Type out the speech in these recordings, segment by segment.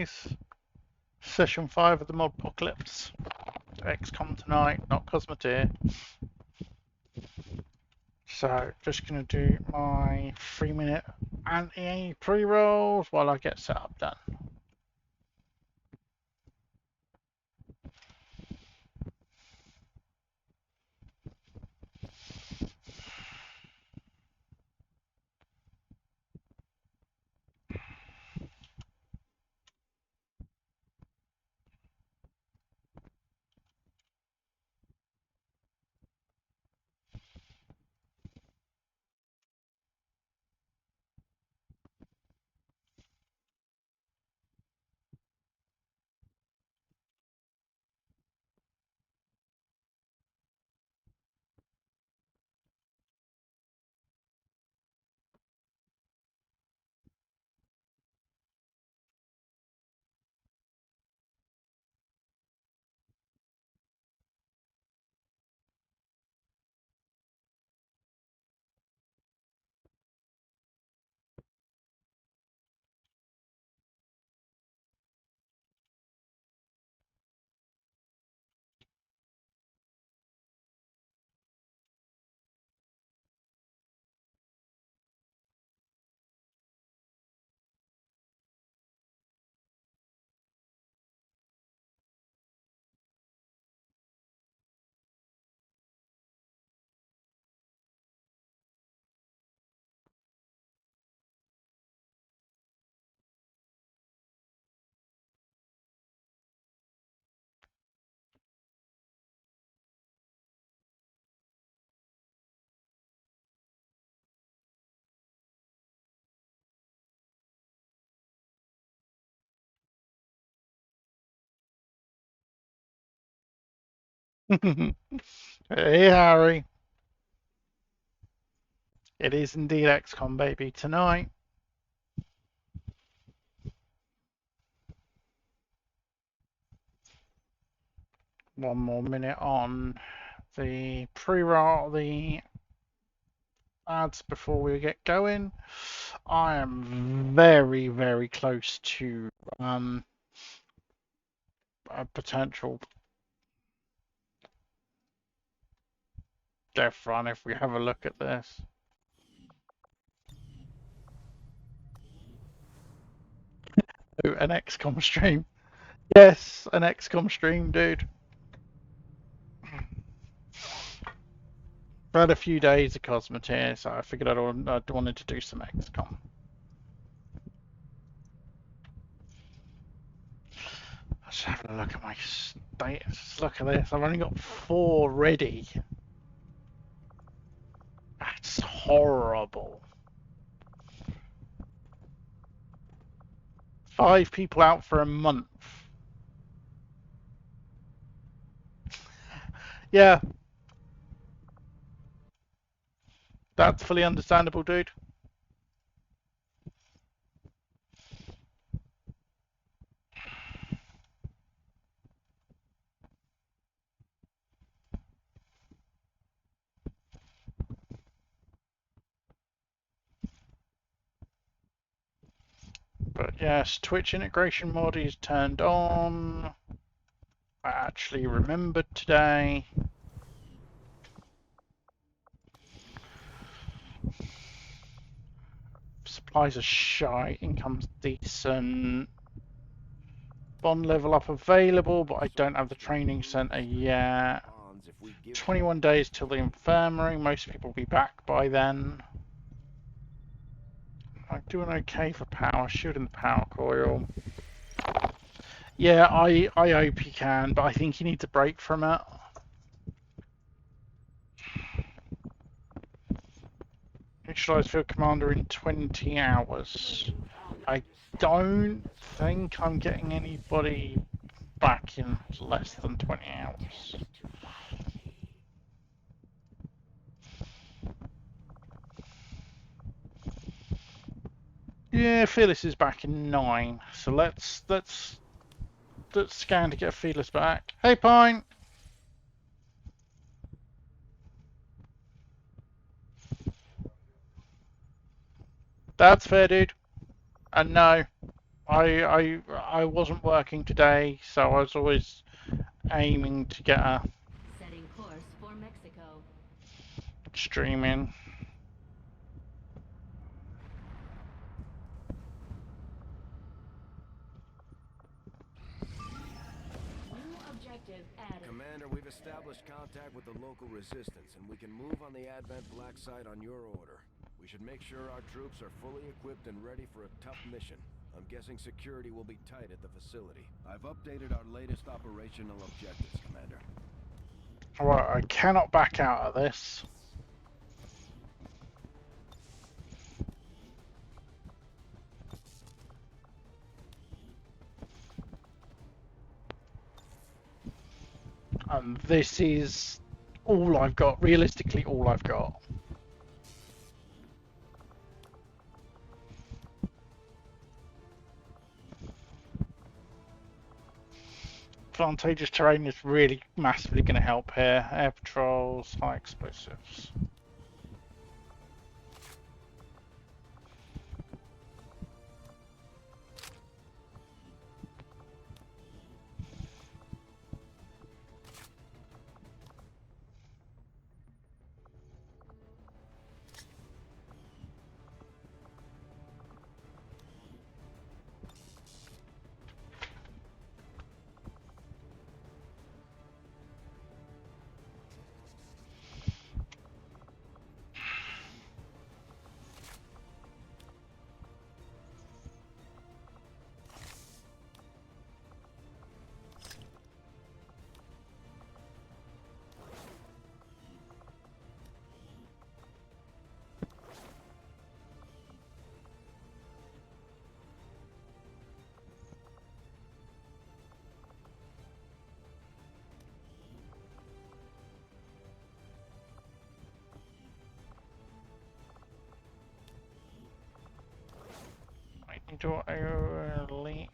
guys. Session 5 of the Modpocalypse. XCOM tonight, not Cosmoteer. So, just going to do my 3-minute anti pre-rolls while I get set up done. Hey Harry. It is indeed XCOM baby tonight. One more minute on the pre-roll, the ads before we get going. I am very, very close to a potential death run if we have a look at this. Ooh, an XCOM stream. Yes, an XCOM stream, dude. I've had a few days of Cosmoteer, so I figured I'd wanted to do some XCOM. Let's have a look at my status. Look at this. I've only got 4 ready. That's horrible. 5 people out for a month. Yeah. That's fully understandable, dude. But yes, Twitch integration mod is turned on. I actually remembered today. Supplies are shy, income's decent. Bond level up available, but I don't have the training center yet. 21 days till the infirmary. Most people will be back by then. I'm doing okay for power. Shooting the power coil. Yeah, I hope he can, but I think he needs a break from it. Initialize field commander in 20 hours. I don't think I'm getting anybody back in less than 20 hours. Yeah, Fearless is back in 9, so let's scan to get Fearless back. Hey, Pine. That's fair, dude. And no. I wasn't working today, so I was always aiming to get a Setting course for Mexico. stream in. New objective added. Commander, we've established contact with the local resistance, and we can move on the Advent Black site on your order. We should make sure our troops are fully equipped and ready for a tough mission. I'm guessing security will be tight at the facility. I've updated our latest operational objectives, Commander. Alright, I cannot back out of this. And this is all I've got, realistically all I've got. Advantageous terrain is really massively going to help here. Air patrols, high explosives. Into early.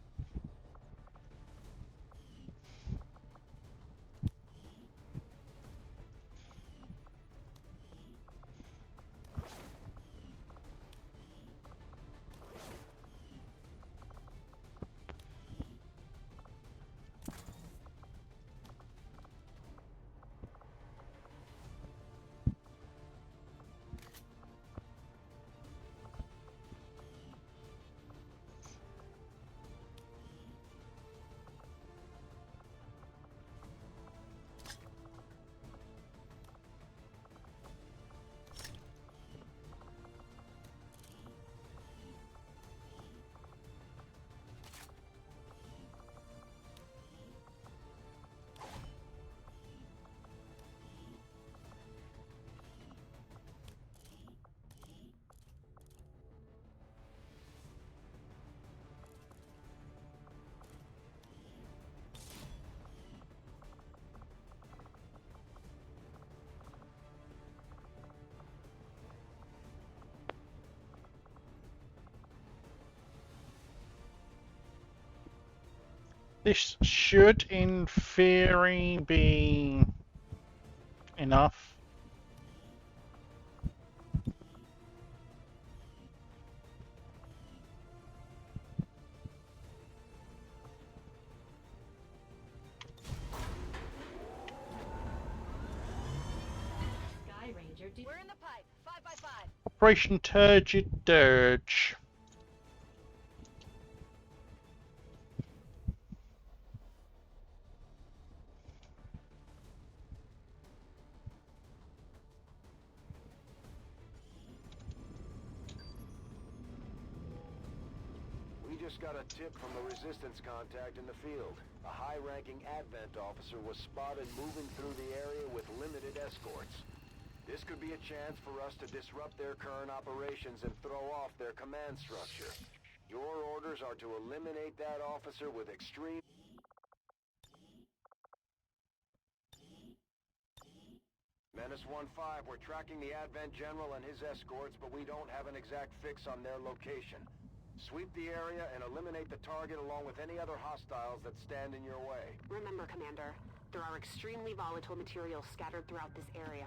This should, in theory, be enough. Sky Ranger. We're in the pipe. 5 by 5. Operation Turgid Dirge. We just got a tip from a resistance contact in the field. A high-ranking Advent officer was spotted moving through the area with limited escorts. This could be a chance for us to disrupt their current operations and throw off their command structure. Your orders are to eliminate that officer with extreme... Menace 1-5, we're tracking the Advent General and his escorts, but we don't have an exact fix on their location. Sweep the area and eliminate the target along with any other hostiles that stand in your way. Remember, Commander, there are extremely volatile materials scattered throughout this area.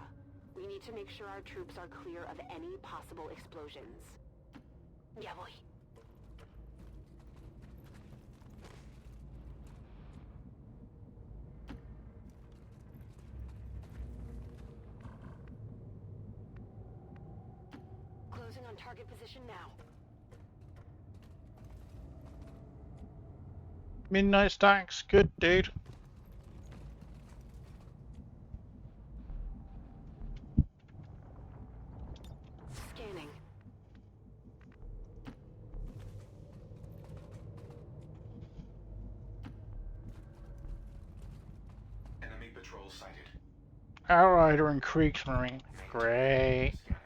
We need to make sure our troops are clear of any possible explosions. Yeah, boy. on target position now. Midnight stacks, good dude. Scanning. Enemy patrol sighted. Outrider and Kriegsmarine. Great. Scanners.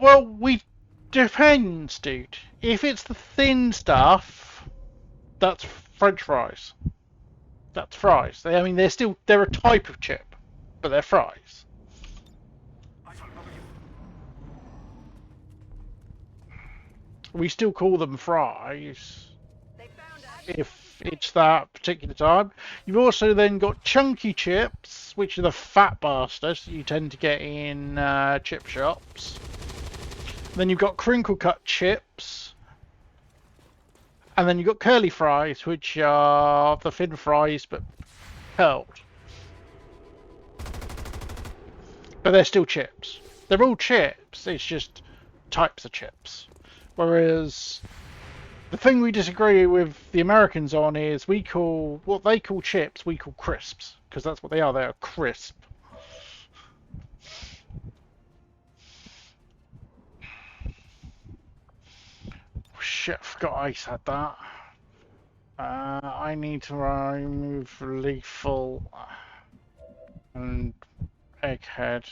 Well, we depends, dude. If it's the thin stuff, that's French fries. That's fries. I mean, they're a type of chip, but they're fries. We still call them fries They found us. if it's that particular time. You've also then got chunky chips, which are the fat bastards that you tend to get in chip shops. Then you've got crinkle cut chips. And then you've got curly fries, which are the thin fries but curled. But they're still chips. They're all chips, it's just types of chips. Whereas the thing we disagree with the Americans on is we call what they call chips, we call crisps. Because that's what they are, they are crisp. Shit, I forgot Ice had that. I need to remove Lethal and Egghead.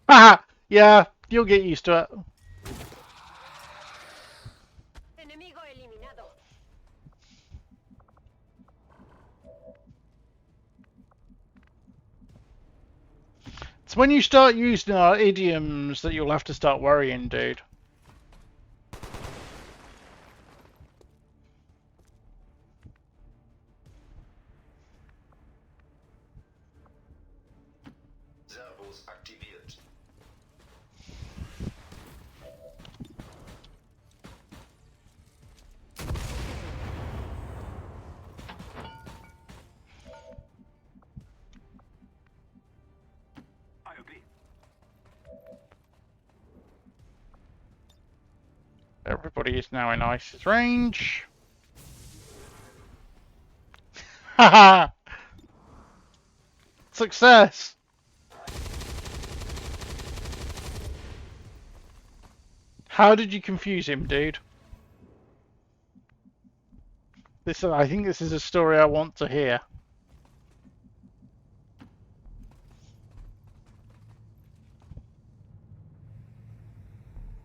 Haha! Yeah, you'll get used to it. Enemigo eliminado. It's when you start using our idioms that you'll have to start worrying, dude. Servos aktiviert. I agree. Everybody is now in Ice's range. Haha! Success! How did you confuse him, dude? I think this is a story I want to hear.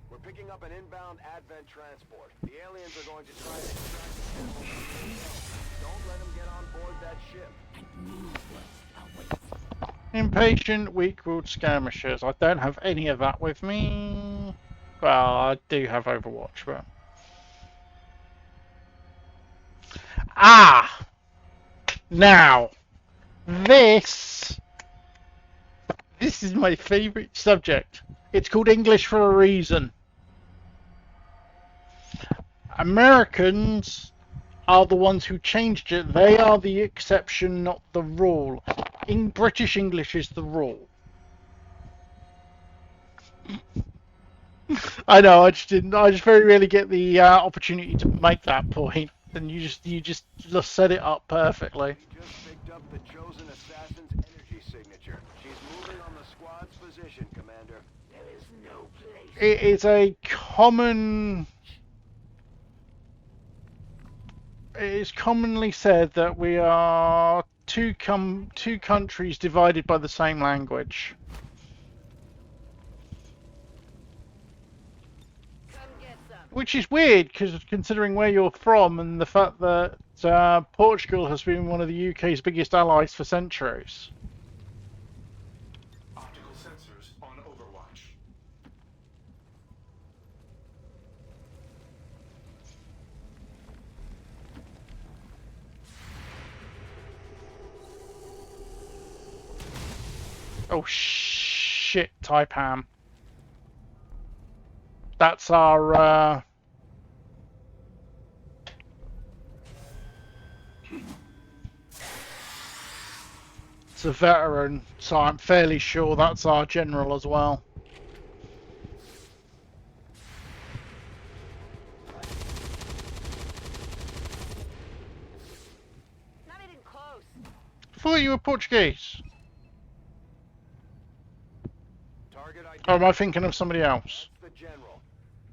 We're picking up an inbound Advent transport. The aliens are going to try to extract the sample from the AO. Don't let them get on board that ship. Impatient, weak-willed skirmishers. I don't have any of that with me. Well, I do have Overwatch, but... Ah! Now! This is my favourite subject. It's called English for a reason. Americans are the ones who changed it. They are the exception, not the rule. In British English is the rule. I know. I just very rarely get the opportunity to make that point, and you just set it up perfectly. We just picked up the chosen assassin's energy signature. She's moving on the squad's it is a common. It is commonly said that we are two countries divided by the same language. Which is weird, because considering where you're from and the fact that Portugal has been one of the UK's biggest allies for centuries. Optical sensors on Overwatch. Oh shit, Taipan. That's our it's a veteran, so I'm fairly sure that's our general as well. Not even close. I thought you were Portuguese. Target Or am I identified. thinking of somebody else? That's the general.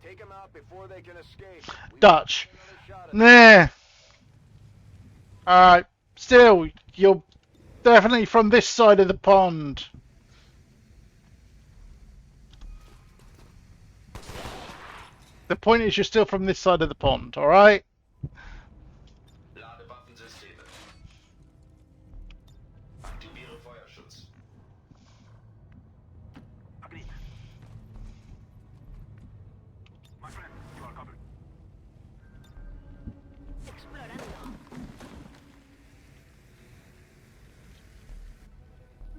Take them out before they can escape. We Dutch. got another shot at Nah. Alright. Still, you're definitely from this side of the pond. The point is you're still from this side of the pond, alright? Ladewaffensysteme. Aktiviere Feuerschutz. Agreed. My friend, you are covered. Explorando.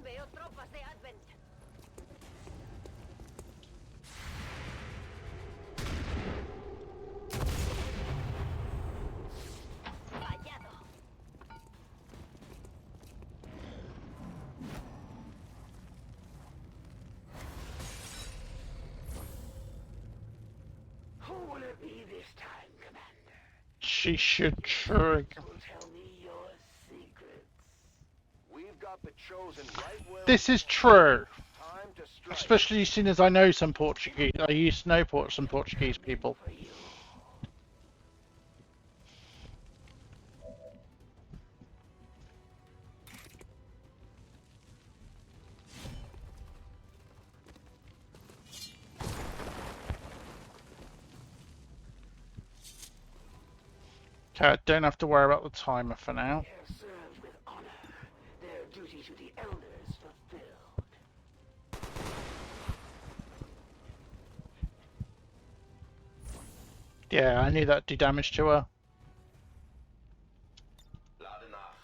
Veo tropas de Advent. Fallado. Who will it be this time, Commander? She should trigger. Who will tell me your secrets? We've got the chosen right where This we is want. true. Time to strike. Especially seeing as I know some Portuguese. I used to know some Portuguese people. For you. Okay, I don't have to worry about the timer for now. They have served with honor. Their duty to the elders fulfilled. Yeah, I knew that'd do damage to her. Lade nach.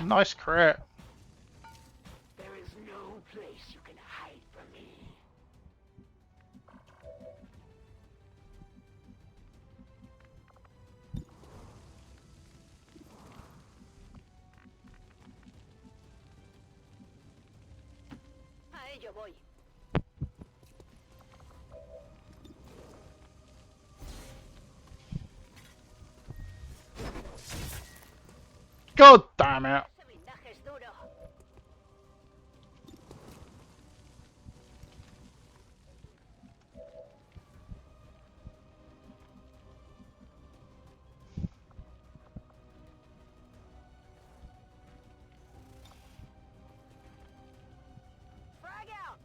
Nice crit. There is no place you can hide from me. A ello voy. God damn it. Ese blindaje es duro. Frag out.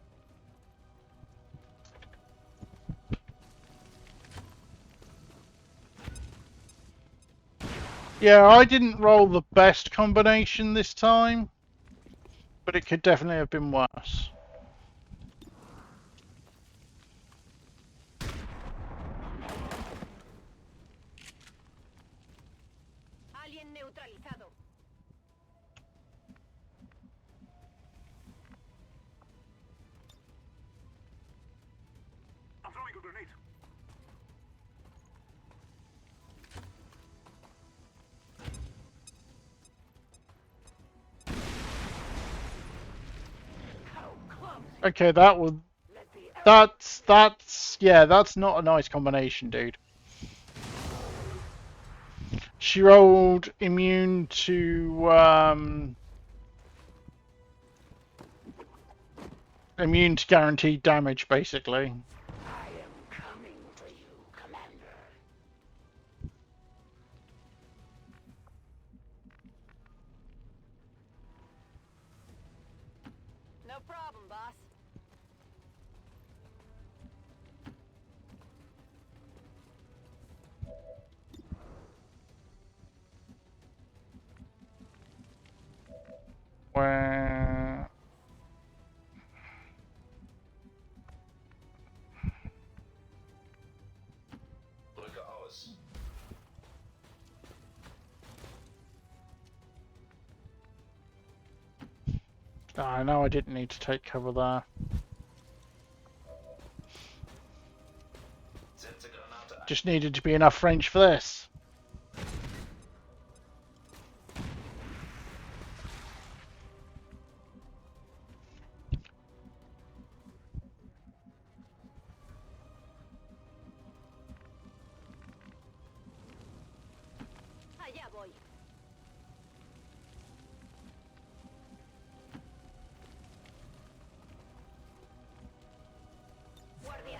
Yeah, I didn't roll the best combination this time, but it could definitely have been worse. Alien neutralizado. I'm throwing a grenade. How close. Okay, that would... Let the Yeah, that's not a nice combination, dude. She rolled immune to guaranteed damage, basically. I am coming for you, Commander. No problem, boss. Where Drücke aus. I know I didn't need to take cover there. Setze Granate ein. Just needed to be enough range for this. Allá voy. Guardia.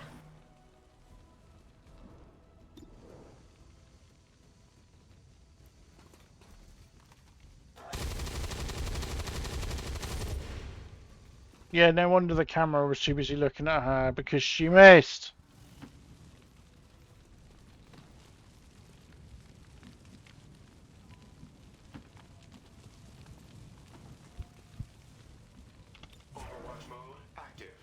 Yeah, no wonder the camera was too busy looking at her because she missed. Overwatch mode active.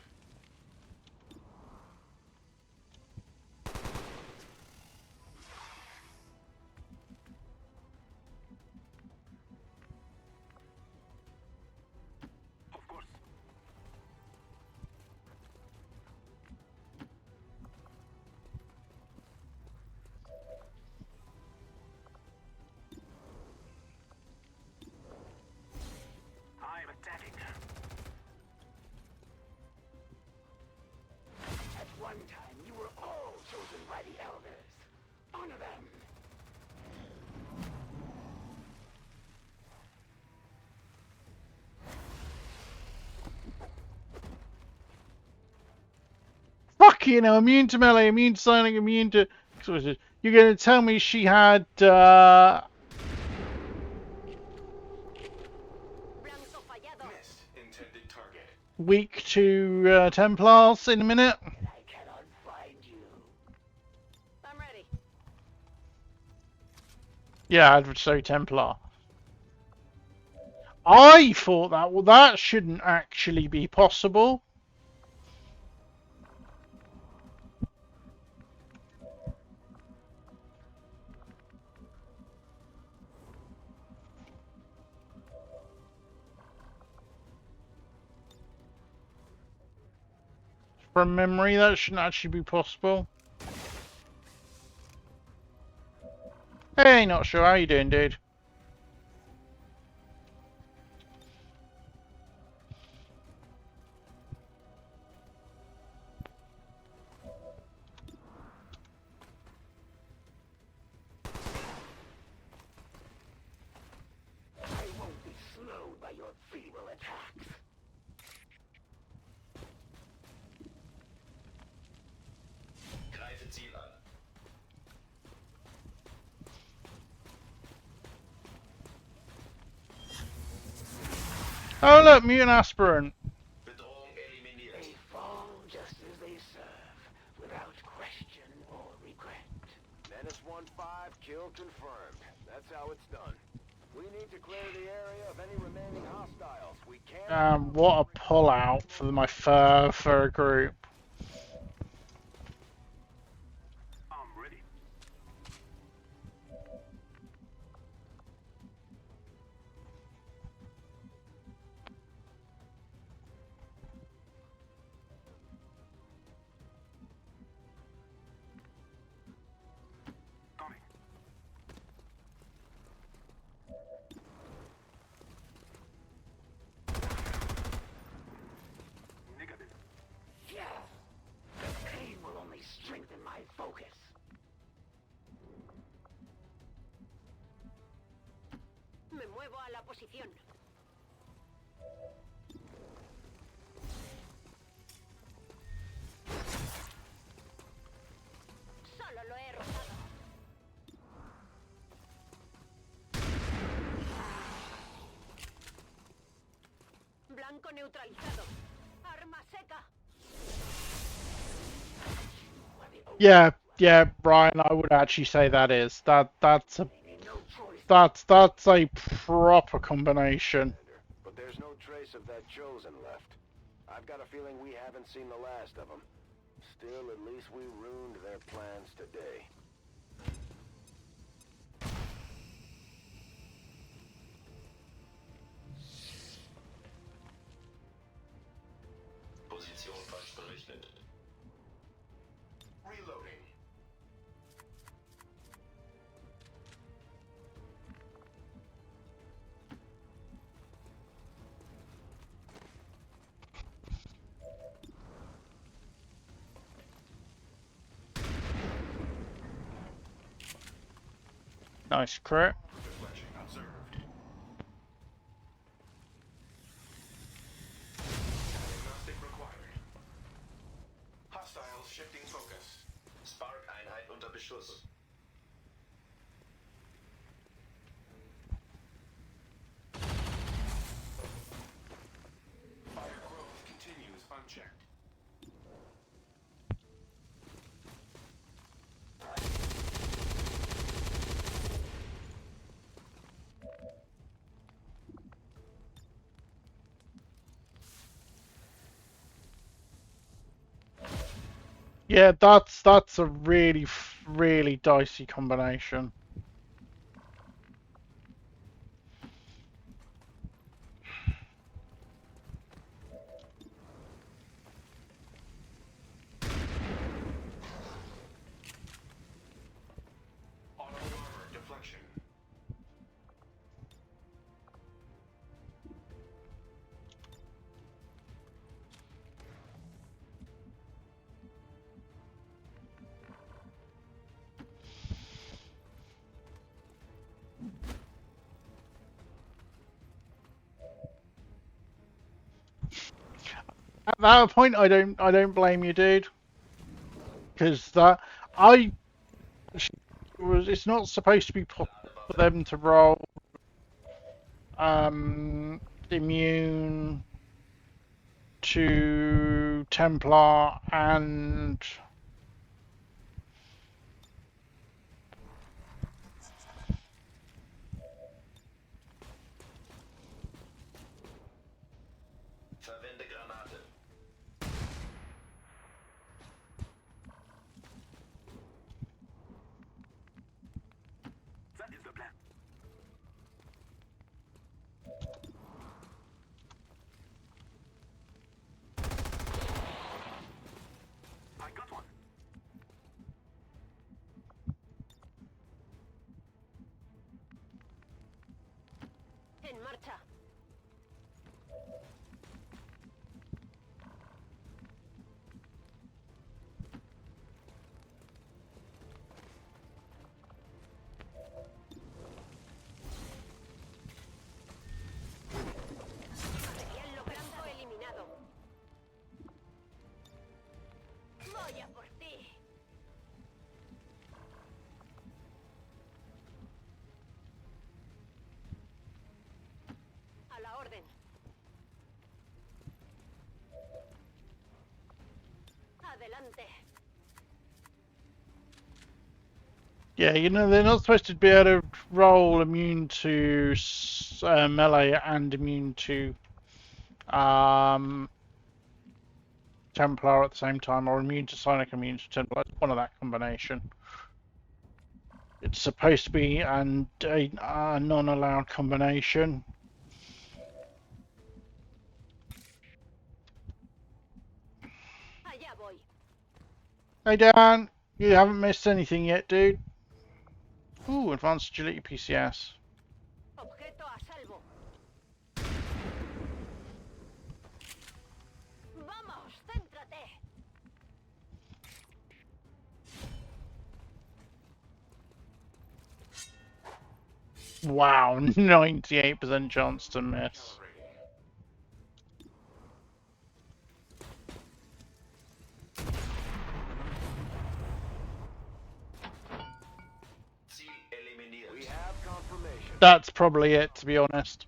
Of course. I'm attacking. At one time, you were all chosen by the Elders. Honor them. Fuck you know, immune to melee, immune to silent, immune to. You're gonna tell me she had Blanco fallado. Missed intended target. weak to Templars in a minute? And I cannot find you. I'm ready. Yeah, I'd say Templar. I thought that, well, that shouldn't actually be possible. From memory, that shouldn't actually be possible. Hey, not sure. How you doing, dude? I won't be slowed by your feeble attacks. Greife Ziel an. Oh, look, mutant aspirant. Bedrohung eliminiert. They fall just as they serve, without question or regret. Menace 1-5, kill confirmed. That's how it's done. We need to clear the area of any remaining hostiles. We can't... What a pullout for my fur group. I'm ready. Coming. Negative. Yeah. muevo a la posición. Solo lo he rozado. Blanco neutralizado. Arma seca. Yeah, Brian, I would actually say that's a proper combination. But there's no trace of that chosen left. I've got a feeling we haven't seen the last of them. Still, at least we ruined their plans today. Position falsch berechnet. Reloading. Nice crit. Deflection observed. Diagnostic required. Hostiles shifting focus. Spark-Einheit unter Beschuss. Fire growth continues unchecked. Yeah, that's a really dicey combination. Auto armor deflection. At that point, I don't blame you, dude, because I it's not supposed to be possible for them to roll immune to Templar and Verwende Granate. That is the plan. I got one. En marcha. Material blanco eliminado. Voy a por ti. A la orden. Adelante. yeah, they're not supposed to be able to roll immune to melee and immune to Templar at the same time, or immune to Sonic, immune to Templar. It's one of that combination. It's supposed to be a non-allowed combination. Allá voy. Hey Dan, you haven't missed anything yet, dude. Ooh, advanced agility PCS. Objeto a salvo. Vamos, céntrate. Wow, 98% chance to miss. Ziel eliminiert. We have confirmation. That's probably it, to be honest.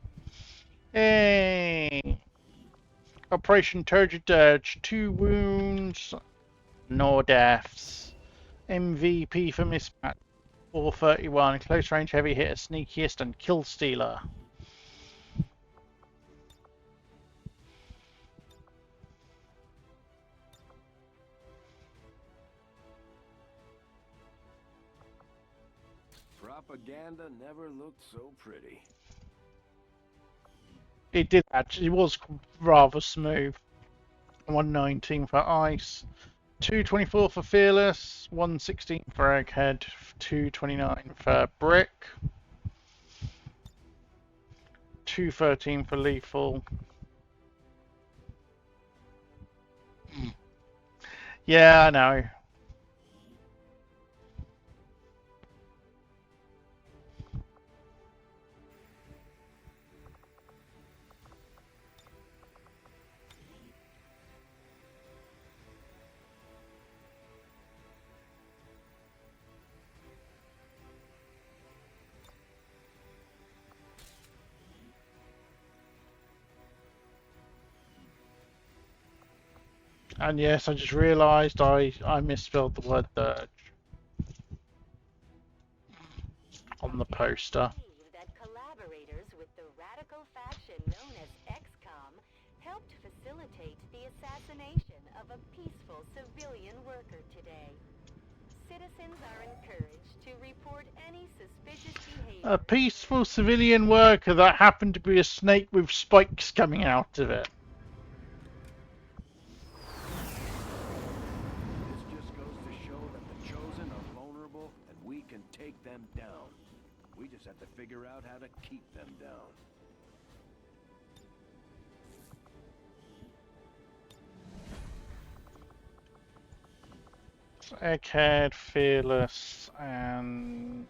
Hey! Operation Turgid Dirge, 2 wounds, no deaths. MVP for mismatch, 431. Close range heavy hitter, sneakiest, and kill stealer. Propaganda never looked so pretty. It did actually, it was rather smooth. 119 for ice, 224 for fearless, 116 for egghead, 229 for brick, 213 for lethal. Yeah, I know. And yes, I just realised I misspelled the word dirge on the poster. That collaborators with the radical faction known as XCOM helped facilitate the assassination of a peaceful civilian worker today. Citizens are encouraged to report any suspicious behavior. A peaceful civilian worker that happened to be a snake with spikes coming out of it. This just goes to show that the Chosen are vulnerable and we can take them down. We just have to figure out how to keep them down. Egghead, fearless, and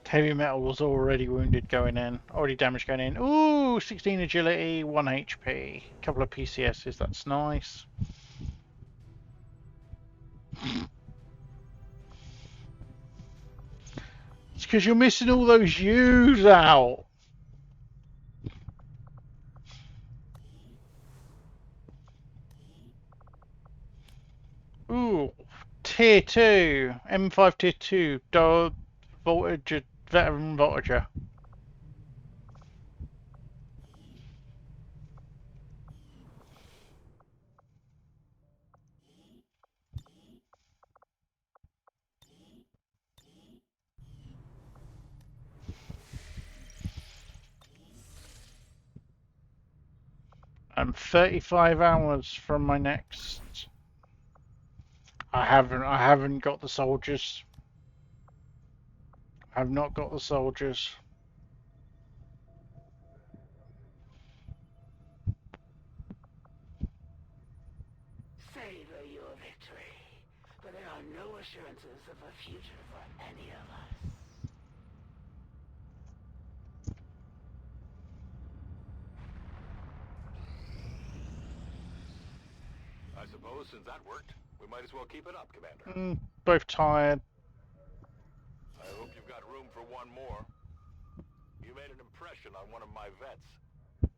heavy metal was already wounded going in, already damaged going in. Ooh, 16 agility, 1 HP, couple of PCSs, that's nice. It's because you're missing all those U's out. Ooh, tier 2, M5 tier 2, voltage, veteran voltager. I'm 35 hours from my next. I haven't got the soldiers. I've not got the soldiers. Savor your victory, but there are no assurances of a future for any of us. I suppose since that worked, we might as well keep it up, Commander. Both tired. I hope you've got room for one more. You made an impression on one of my vets.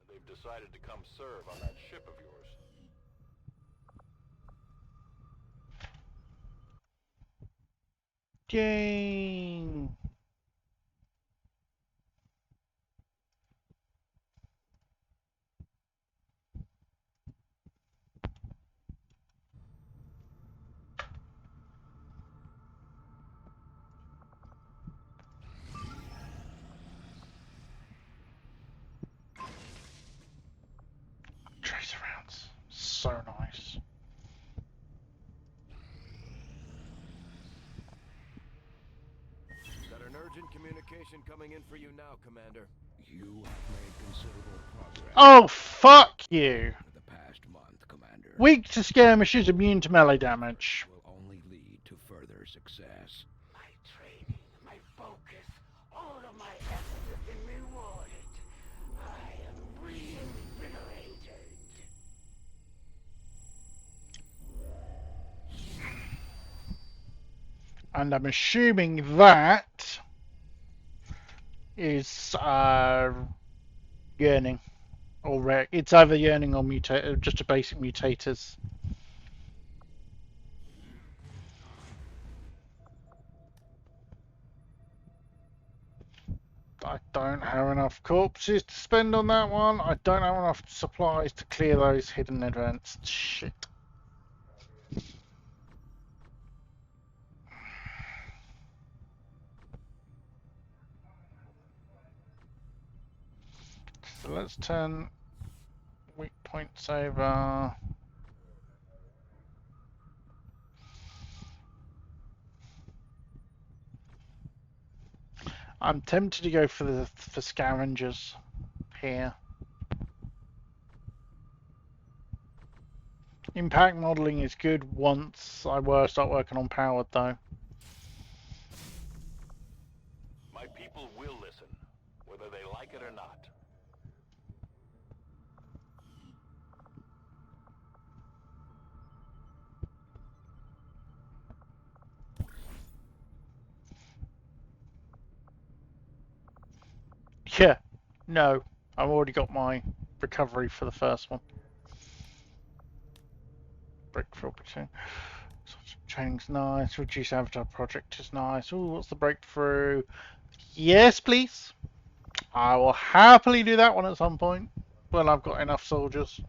They've decided to come serve on that ship of yours. Yay! Tracer rounds. So nice. Got an urgent communication coming in for you now, Commander. You have made considerable progress. Oh, fuck you. For the past month, Commander. Weak to skirmishes, immune to melee damage. Will only lead to further success. My training, my focus, all of my efforts have been rewarded. I am reinvigorated. And I'm assuming that is yearning. Or it's either yearning or just a basic mutators. I don't have enough corpses to spend on that one. I don't have enough supplies to clear those hidden events. Shit. So let's turn weak points over. I'm tempted to go for scavengers here. Impact modeling is good once I start working on powered though. My people will listen, whether they like it or not. Yeah, no, I've already got my recovery for the first one. Breakthrough opportunity. Training's nice. Reduce avatar project is nice. Ooh, what's the breakthrough? Yes, please. I will happily do that one at some point when I've got enough soldiers.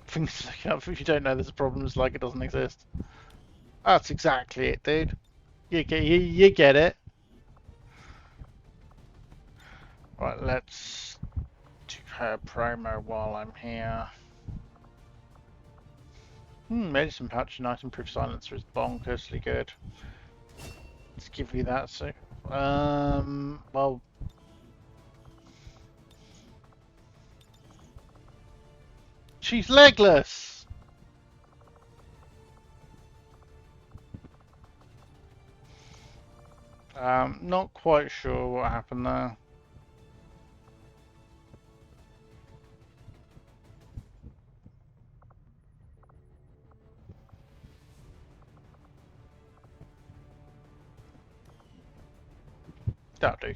Things if you don't know there's a problem, it's like it doesn't exist. That's exactly it, dude. You get it. Right, let's do her promo while I'm here. Medicine pouch, nice improved silencer is bonkersly good. Let's give you that. So, well, she's legless. Not quite sure what happened there. That'll do.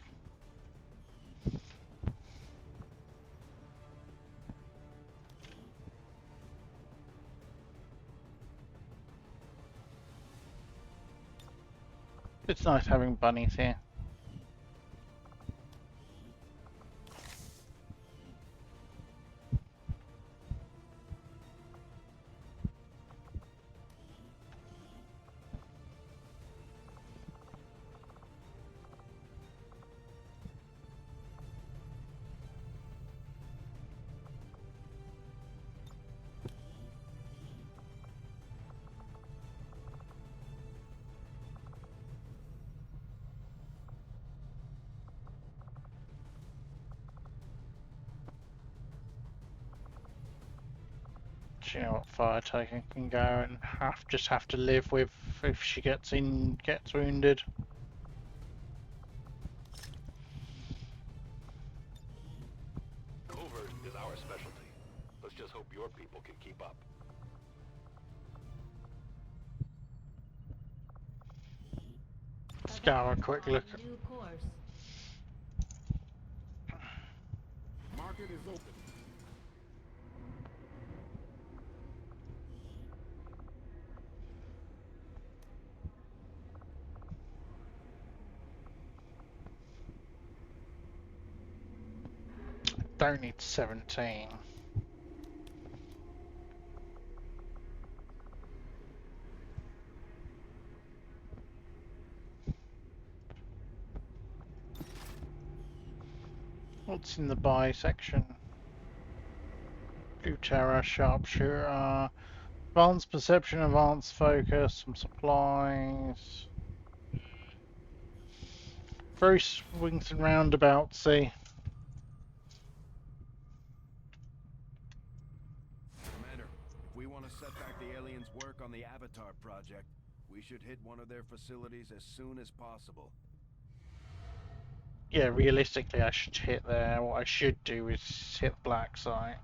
It's nice having bunnies here. You know what, fire taker can go and just have to live with if she gets wounded. Covert is our specialty. Let's just hope your people can keep up. Let's go have a quick look. New course. Market is open. Don't need 17. What's in the buy section? Blue Terror, Sharpshooter, Advanced Perception, Advanced Focus, some supplies. Very swings and roundabouts, see. Commander, if we want to set back the aliens' work on the Avatar project, we should hit one of their facilities as soon as possible. Yeah, realistically, I should hit there. What I should do is hit black site.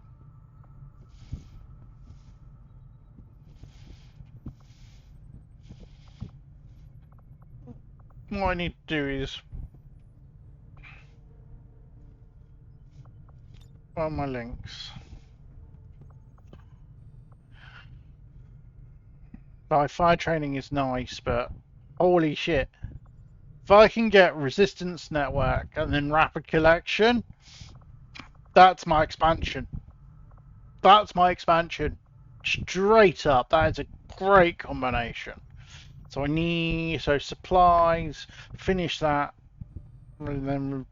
What I need to do is find my links. Like, fire training is nice, but holy shit. If I can get resistance network and then rapid collection, that's my expansion. That's my expansion. Straight up, that is a great combination. So I need, so supplies, finish that, and then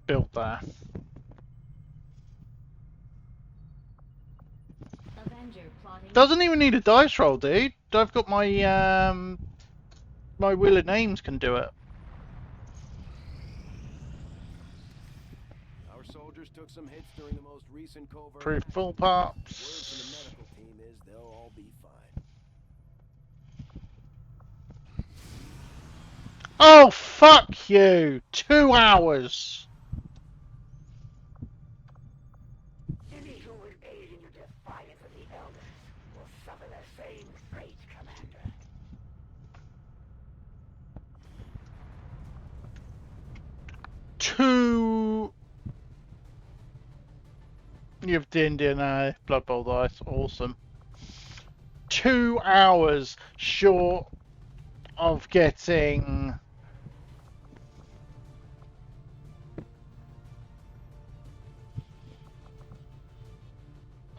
build there. Avenger plotting. Doesn't even need a dice roll, dude. I've got my my wheel of names can do it. Our soldiers took some hits during the most recent covert Proof action. full Word parts. from the medical team is they'll all be fine. Oh, fuck you! 2 hours! Any who would aid in the defiance of the Elders will suffer the same fate, Commander. 2... You've the Indian Blood Bowl dice, awesome. 2 hours short of getting...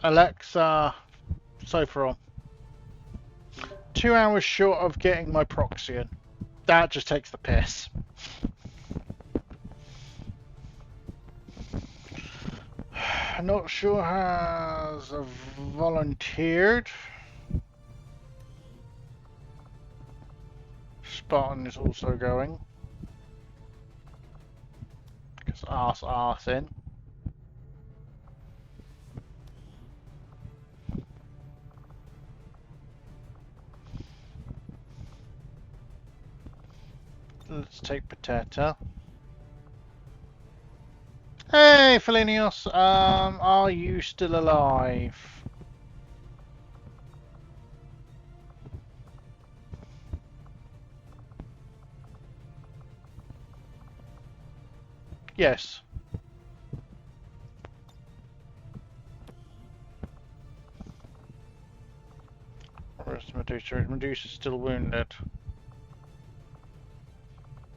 Alexa, so far on. 2 hours short of getting my Proxian. That just takes the piss. Not sure has volunteered. Spartan is also going. Because arse in. Let's take Potato. Hey, Felinios, are you still alive? Yes. Where's Medusa? Medusa's still wounded.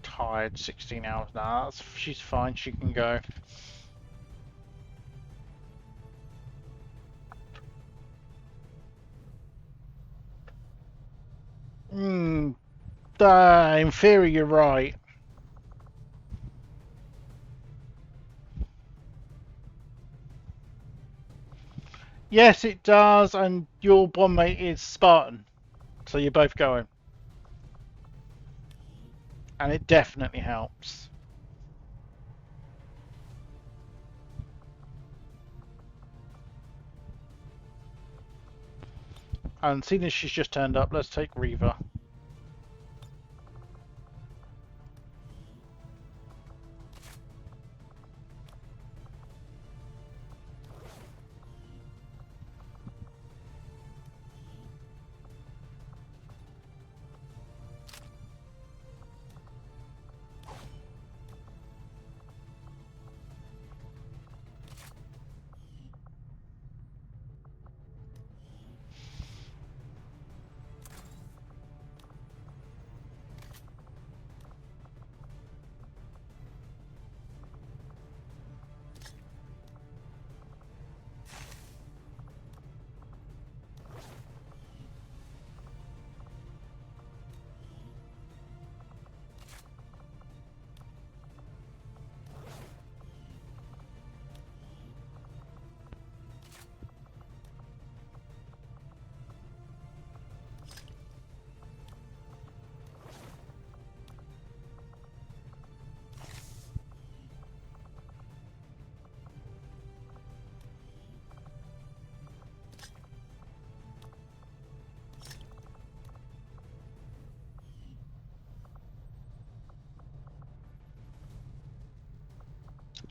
Tired, 16 hours now. She's fine, she can go. In theory, you're right. Yes, it does, and your bond mate is Spartan. So you're both going. And it definitely helps. And seeing as she's just turned up, let's take Reva.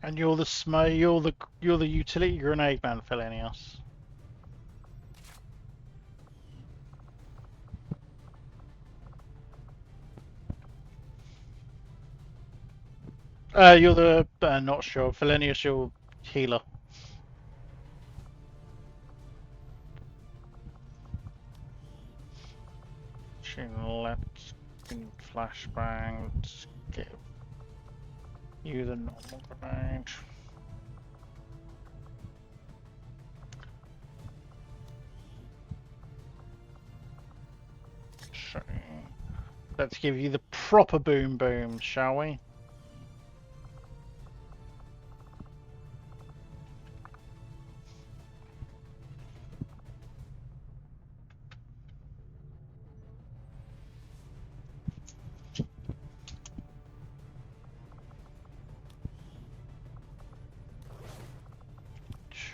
And you're the you're the utility grenade man, Felenius. You're the not sure, Felenius. You're healer. Let's flashbang. Let's get you the normal grenade. So, let's give you the proper boom boom, shall we?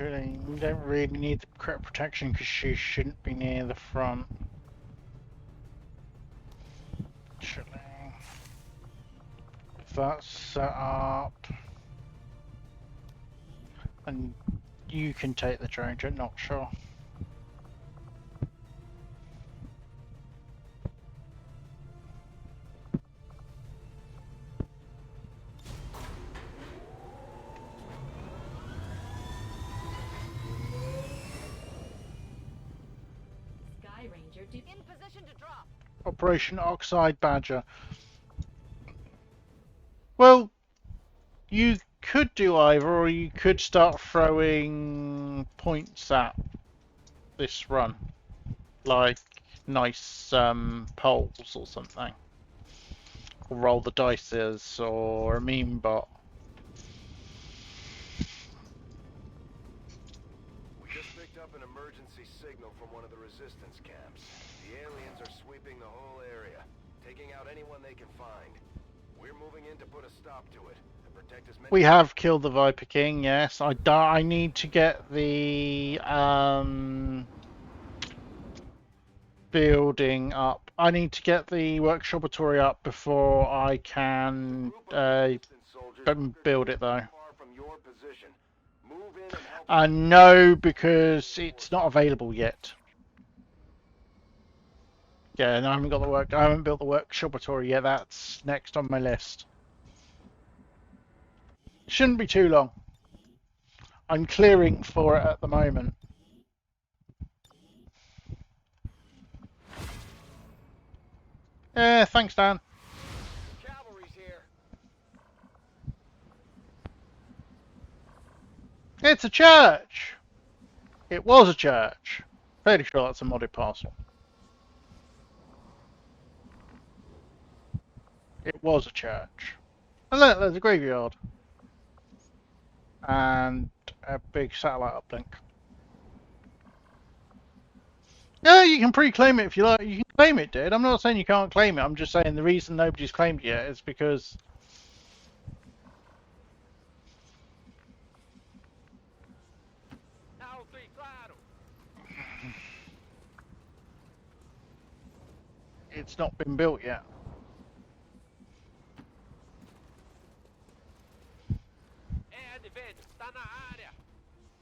Actually, we don't really need the crit protection because she shouldn't be near the front. Actually, if that's set up, and you can take the Trojan, not sure. Sky Ranger In position to drop. Operation Oxide Badger. Well, you could do either, or you could start throwing points at this run, like nice poles or something, or roll the dices, or a meme bot. We just picked up an emergency signal from one of the resistance camps. The aliens are sweeping the whole area, taking out anyone they can find. We're moving in to put a stop to it and protect as many. We have killed the Viper King, yes. I need to get the building up. I need to get the workshopatory up before I can build it, though. No, because it's not available yet. Yeah, and I haven't got the work. I haven't built the workshopatory yet. That's next on my list. Shouldn't be too long. I'm clearing for it at the moment. Yeah, thanks, Dan. Cavalry's here. It's a church. It was a church. Fairly sure that's a modded parcel. It was a church. And look, there's a graveyard. And a big satellite uplink. Yeah, you can pre-claim it if you like. You can claim it, dude. I'm not saying you can't claim it. I'm just saying the reason nobody's claimed it yet is because it's not been built yet.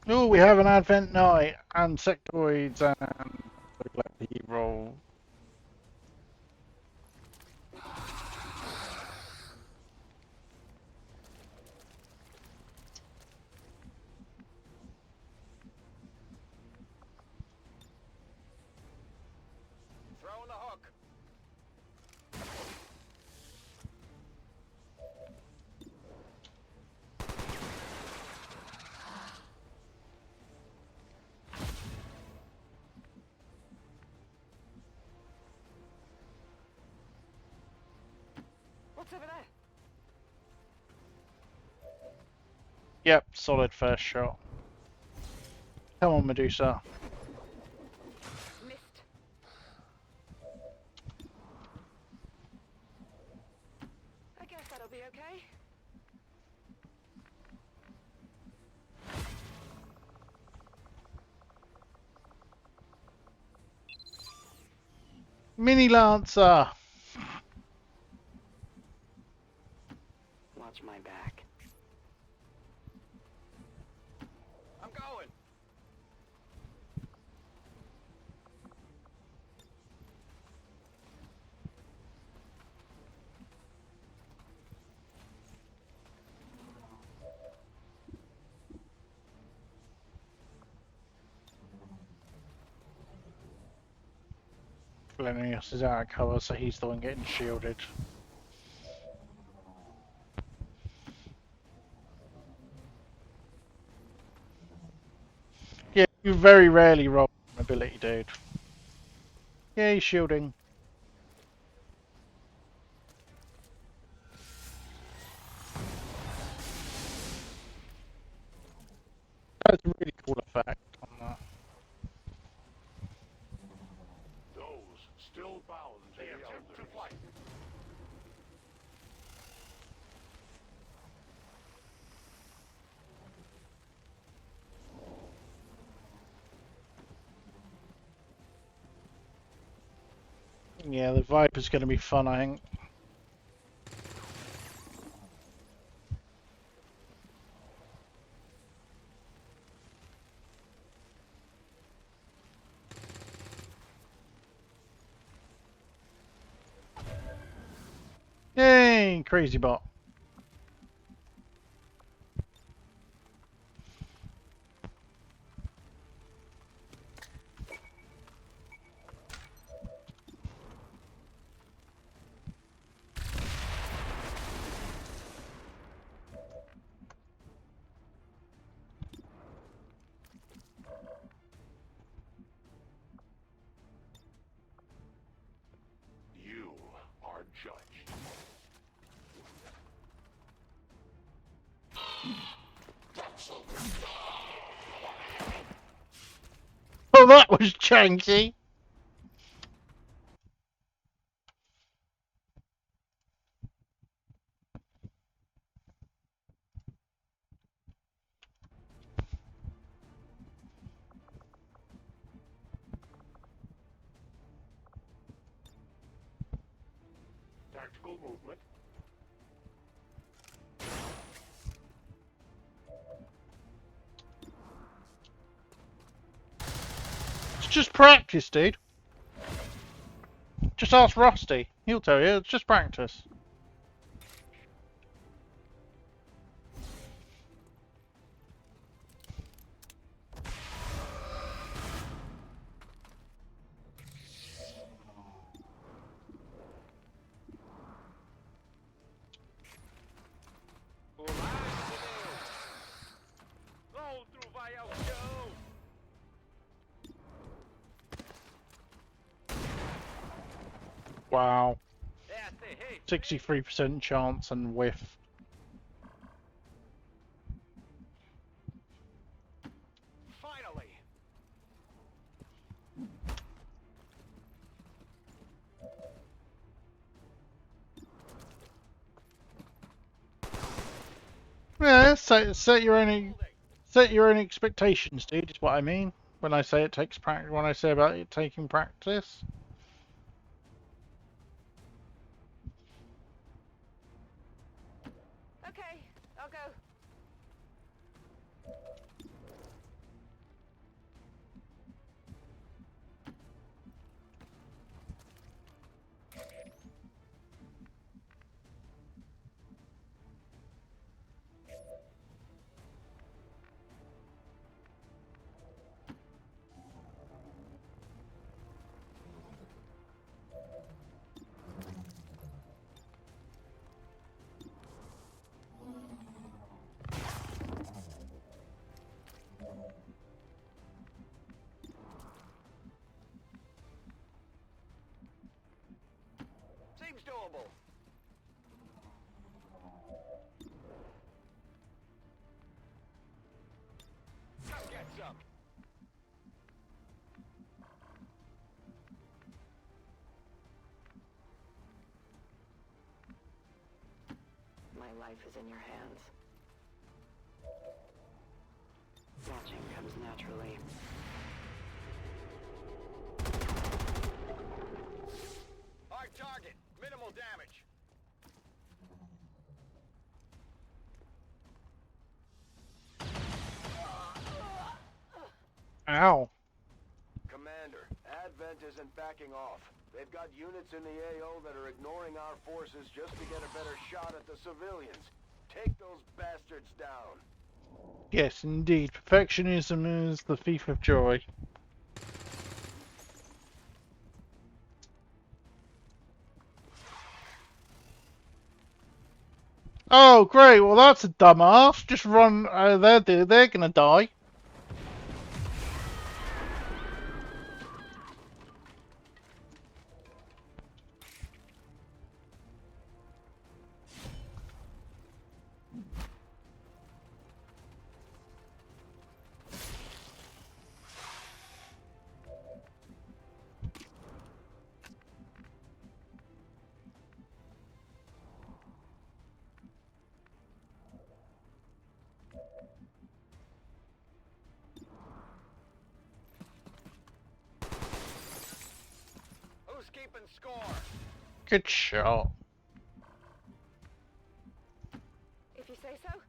Oh, we have an Advent night and sectoids and let the roll. Throwing the hook. What's over there? Yep, solid first shot. Come on, Medusa. Missed. I guess that'll be okay. Mini Lancer. Watch my back. Lennius is out of cover, so he's the one getting shielded. Yeah, you very rarely roll an ability, dude. Yeah, he's shielding. That's a really cool effect on that. Those still bound to the elders. Yeah, the Viper's going to be fun, I think. Yay, crazy bot. You are judged. Oh, that was chunky. Tactical movement. It's just practice, dude. Just ask Rusty. He'll tell you. It's just practice. Wow. 63% chance and whiff. Finally! Yeah, set your own expectations, dude. Is what I mean when I say it takes practice. When I say about it taking practice. Okay, I'll go. Seems doable. Come get some. My life is in your hands. Matching comes naturally. Hard target. Minimal damage. Ow. Commander, Advent isn't backing off. They've got units in the AO that are ignoring our forces just to get a better shot at the civilians. Take those bastards down. Yes, indeed. Perfectionism is the thief of joy. Oh, great. Well, that's a dumbass. Just run. They're gonna die. Who's keeping score? Good shot. If you say so.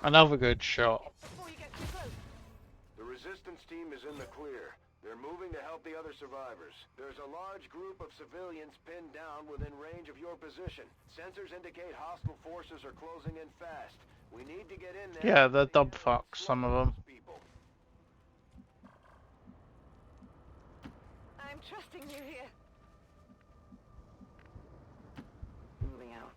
Another good shot. Before you get too close. The resistance team is in the clear. They're moving to help the other survivors. There's a large group of civilians pinned down within range of your position. Sensors indicate hostile forces are closing in fast. We need to get in there. Yeah, they're dub fucks, some of them. People. I'm trusting you here. Moving out.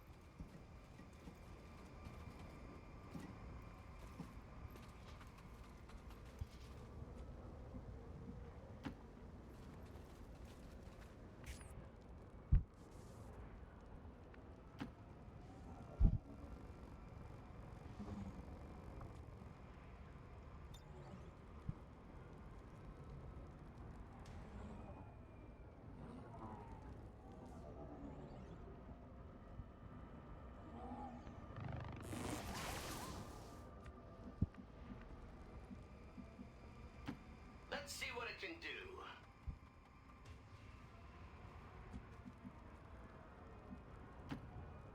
Let's see what it can do.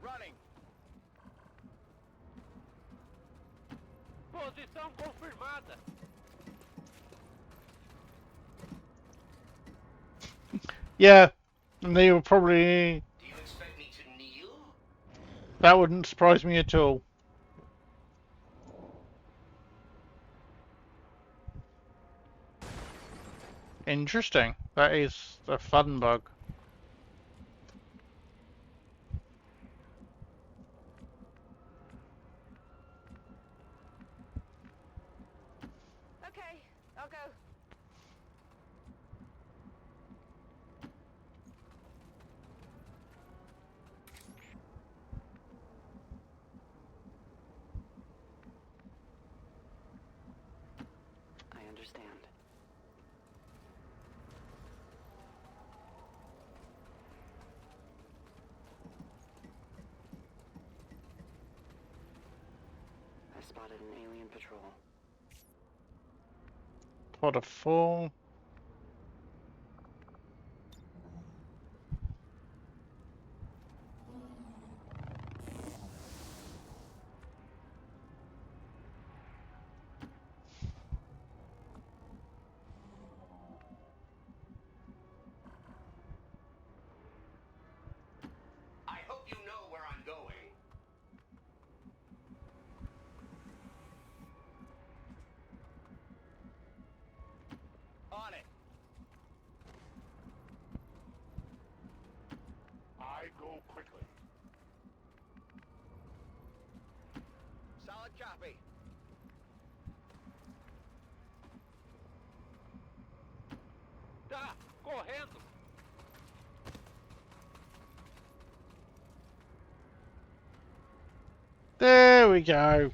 Running. Posição confirmada. Yeah, and they were probably. Do you expect me to kneel? That wouldn't surprise me at all. Interesting. That is a fun bug. Okay, I'll go. I understand. I spotted an alien patrol. What a fool. I hope you know where I'm going. On it. I go quickly. Solid copy. Tá correndo. There we go.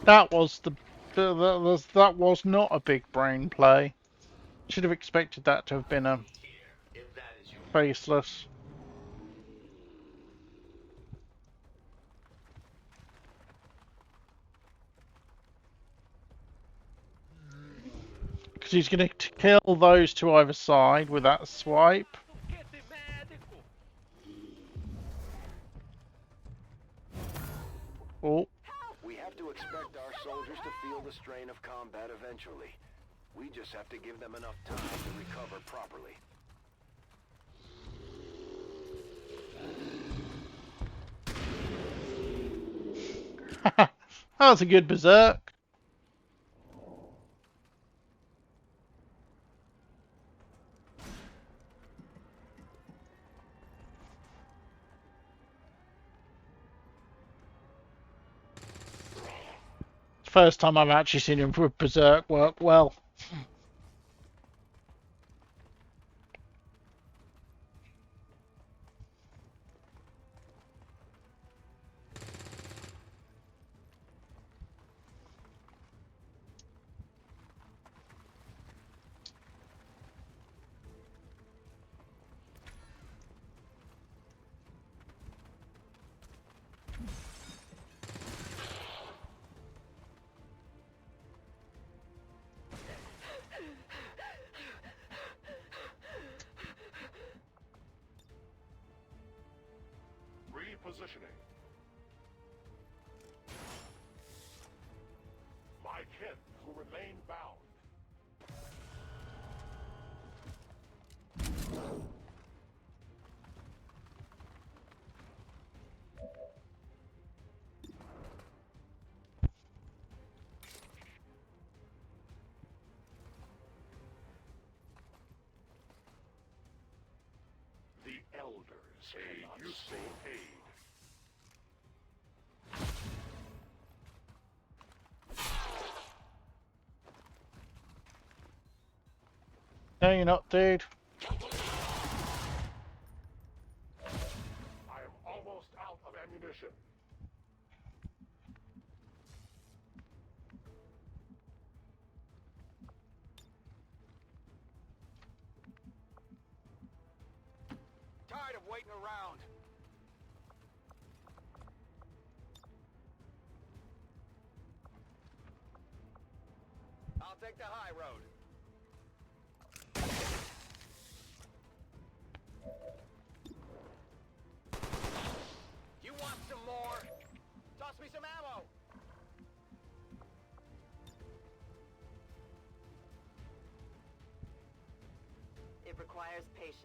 That was that was not a big brain play. Should have expected that to have been a Here, if that is your faceless. Because he's going to kill those to either side with that swipe. Foguete médico. Oh, We have to expect our soldiers to feel the strain of combat eventually. We just have to give them enough time to recover properly. that was a good berserk. first time I've actually seen him for Berserk work well. Repositioning. My kin who remain bound. The elders, a useful aid. No, you're not, dude. I am almost out of ammunition. Tired of waiting around. I'll take the high road. You want some more? Toss me some ammo. It requires patience.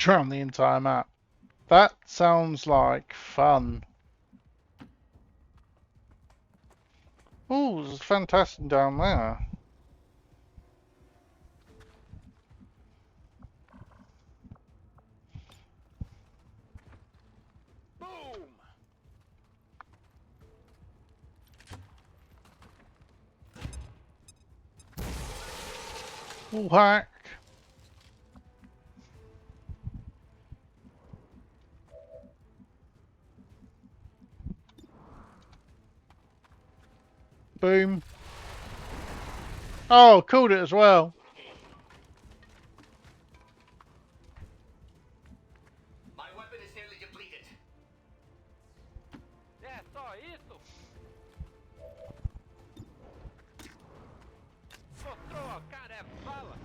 Around the entire map. That sounds like fun. Oh, there's fantastic down there. Boom! Oh, hack. Boom. Oh, called it as well. My weapon is nearly depleted. É só isso? Mostrou, cara, é bala.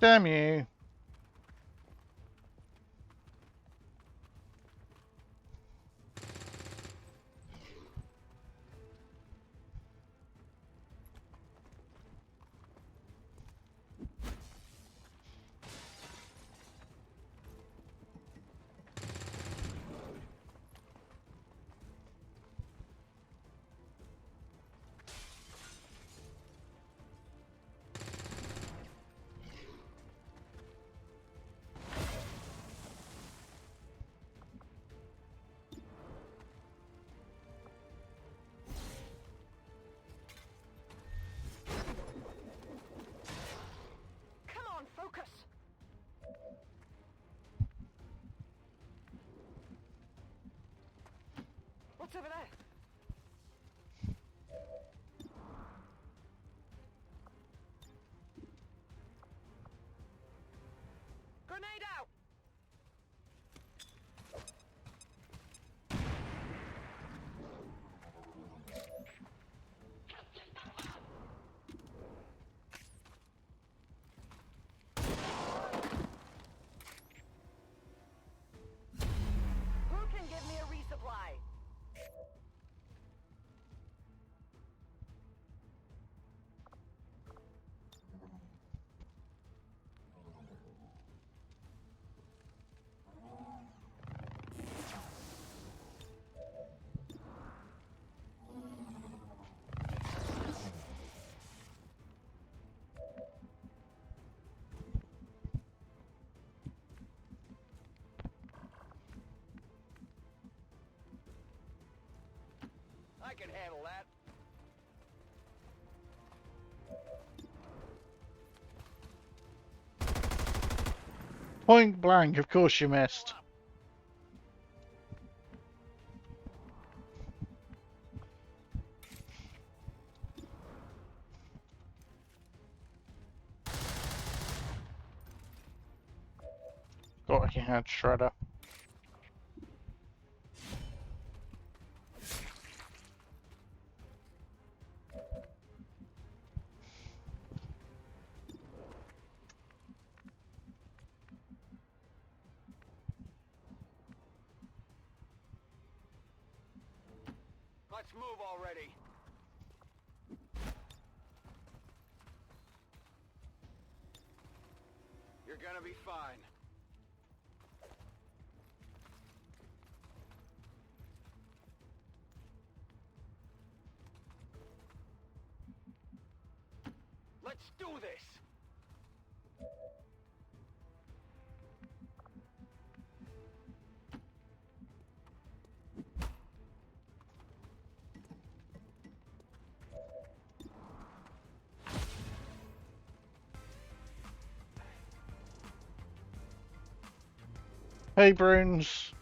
Damn you. What's over there? Grenade out! Who can give me a resupply? I can handle that. Point blank, of course you missed. Got a head shredder. Let's move already. You're gonna be fine. Let's do this! Hey Bruns,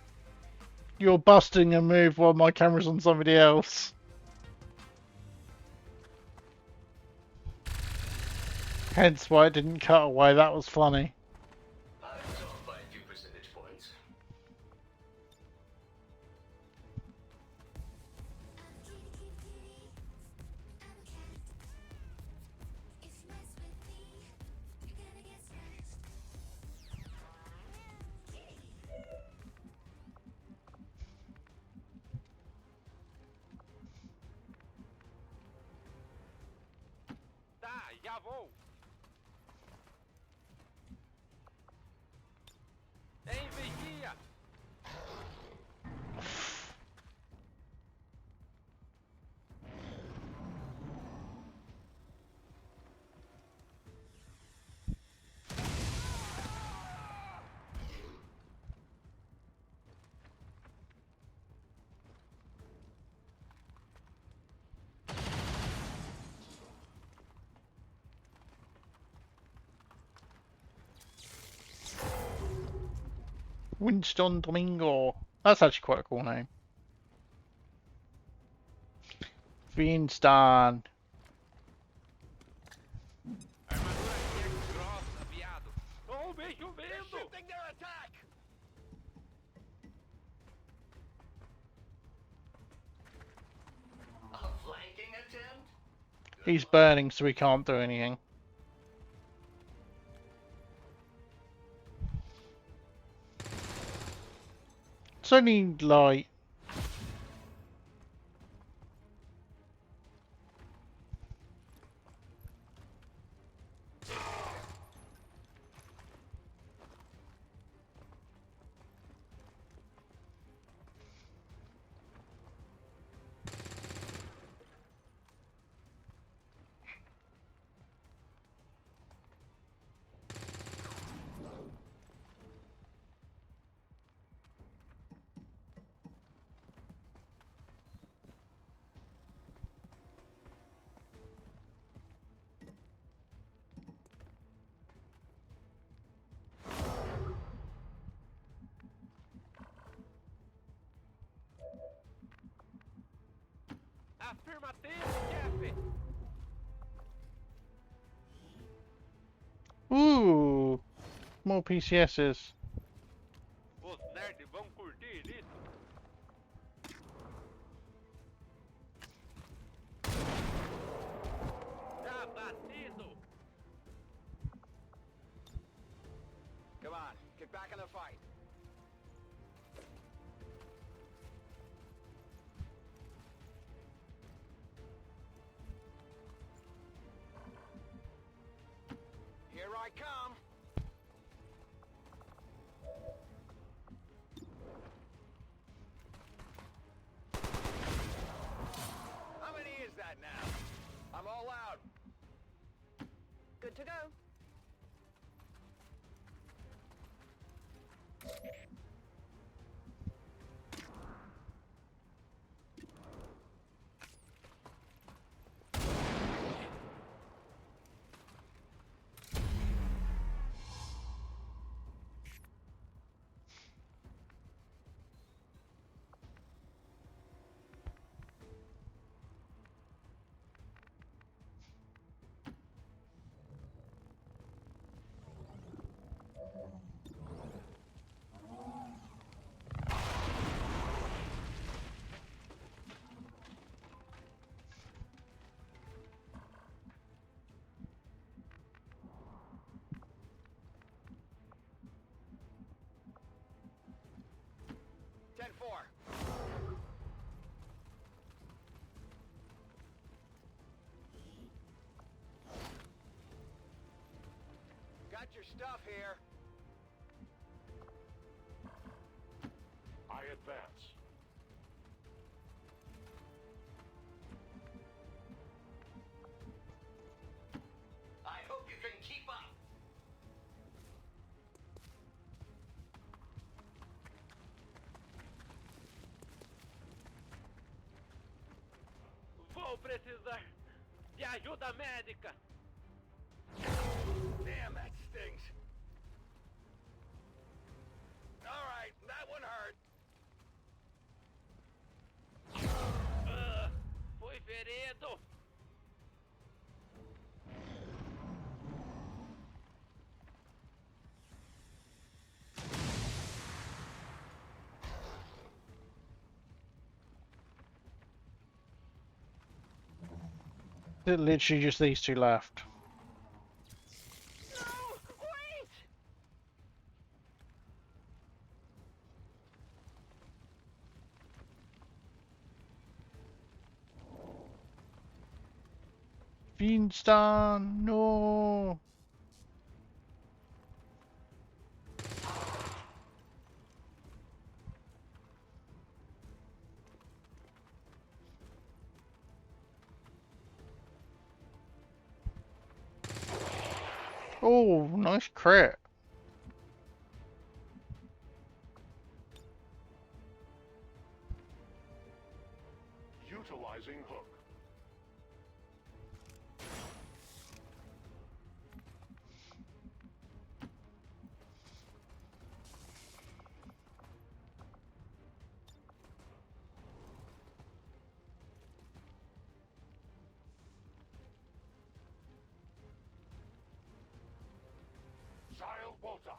you're busting a move while my camera's on somebody else. Hence why it didn't cut away, that was funny. I was off by a few percentage points. Tá, já vou. Envia! Winston Domingo. That's actually quite a cool name. Winston. Armadura aqui é grossa, viado. Oh, bem chovendo! Shifting their attack! A flanking attempt? He's burning, so we can't do anything. It's only light. Ooh, more PCSs. Os nerds vão curtir isso. Já batido. Come on, get back in the fight. Here I come. How many is that now? I'm all out. Good to go. Four. Got your stuff here. I advance. I hope you can keep up. Vou precisar de ajuda médica. Damn, that stings. All right, that one hurt. Fui ferido. Literally just these two left. No! Wait! Fiendstan, no. Oh, nice crit. Utilizing hook. Xyle Volta.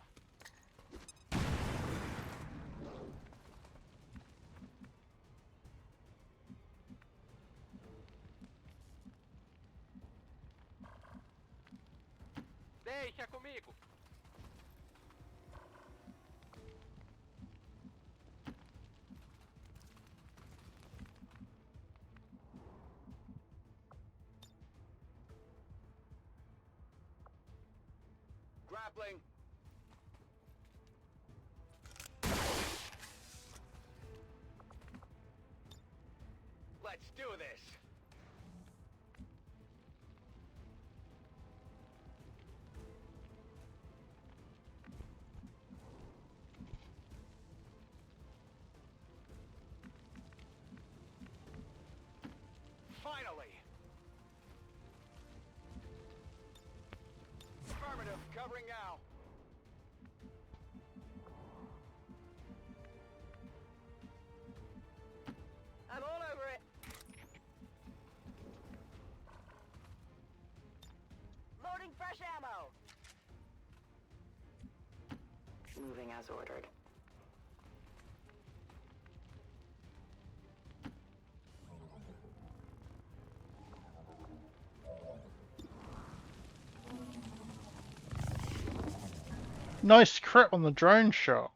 Deixa comigo. Grappling. Let's do this. Finally. Affirmative, covering now. I'm all over it. moving as ordered. Nice crit on the drone shot.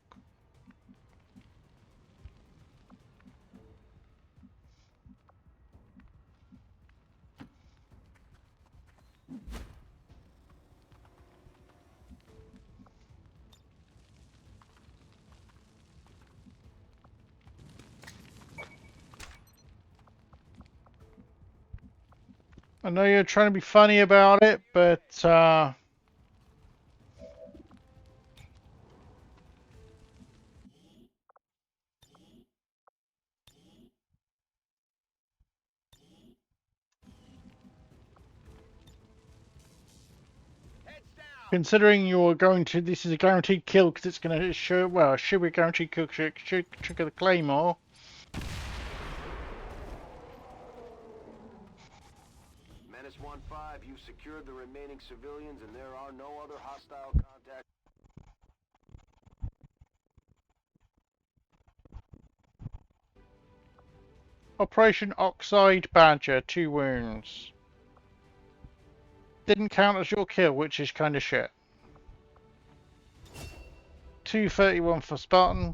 I know you're trying to be funny about it, but considering you're going to, this is a guaranteed kill because it's going to show, well, it should be a guaranteed kill, should trigger the claymore. Menace 1-5, you secured the remaining civilians and there are no other hostile contacts. Operation Oxide Badger, 2 wounds. Didn't count as your kill, which is kind of shit. 231 for Spartan.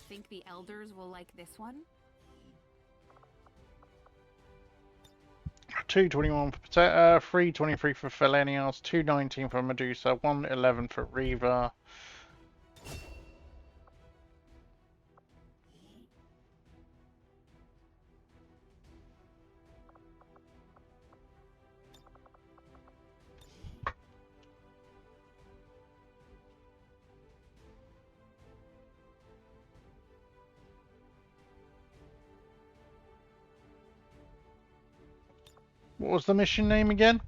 Think the elders will like this one? 221 for Potato, 323 for Felenios, 219 for Medusa, 111 for Reaver. What was the mission name again?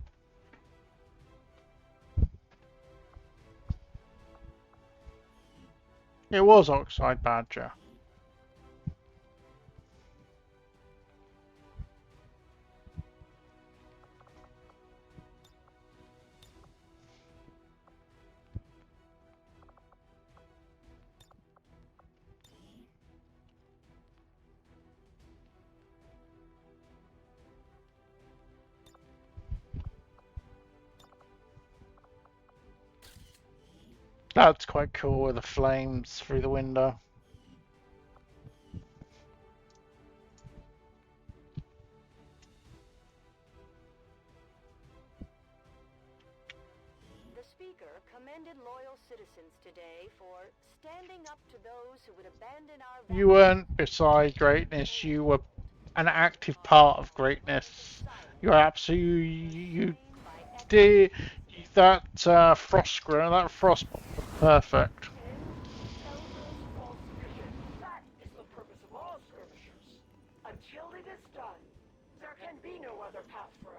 It was Oxide Badger. That's quite cool with the flames through the window. The speaker commended loyal citizens today for standing up to those who would abandon our You weren't beside greatness, you were an active part of greatness. You're absolutely, you did that frost grill, that frost bomb was perfect. Elders' false vision. That is the purpose of all skirmishers. Until it is done, there can be no other path for us.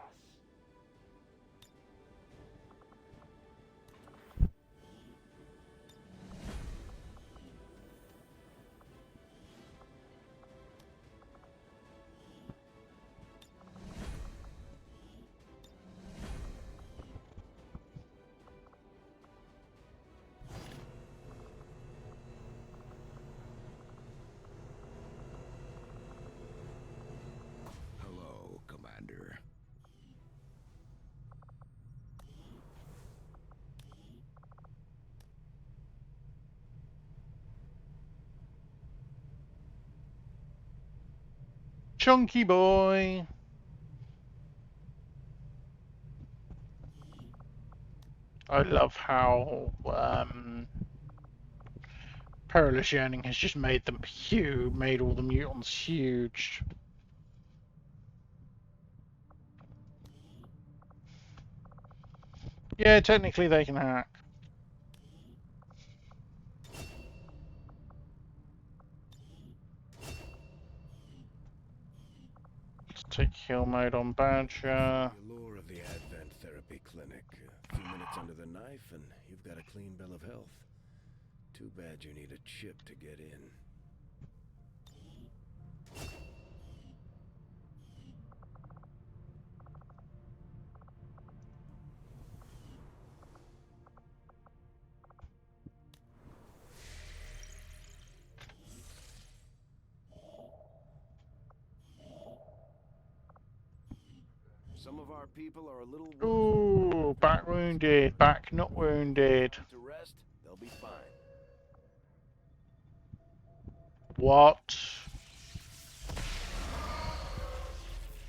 Hello, Commander. Chunky boy. I love how Perilous Yearning has just made them huge, made all the mutants huge. Yeah, technically they can hack. Let's take heal mode on Badger. The allure of the Advent Therapy Clinic. A few minutes under the knife and you've got a clean bill of health. Too bad you need a chip to get in. Some of our people are a little Ooh, back wounded, back not wounded. to rest, they'll be fine. What?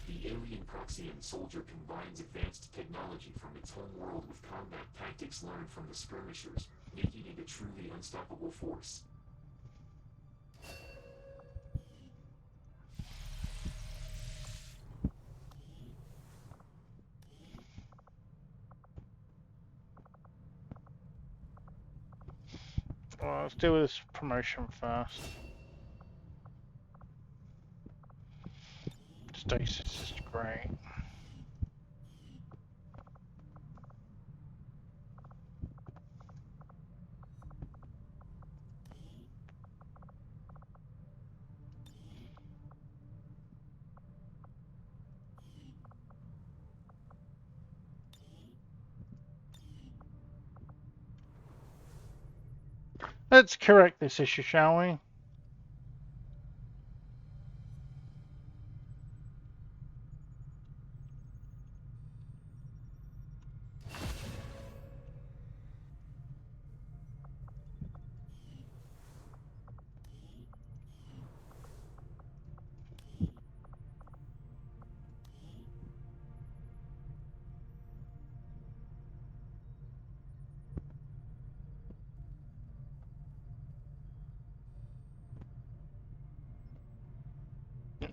The alien Proxian soldier combines advanced technology from its home world with combat tactics learned from the skirmishers, making it a truly unstoppable force. Well, let's deal with this promotion first. Stasis is great. Let's correct this issue, shall we?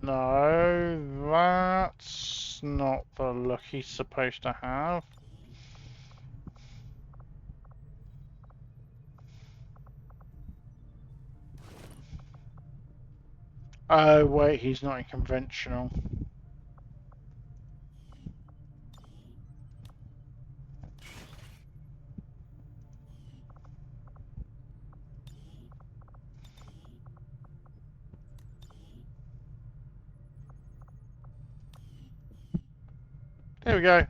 No, that's not the look he's supposed to have. Oh wait, he's not in conventional. There we go.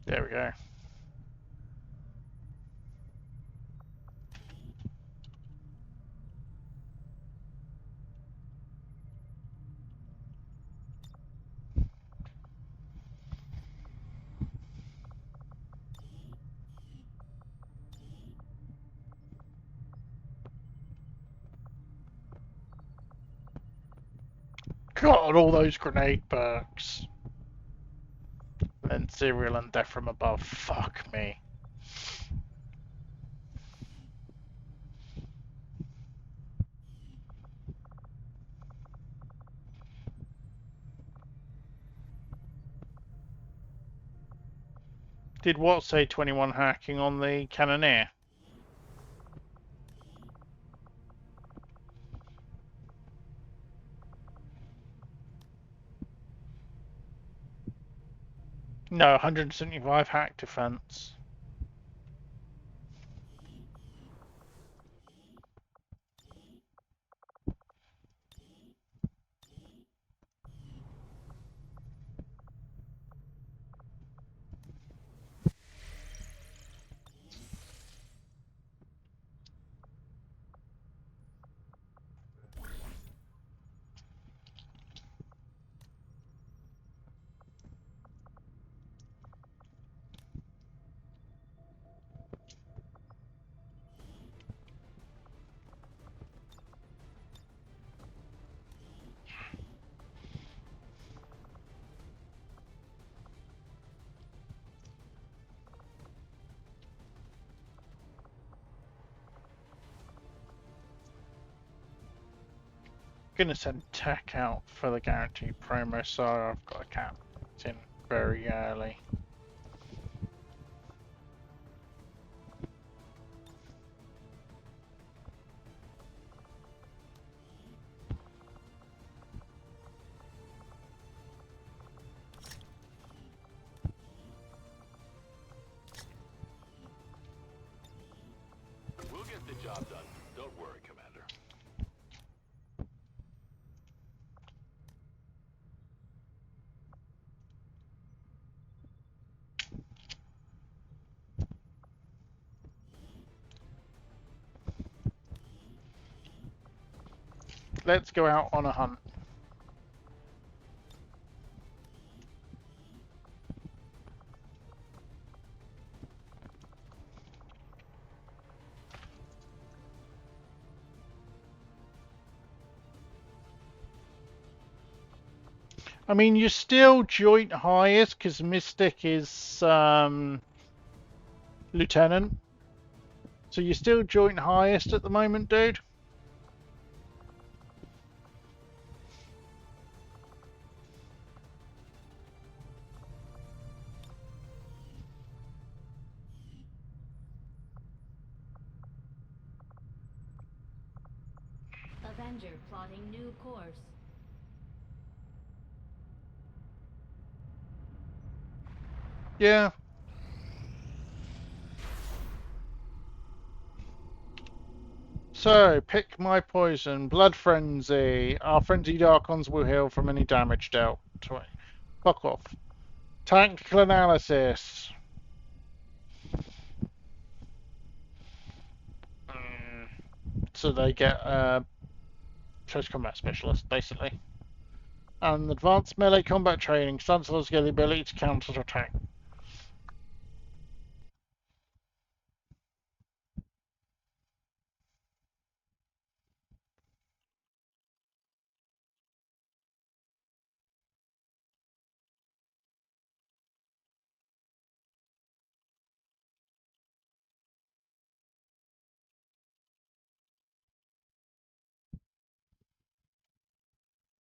There we go. God, all those grenade perks. And Serial and Death from Above. Fuck me. Did what say 21 hacking on the Cannoneer? No, 175 hack defense. Gonna send tech out for the guaranteed promo, so I've got a cap in very early. We'll get the job done. Don't worry, Commander. Let's go out on a hunt. I mean, you're still joint highest because Mystic is lieutenant. So you're still joint highest at the moment, dude. Avenger plotting new course. Yeah. So, pick my poison. Blood Frenzy. Our Frenzied Archons will heal from any damage dealt. Fuck off. Tactical Analysis. So they get close combat specialist, basically. And advanced melee combat training. Sunsoulers get the ability to counter attack.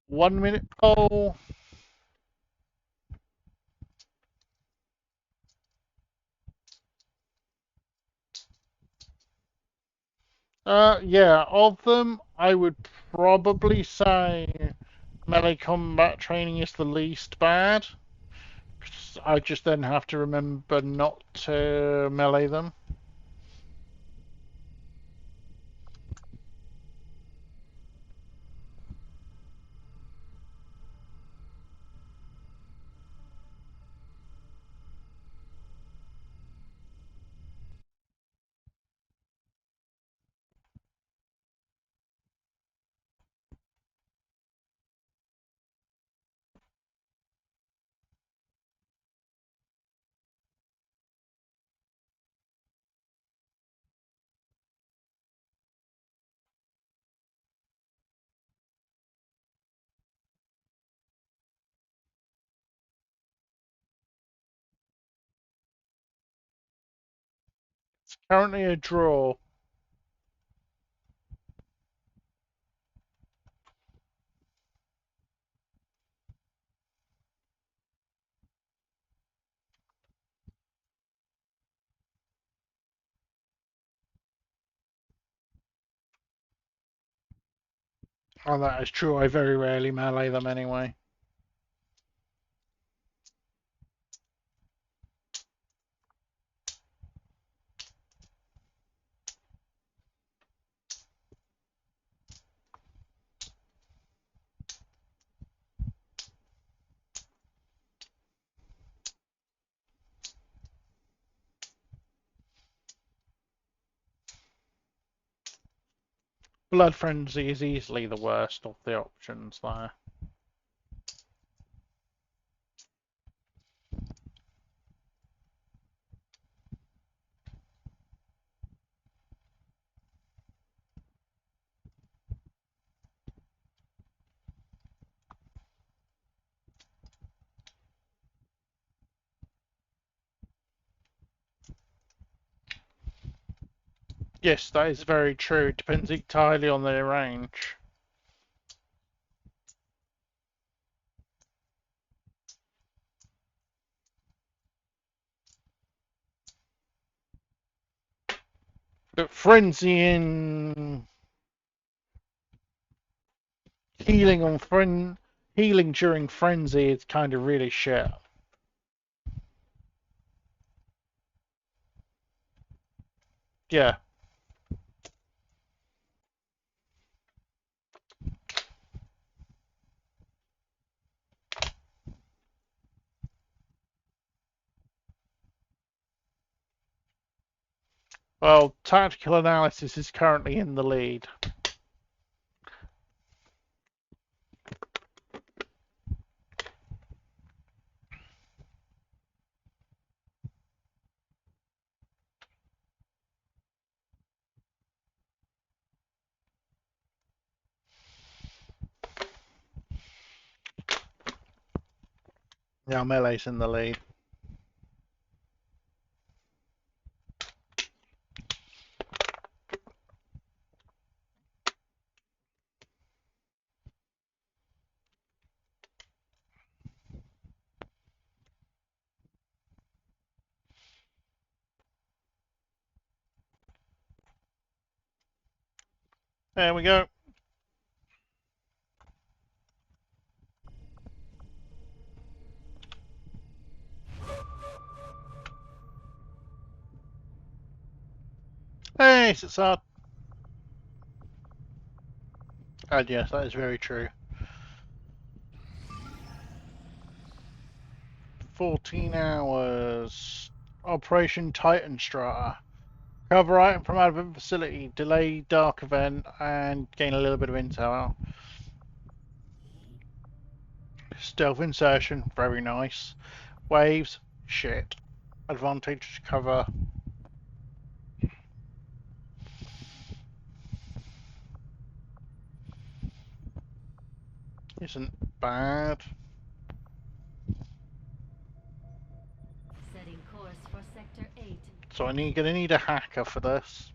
One minute poll. Yeah, of them, I would probably say melee combat training is the least bad. I just then have to remember not to melee them. It's currently a draw. Oh, that is true. I very rarely melee them anyway. Blood Frenzy is easily the worst of the options there. Yes, that is very true. It depends entirely on their range. But Frenzying... Healing during Frenzy is kind of really shit. Yeah. Well, Tactical Analysis is currently in the lead. Yeah, Melee's in the lead. There we go. Hey, it's hard. And yes, that is very true. 14 hours. Operation Titan Strata. Cover item from advent facility, delay dark event, and gain a little bit of intel. Stealth insertion, very nice. Waves, shit. Advantage cover. Isn't bad. Setting course for Sector 8. So gonna need a hacker for this.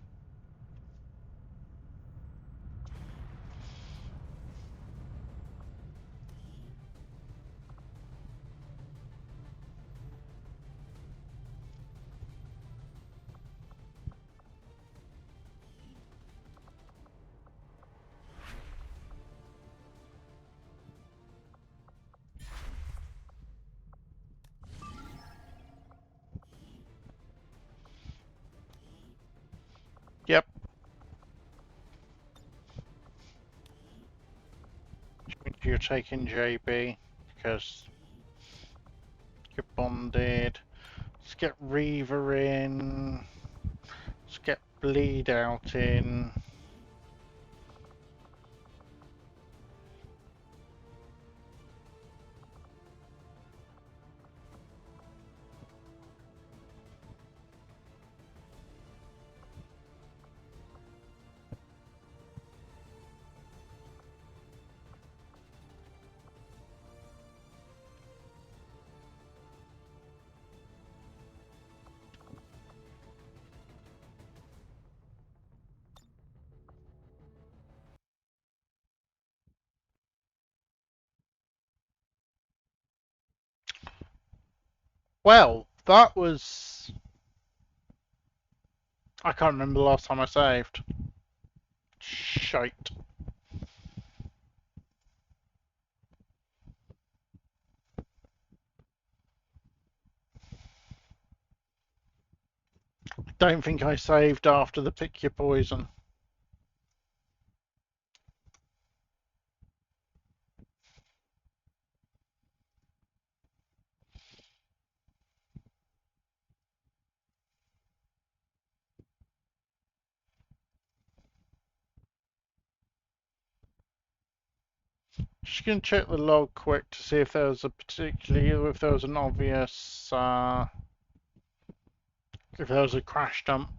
Yep. You're taking JB because you're bonded. Let's get Reaver in. Let's get Bleed out in. Well, that was... I can't remember the last time I saved. Shite. don't think I saved after the pick your poison. Just gonna check the log quick to see if there was a particularly, if there was an obvious, if there was a crash dump.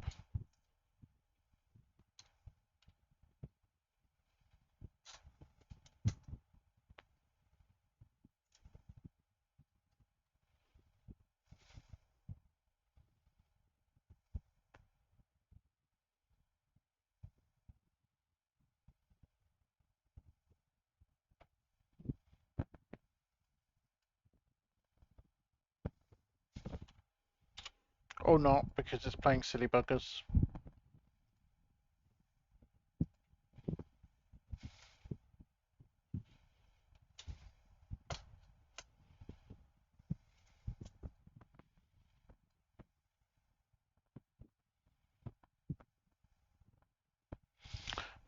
Or not, because it's playing silly buggers.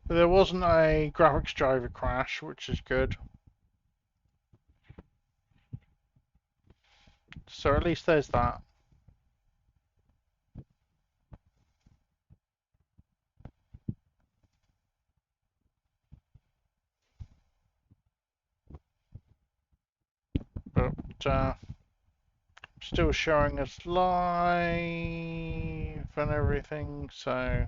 But there wasn't a graphics driver crash, which is good. So at least there's that. But still showing us live and everything, so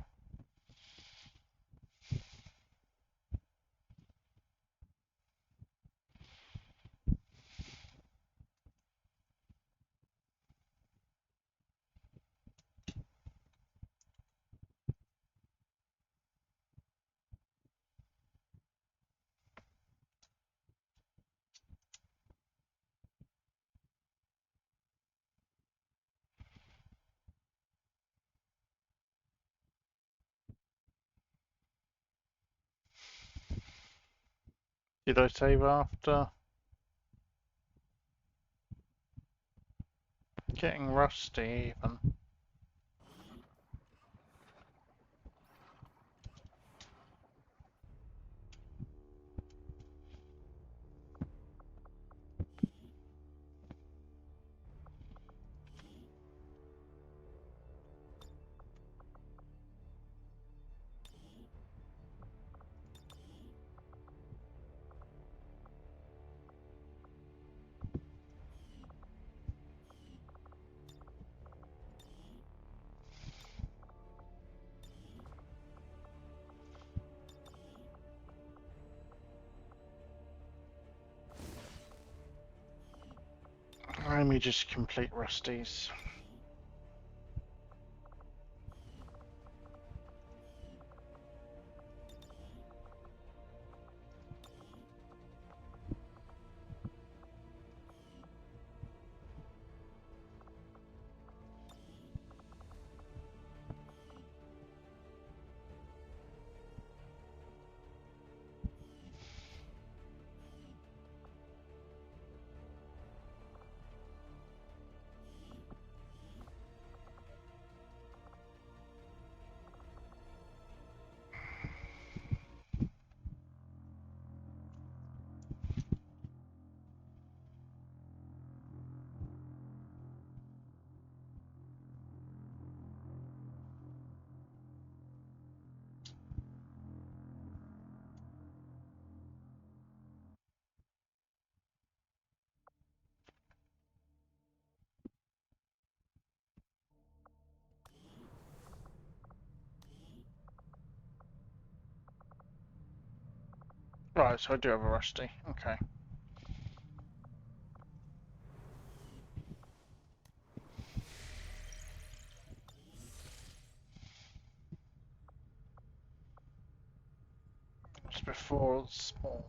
did I save after? Getting rusty even. Let me just complete rusties. Right, so I do have a rusty. Okay. Just before spawn.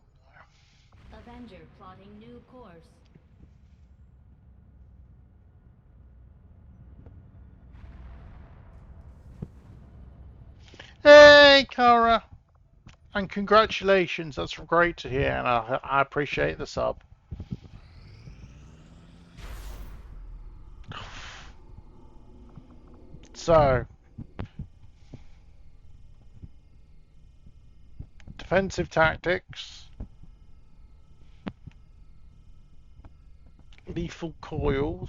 Avenger plotting new course. Hey, Kara! And congratulations, that's great to hear, and I appreciate the sub. So, defensive tactics, lethal coils,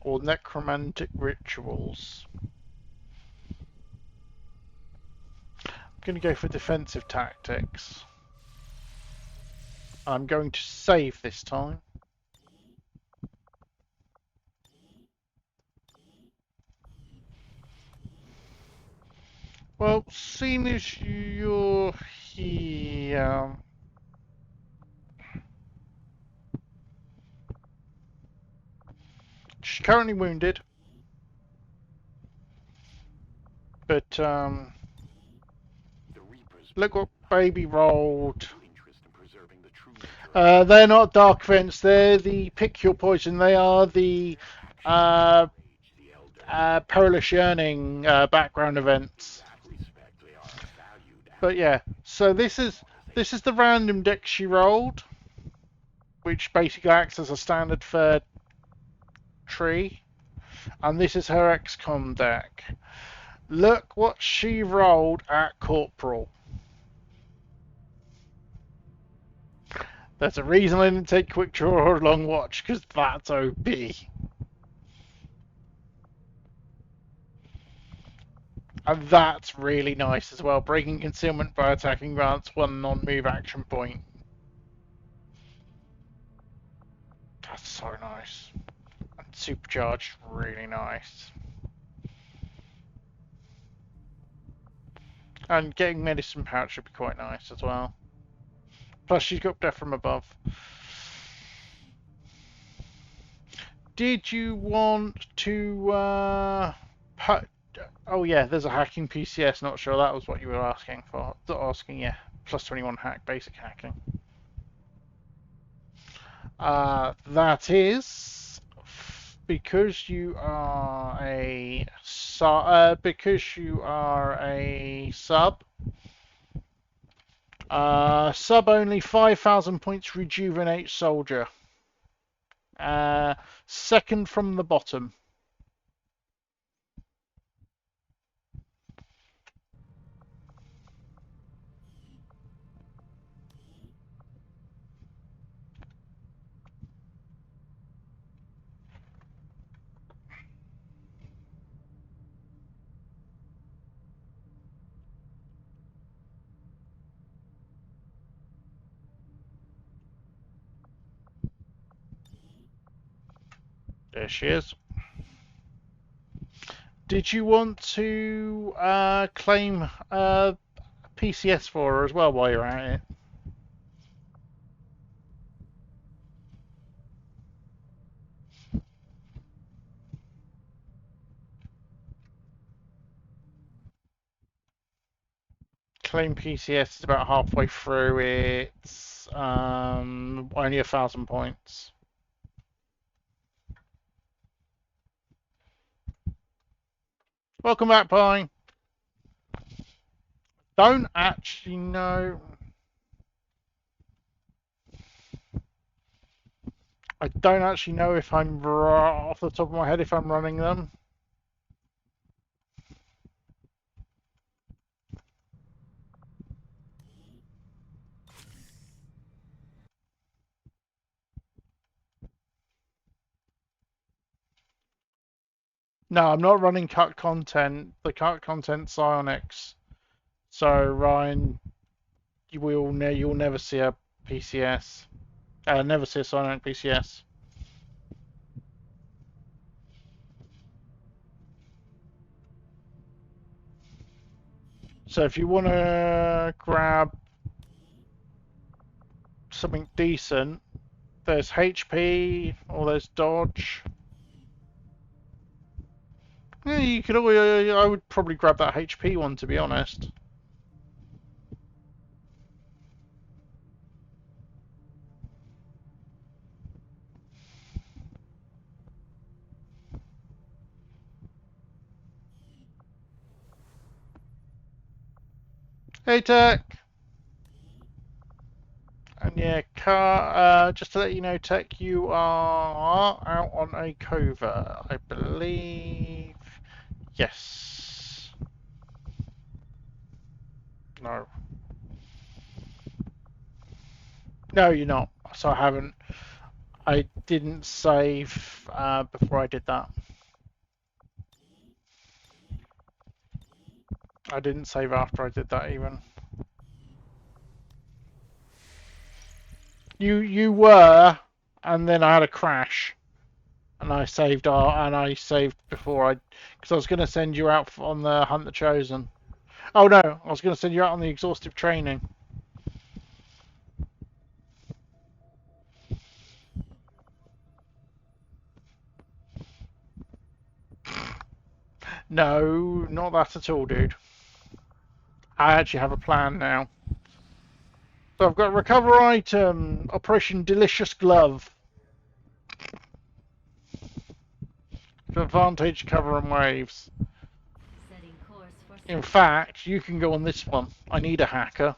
or necromantic rituals. I'm going to go for defensive tactics. I'm going to save this time. Well, seeing as you're here, she's currently wounded, but look what baby rolled. They're not dark events, they're the pick your poison. They are the Perilous yearning background events. But yeah, so this is the random deck she rolled, which basically acts as a standard third tree, and this is her XCOM deck. Look what she rolled at Corporal. There's a reason I didn't take Quick Draw or Long Watch, because that's OP. And that's really nice as well. Breaking concealment by attacking grants one non-move action point. That's so nice. And supercharged, really nice. And getting medicine pouch should be quite nice as well. Plus she's got death from above. Did you want to oh yeah, there's a hacking PCS, not sure that was what you were asking for. Asking, yeah. Plus 21 hack, basic hacking. That is because you are a sub. Sub only 5,000 points rejuvenate soldier. Second from the bottom. There she is. Did you want to claim PCS for her as well while you're at it? Claim PCS is about halfway through. It's only 1,000 points. Welcome back, Pine. Don't actually know. I don't actually know if I'm off the top of my head if I'm running them. No, I'm not running cut content. The cut content psionics. So Ryan, you'll never see a PCS. Never see a psionic PCS. So if you want to grab something decent, there's HP or there's dodge. Yeah, you could always. I would probably grab that HP one, to be honest. Hey, Tech. And yeah, just to let you know, Tech, you are out on a covert, I believe. Yes. No. No, you're not. So I haven't. I didn't save before I did that. I didn't save after I did that even. You were, and then I had a crash, and I saved before because I was going to send you out on the Hunt the Chosen. Oh no, I was going to send you out on the exhaustive training. No, not that at all, dude. I actually have a plan now. So I've got recover item, Operation Delicious Glove. To advantage cover and waves. Setting course for In fact, you can go on this one. I need a hacker.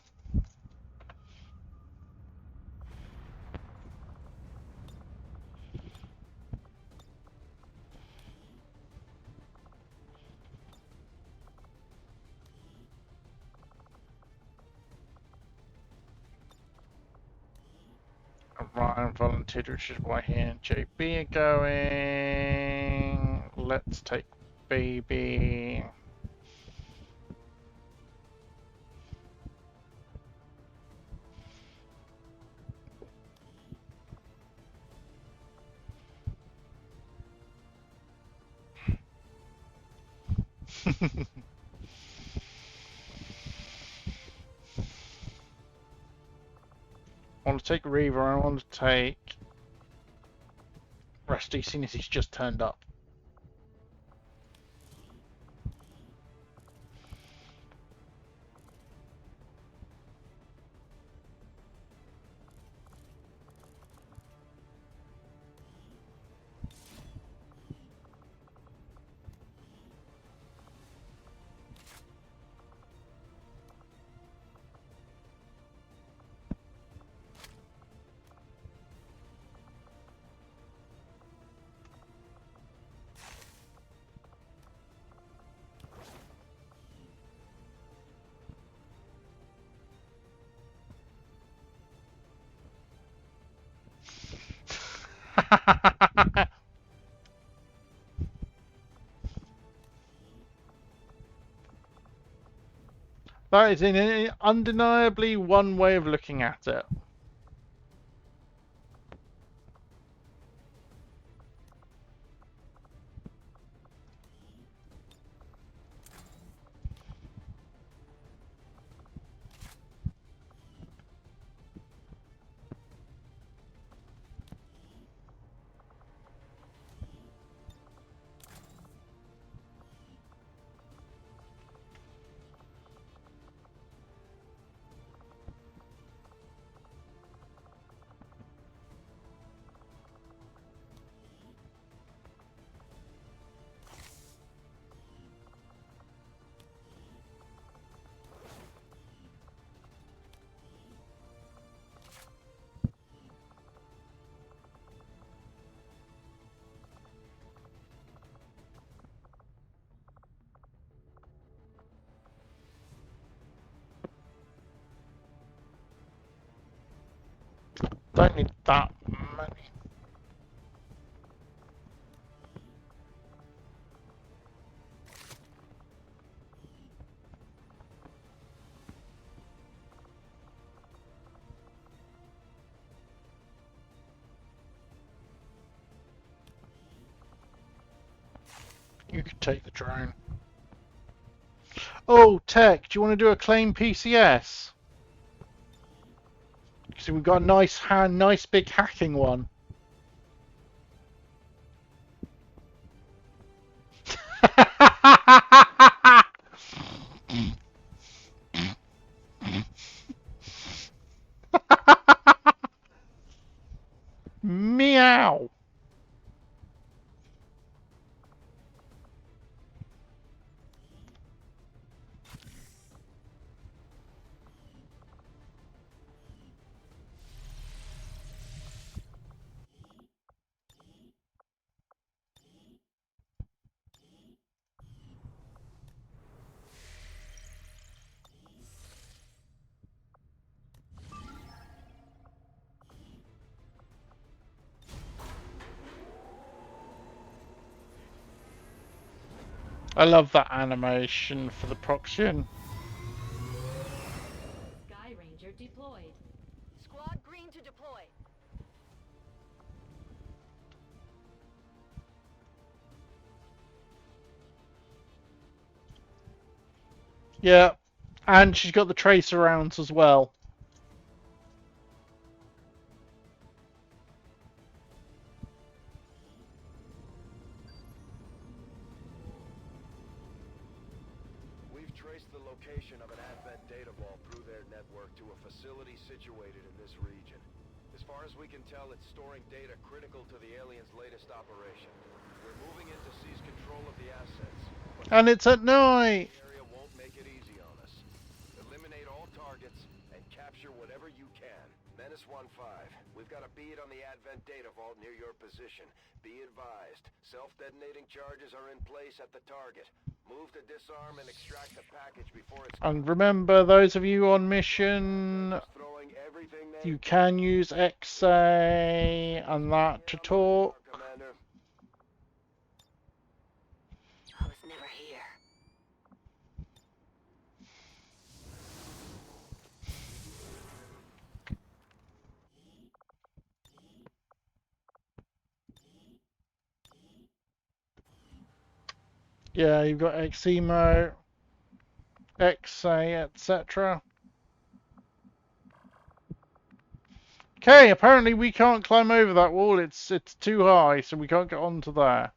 Ryan volunteered, which is why he and JB are going. Let's take baby. I want to take Reaver, I want to take Rusty, seeing as he's just turned up. That is undeniably one way of looking at it. Don't need that many. You could take the drone. Oh, Tech, do you want to do a claim PCS? So we've got a nice big hacking one. Meow. I love that animation for the Proxion. Sky Ranger deployed. Squad green to deploy. Yeah, and she's got the tracer rounds as well. We've traced the location of an Advent data vault through their network to a facility situated in this region. As far as we can tell, it's storing data critical to the aliens' latest operation. We're moving in to seize control of the assets. And it's at night! The area won't make it easy on us. Eliminate all targets and capture whatever you can. Menace 1-5, we've got a bead on the Advent data vault near your position. Be advised, self-detonating charges are in place at the target. Move to disarm and extract the package before it's... And remember, those of you on mission, throwing everything they... you can use XA and that to talk. Commander. I was never here. Yeah, you've got Xemo, XA, etc. Okay, apparently we can't climb over that wall. It's too high, so we can't get onto there.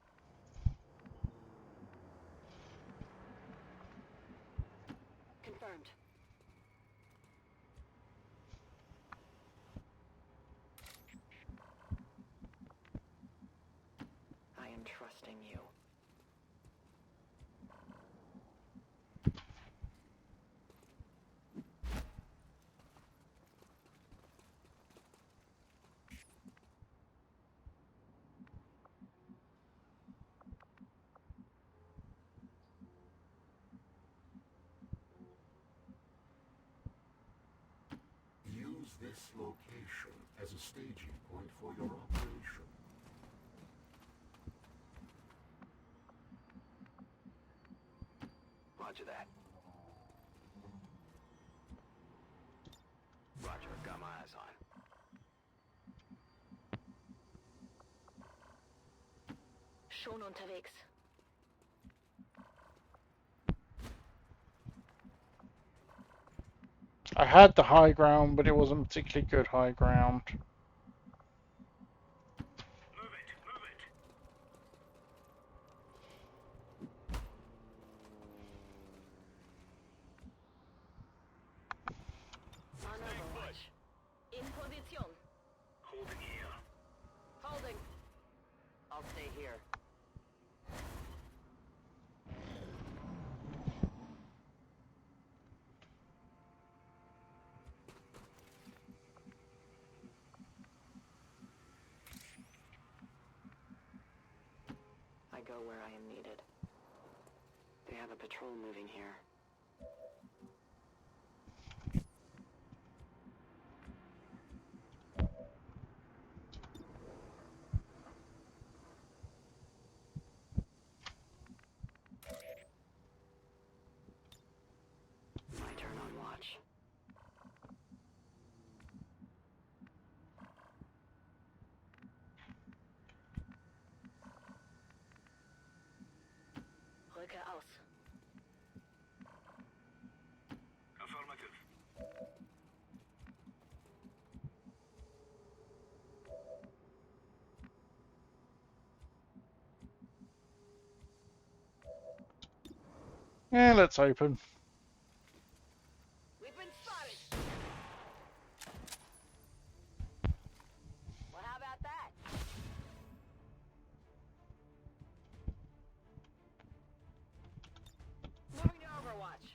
Confirmed. I am trusting you. Use this location as a staging point for your operation. Roger that. Roger, got my eyes on. Schon unterwegs. I had the high ground, but it wasn't particularly good high ground. Move it, move it. On overwatch. In position. Holding here. Holding. I'll stay here. I go where I am needed. They have a patrol moving here. My turn on watch. Rücke aus. Affirmative. Yeah, let's open. We've been spotted. Well, how about that? Moving to Overwatch.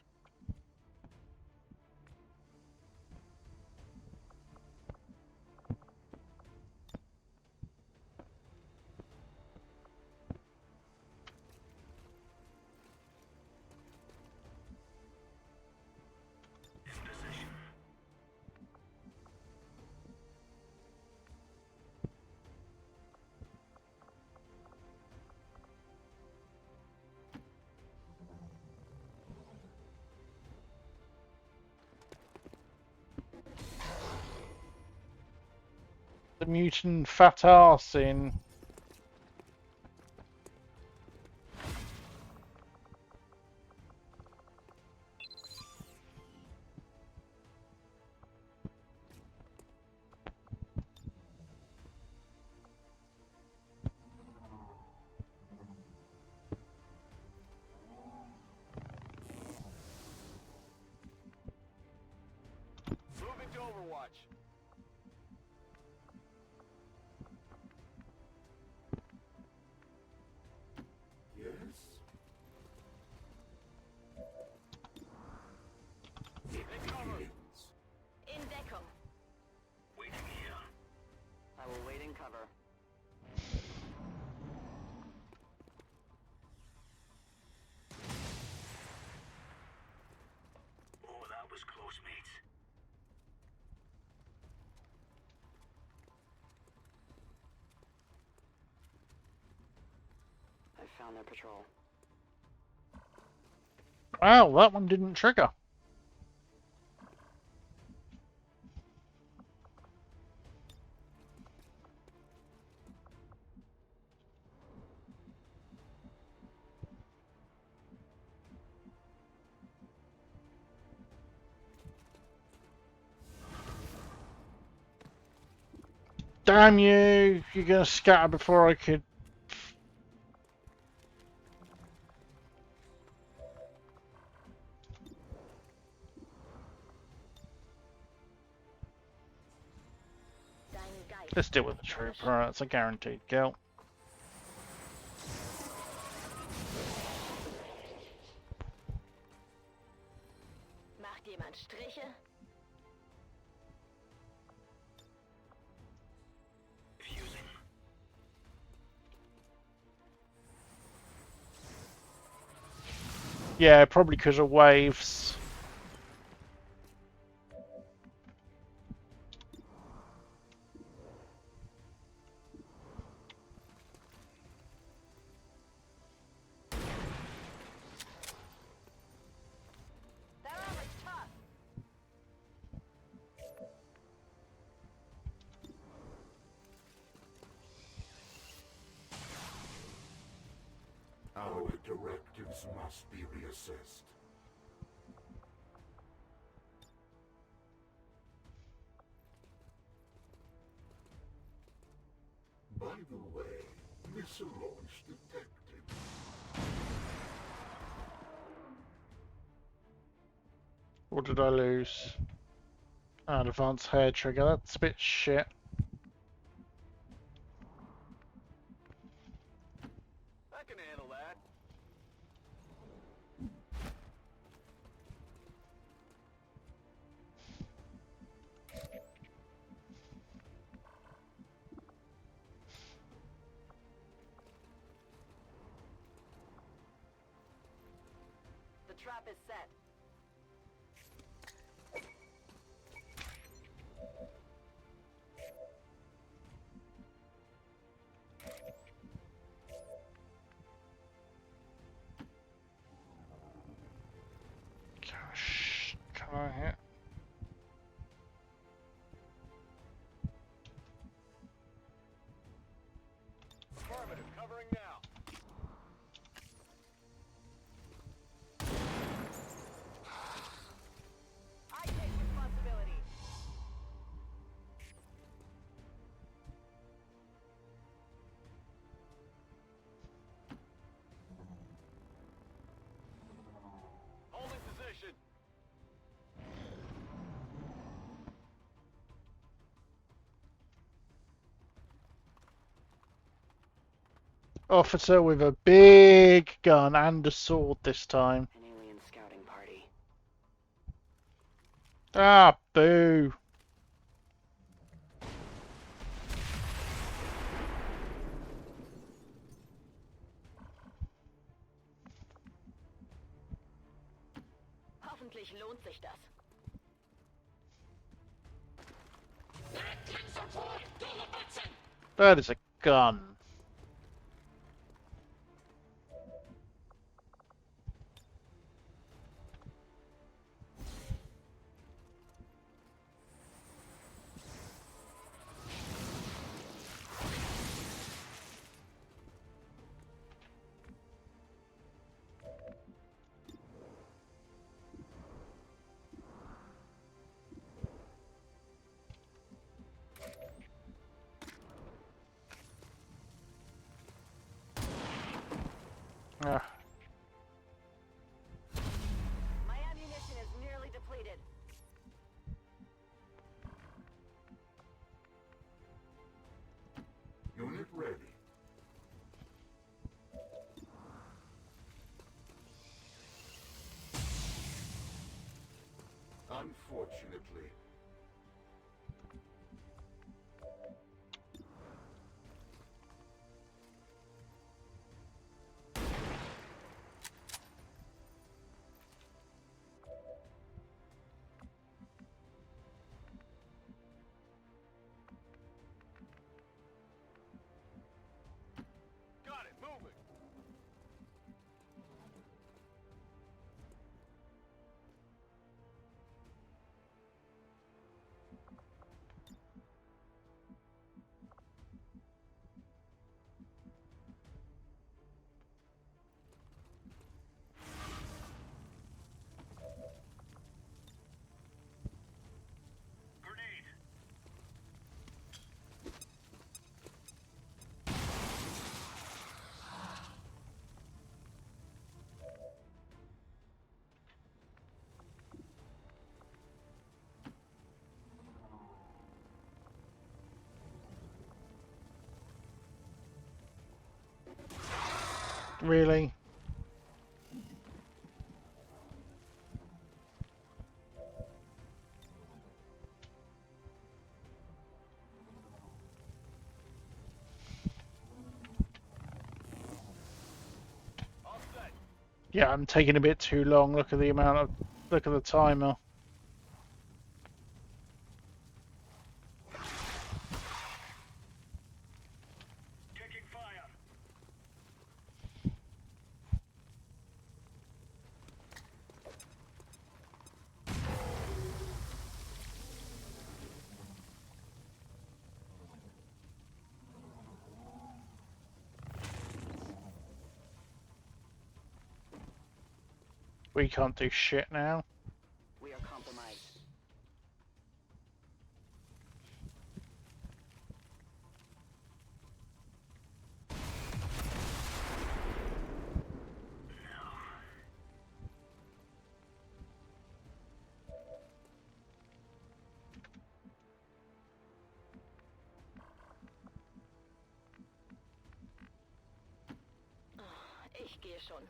mutant fat arse in. Moving to Overwatch. Yes? Take cover. In Deckung. Waiting here. I will wait in cover. Oh, that was close, mates. I found their patrol. Wow, that one didn't trigger. Damn you! You're gonna scatter before I could. Dein Geist. Let's deal with the trooper. That's a guaranteed kill. Macht jemand Striche? Fusing. Yeah, probably because of waves. Their armor's tough. Our directives must be reassessed. By the way, missile launch detected. What did I lose? Ah, advanced hair trigger. That's a bit shit. I can handle that. The trap is set. Gosh, can I hit? Affirmative, covering now. I take responsibility. Holding position. Officer with a big gun and a sword this time. An alien scouting party. Ah, boo. Hoffentlich lohnt sich das. That is a gun. Unfortunately. Got it, moving. Really? All set. Yeah, I'm taking a bit too long. Look at the amount of... Look at the timer. Taking fire. We can't do shit now. We are compromised. Ich gehe schon.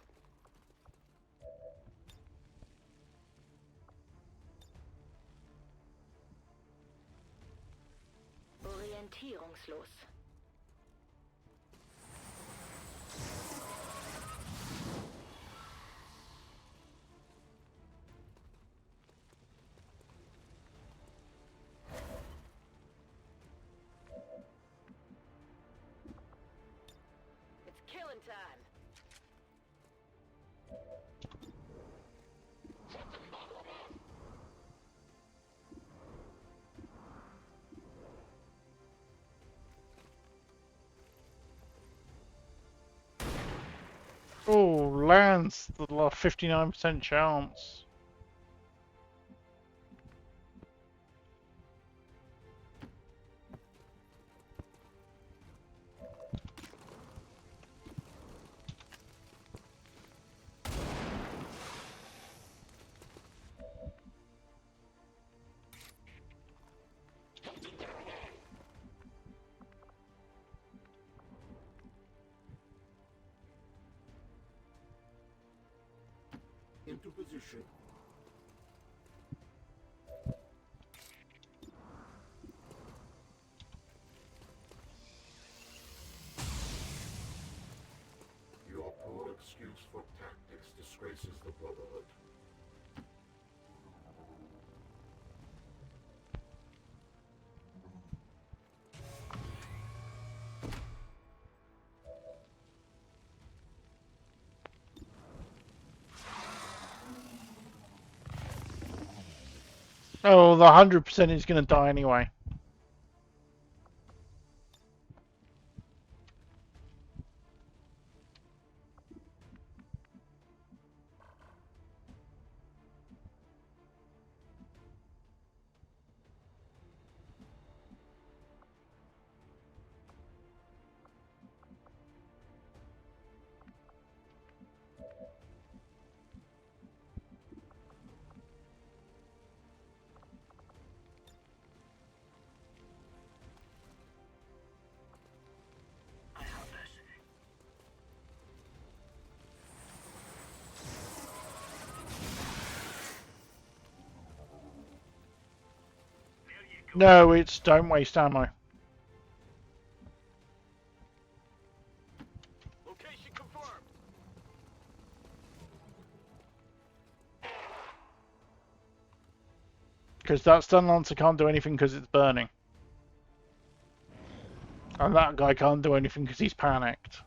Orientierungslos. It's killing time. Oh, lands the 59% chance. Into position. Your poor excuse for tactics disgraces the Brotherhood. Oh, the 100% is going to die anyway. No, it's don't waste ammo. Location confirmed. Because that stun lancer can't do anything because it's burning. And that guy can't do anything because he's panicked.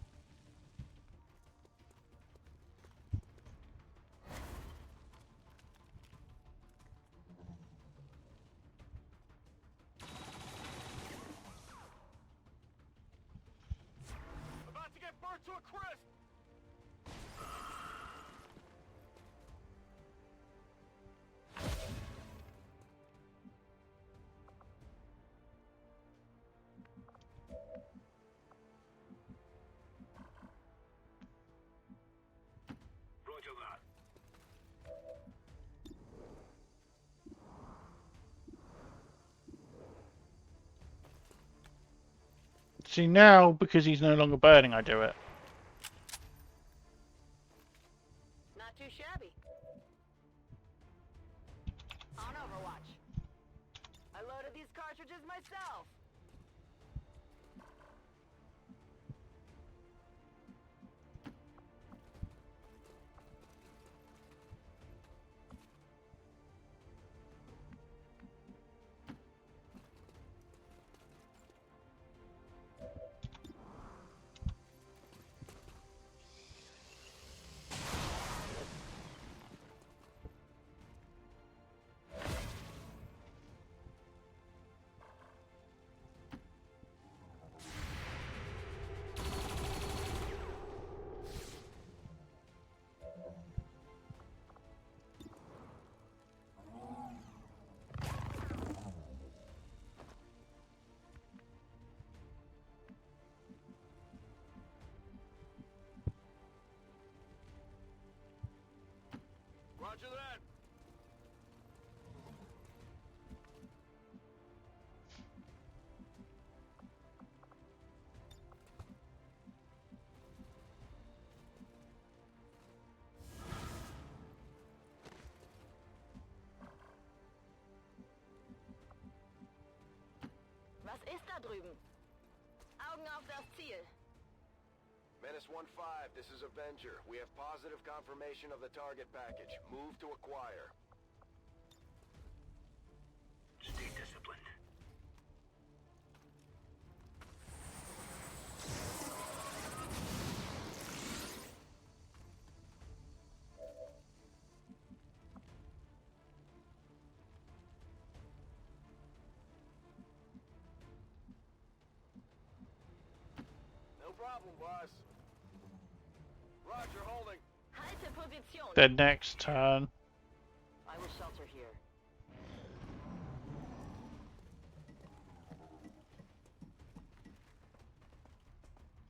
About to get burnt to a crisp. Roger that. See, now, because he's no longer burning, I do it. Not too shabby. On Overwatch. I loaded these cartridges myself. Roger that. Was ist da drüben? Augen auf das Ziel. Menace 1-5, this is Avenger. We have positive confirmation of the target package. Move to acquire. Stay disciplined. No problem, boss. Roger, holding. Halte Position. Then next turn. I will shelter here.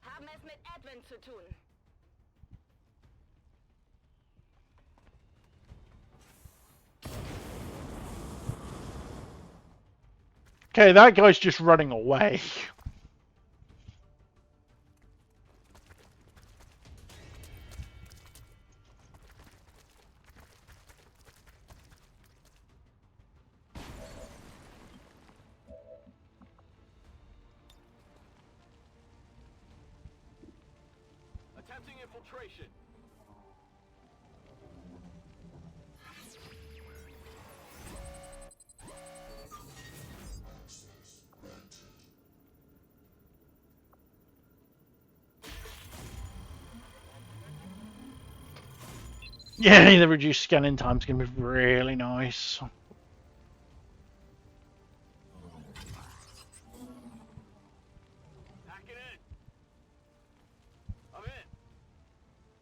Haben es mit Advent zu tun. Okay, that guy's just running away. Attempting infiltration. Yeah, the reduced scanning time's gonna be really nice. Hacking in. I'm in.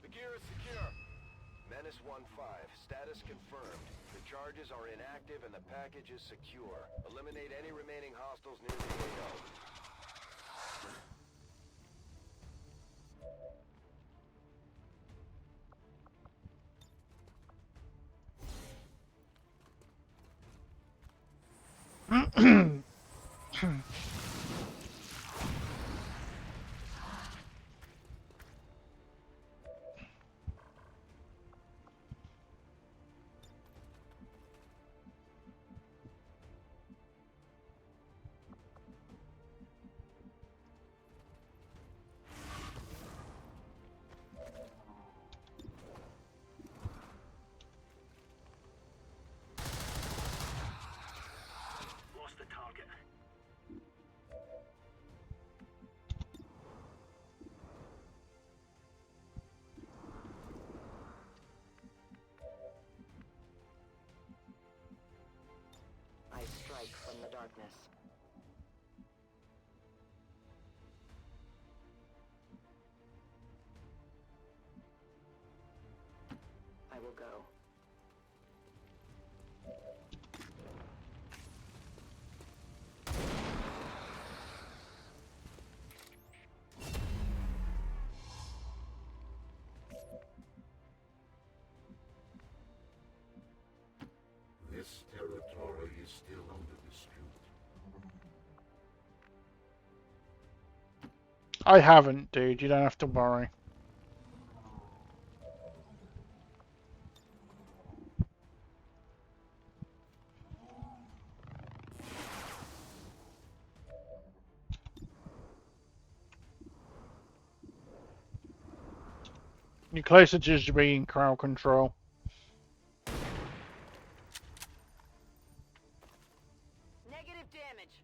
The gear is secure. Menace 1-5, status confirmed. The charges are inactive and the package is secure. Eliminate any remaining hostiles near the AO. strike from the darkness. I will go. This territory is still under dispute. I haven't, dude. You don't have to worry. You're closer to being crowd control. Negative damage.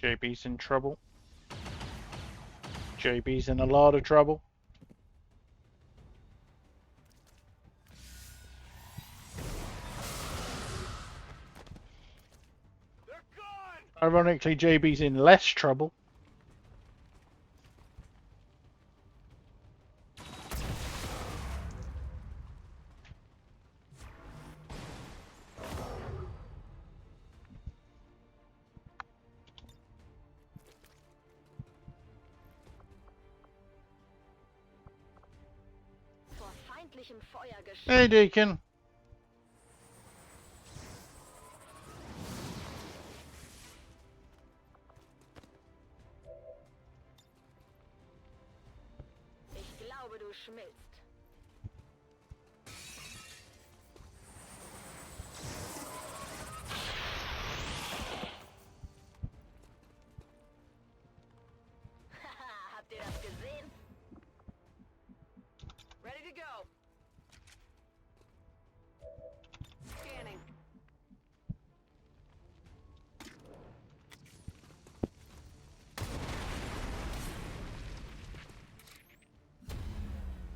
JB's in trouble. JB's in a lot of trouble. They're gone! Ironically, JB's in less trouble. Vor feindlichem Feuer geschützt. Hey, Deacon. Ich glaube, du schmilzt. Haha, habt ihr das gesehen? Ready to go. Scanning.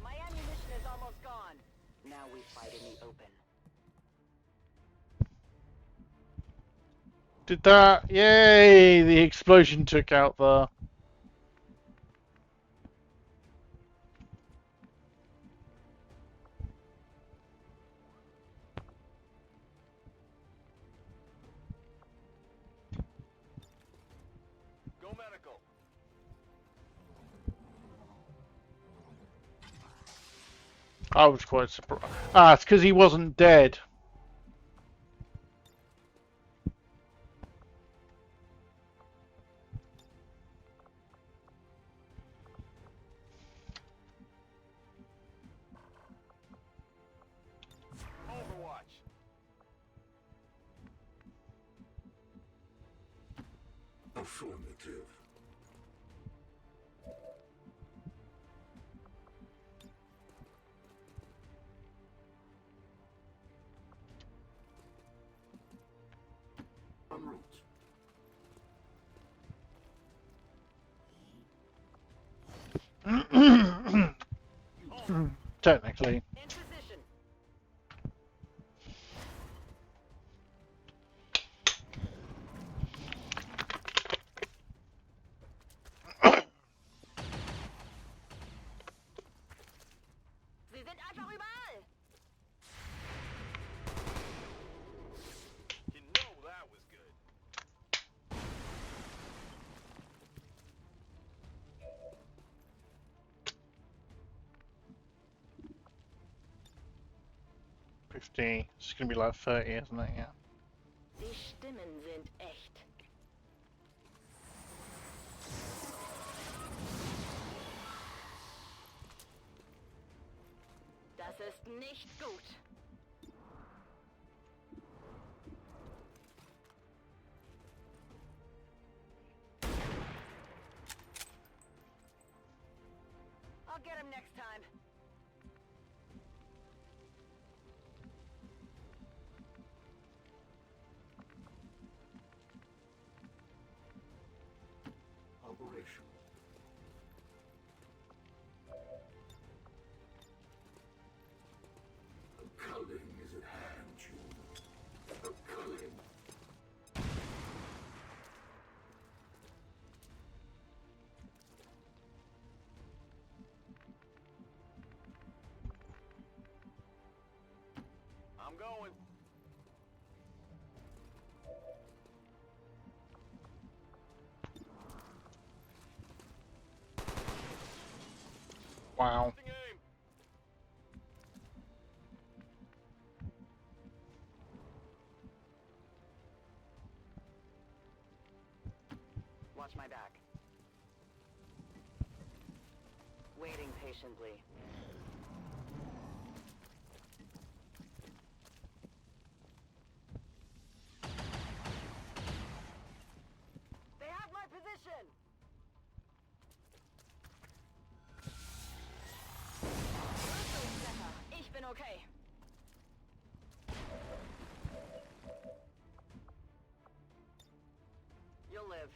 My ammunition is almost gone. Now we fight in the open. Did that? Yay! The explosion took out the... Go medical. I was quite surprised. Ah, it's because he wasn't dead. Overwatch. Affirmative. En route. Technically. In position. Sie sind einfach überall. You know that was good. 50. It's gonna be like 30, isn't it? Yeah. Die Stimmen sind echt. Das ist nicht gut. I'll get him next time. going. Wow. Losing aim. Watch my back. Waiting patiently. They have my position! Ich bin okay. You'll live.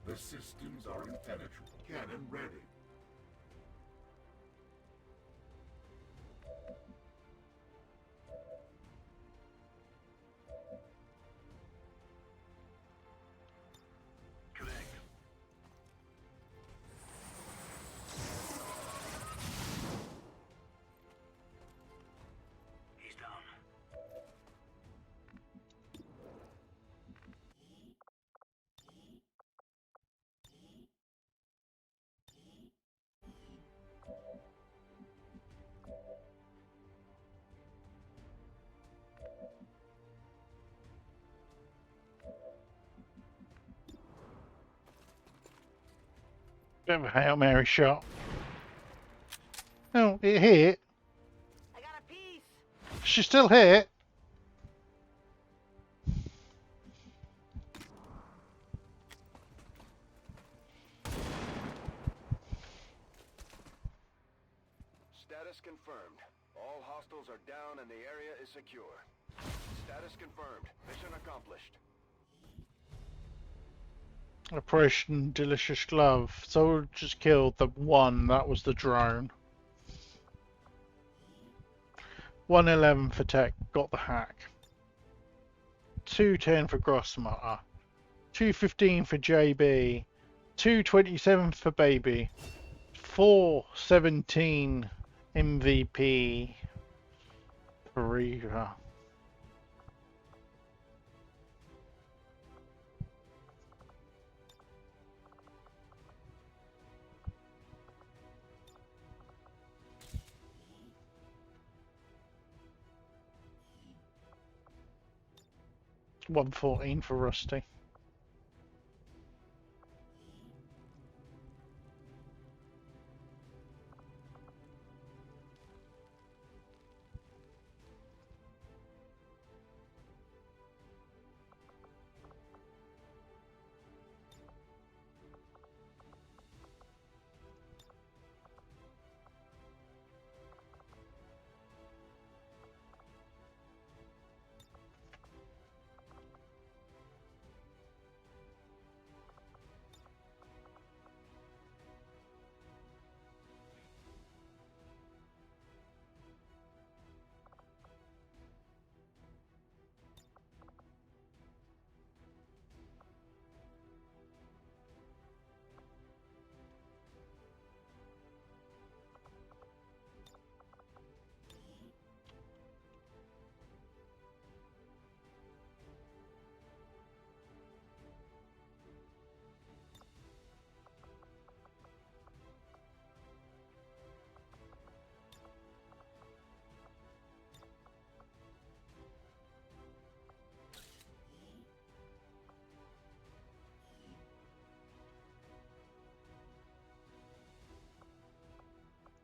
The systems are impenetrable. Cannon ready. Correct. He's down. Bit of a Hail Mary shot. Oh, it hit. I got a piece! She still hit. Status confirmed. All hostiles are down and the area is secure. Status confirmed. Mission accomplished. Operation Delicious Glove. Soldiers killed the one. That was the drone. 111 for Tech. Got the hack. 210 for Grossmotter. 215 for JB. 227 for Baby. 417 MVP. Perilous. It's 114 for Rusty.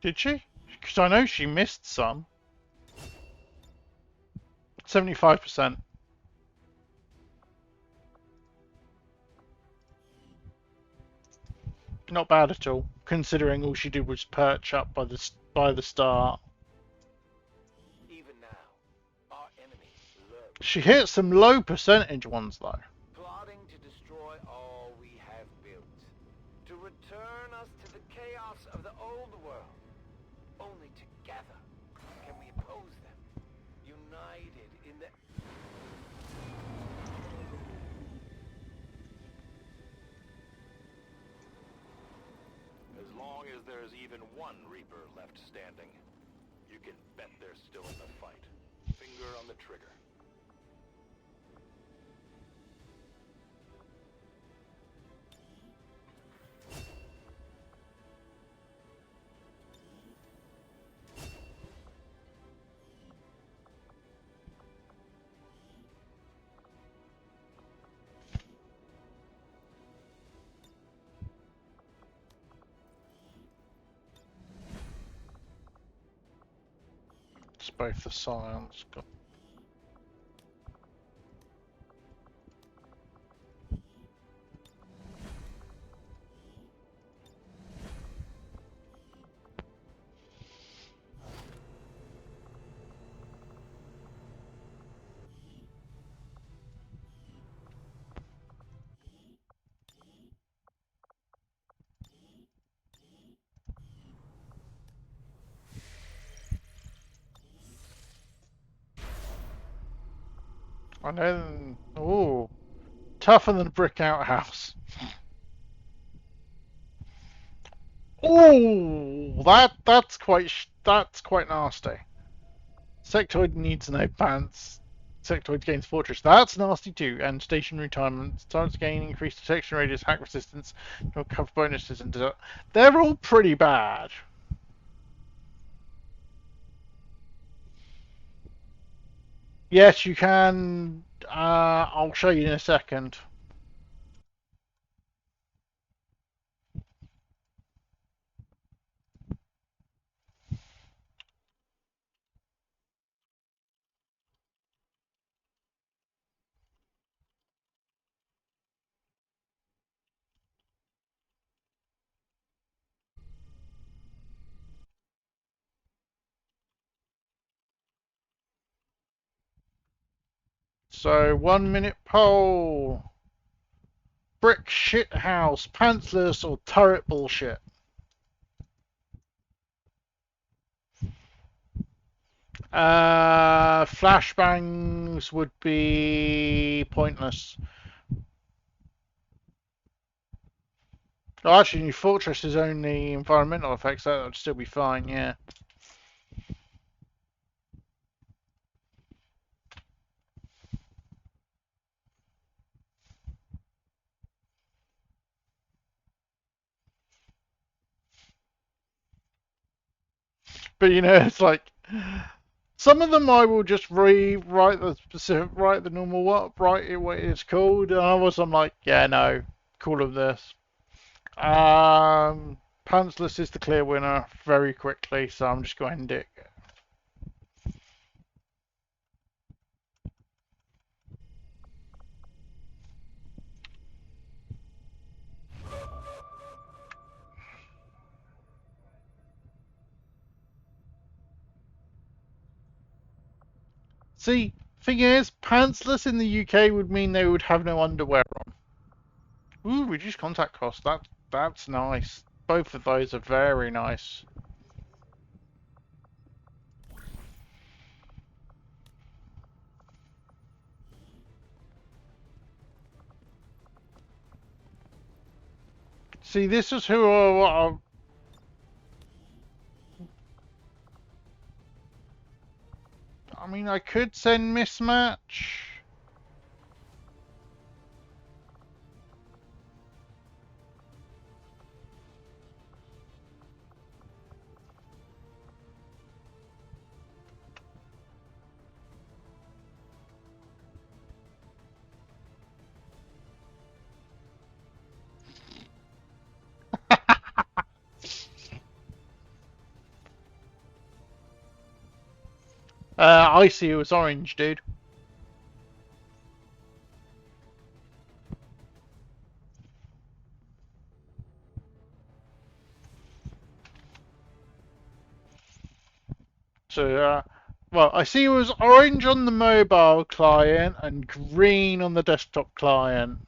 Did she? Because I know she missed some. 75%. Not bad at all, considering all she did was perch up by the start. Even now, our enemy lurks, She hit some low percentage ones though. plotting to destroy all we have built. To return us to the chaos of the old world. Only together can we oppose them. United in the... As long as there's even one Reaper left standing, you can bet they're still in the fight. Finger on the trigger. It's both the science. I know. Oh, tougher than a brick outhouse. Oh, that's quite nasty. Sectoid needs no pants. Sectoid gains fortress. That's nasty too. And station retirement starts gaining increased detection radius, hack resistance, no cover bonuses, and they're all pretty bad. Yes, you can. I'll show you in a second. So 1 minute poll. Brick shit house, pantsless or turret bullshit? Flashbangs would be pointless. Oh, actually, New Fortress is only environmental effects, so that would still be fine, yeah. But you know, it's like some of them I will just rewrite the specific, write the normal write it what it's called, and others I'm like, yeah, no, call them this. Pantsless is the clear winner very quickly, so I'm just going to end it. See, thing is, pantsless in the UK would mean they would have no underwear on. Ooh, reduced contact cost. That's nice. Both of those are very nice. See, this is who I mean, I could send mismatch. I see it was orange, dude. So, well, I see it was orange on the mobile client and green on the desktop client.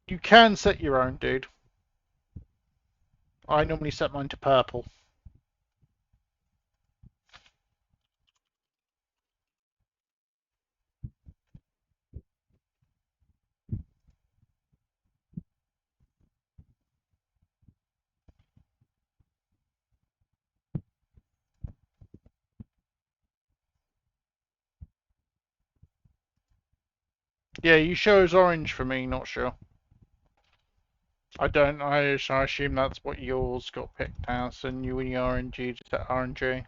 You can set your own, dude. I normally set mine to purple. Yeah, you show as orange for me, not sure. I don't, I assume that's what yours got picked as, and you and your RNG just set RNG.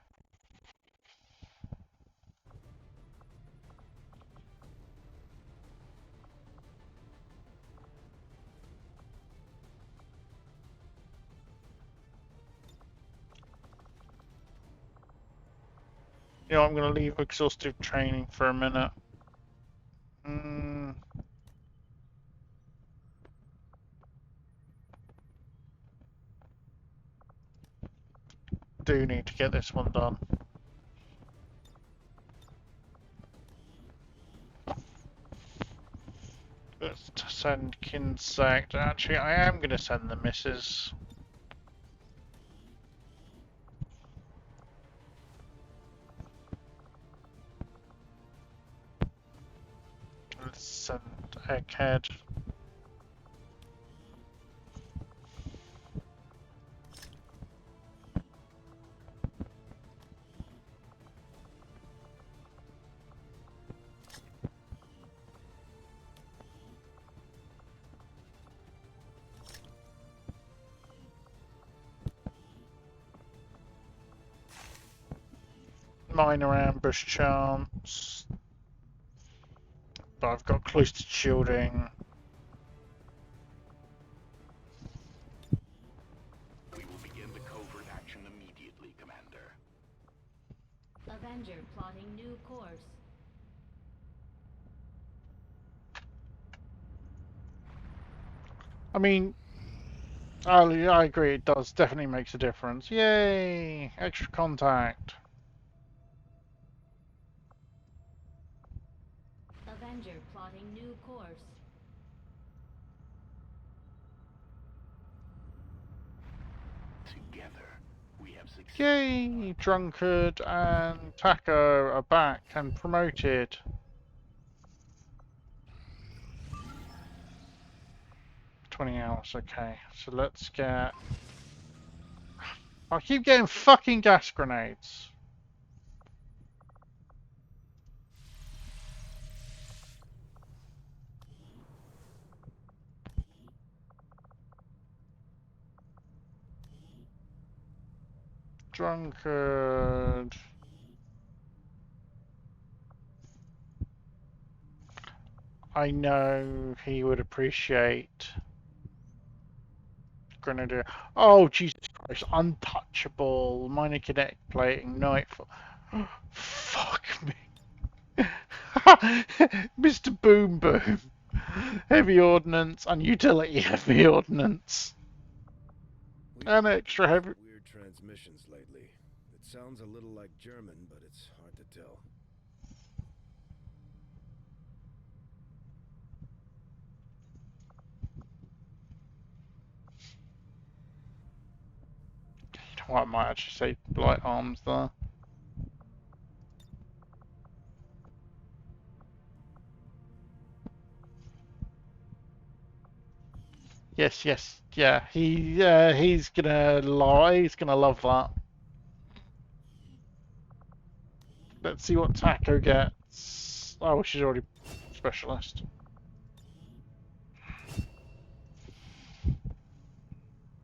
You know, I'm going to leave exhaustive training for a minute. Do need to get this one done. Let's send Kinsect. Actually, I am going to send the missus. Let's send Egghead. Minor ambush chance. But I've got cloistered shielding. We will begin the covert action immediately, Commander. Avenger plotting new course. I mean, I agree, it does definitely makes a difference. Yay! Extra contact. Avenger plotting new course. Together, we have succeeded. Yay! Drunkard and Taco are back and promoted. $20, okay. So let's get... I keep getting fucking gas grenades. Drunkard. I know he would appreciate Grenadier. Oh, Jesus Christ. Untouchable. Minor kinetic plating. Nightfall. Fuck me. Mr. Boom Boom. Heavy ordnance and utility heavy ordnance. And extra heavy. Weird transmissions lately. It sounds a little like German, but it's hard to tell. You know what, I might actually say light arms there. Yes, yes, yeah. He's gonna love that. Let's see what Taco gets. Oh, she's already specialist.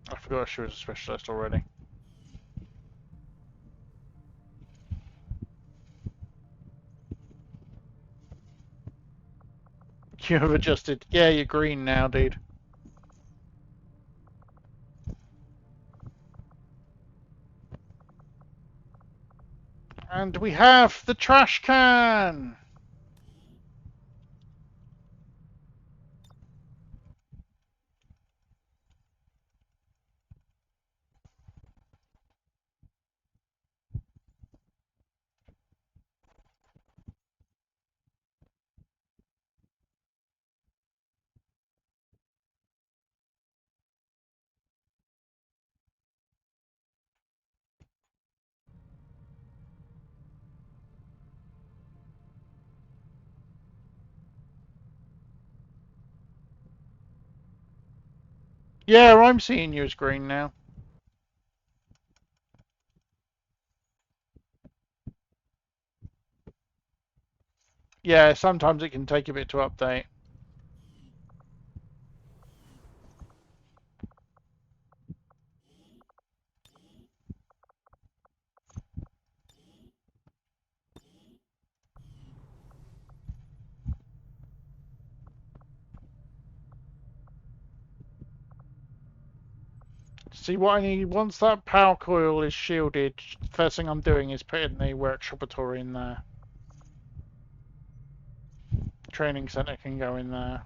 I forgot she was a specialist already. You have adjusted. Yeah, you're green now, dude. And we have the trash can! Yeah, I'm seeing you as green now. Yeah, sometimes it can take a bit to update. See what I need, once that power coil is shielded, first thing I'm doing is putting the workshopatory in there. Training center can go in there.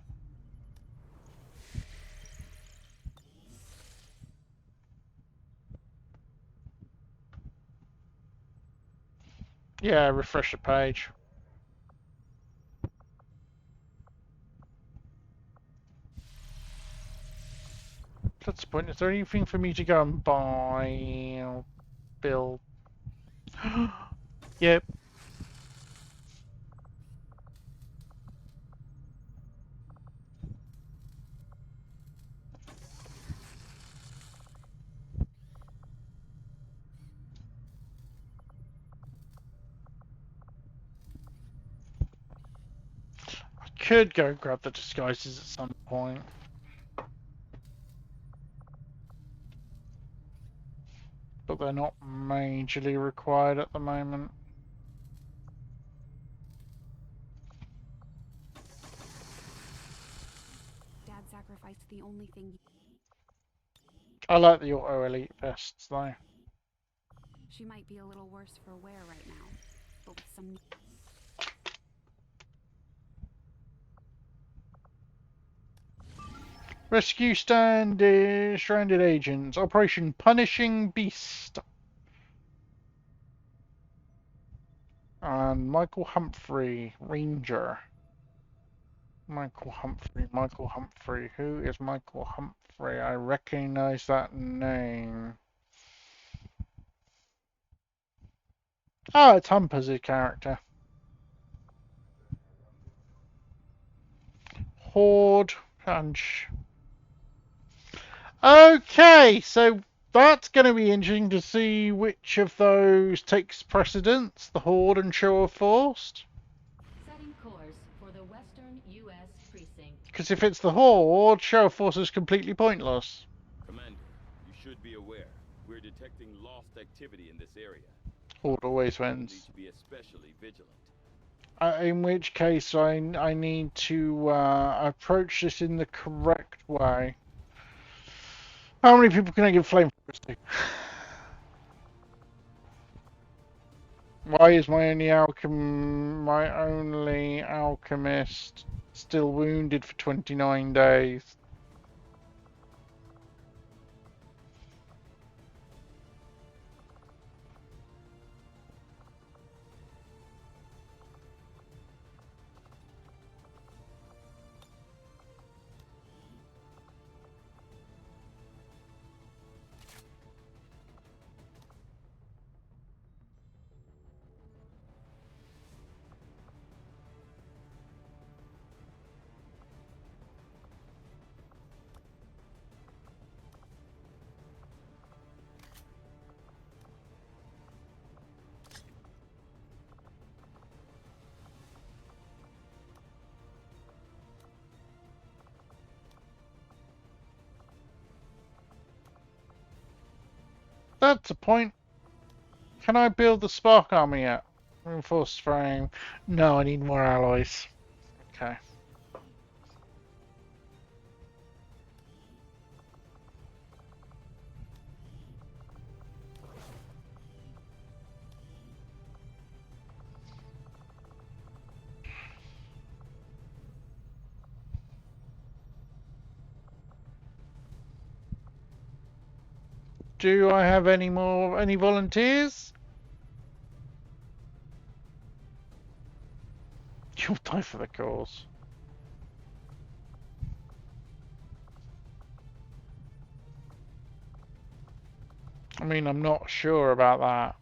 Yeah, refresh the page. That's the point. Is there anything for me to go and buy or build? Yep. I could go grab the disguises at some point. But they're not majorly required at the moment. Dad sacrificed the only thing. I like the auto elite vests though. She might be a little worse for wear right now, but with some. Rescue stranded agents. Operation Punishing Beast. And Michael Humphrey, Ranger. Michael Humphrey. Who is Michael Humphrey? I recognize that name. Oh, it's Humper's his character. Horde Punch. Okay, so that's going to be interesting to see which of those takes precedence, the Horde and Show of Force. Setting course for the Western U.S. precinct. Because if it's the Horde, Show of Force is completely pointless. Commander, you should be aware. We're detecting lost activity in this area. Horde always Need wins. to be especially vigilant. In which case, I need to approach this in the correct way. How many people can I give flamethrowers to? Why is my only alchemist still wounded for 29 days? That's a point. Can I build the Spark Army yet? Reinforced frame. No, I need more alloys. Okay. Do I have any volunteers? You'll die for the cause. I mean, I'm not sure about that.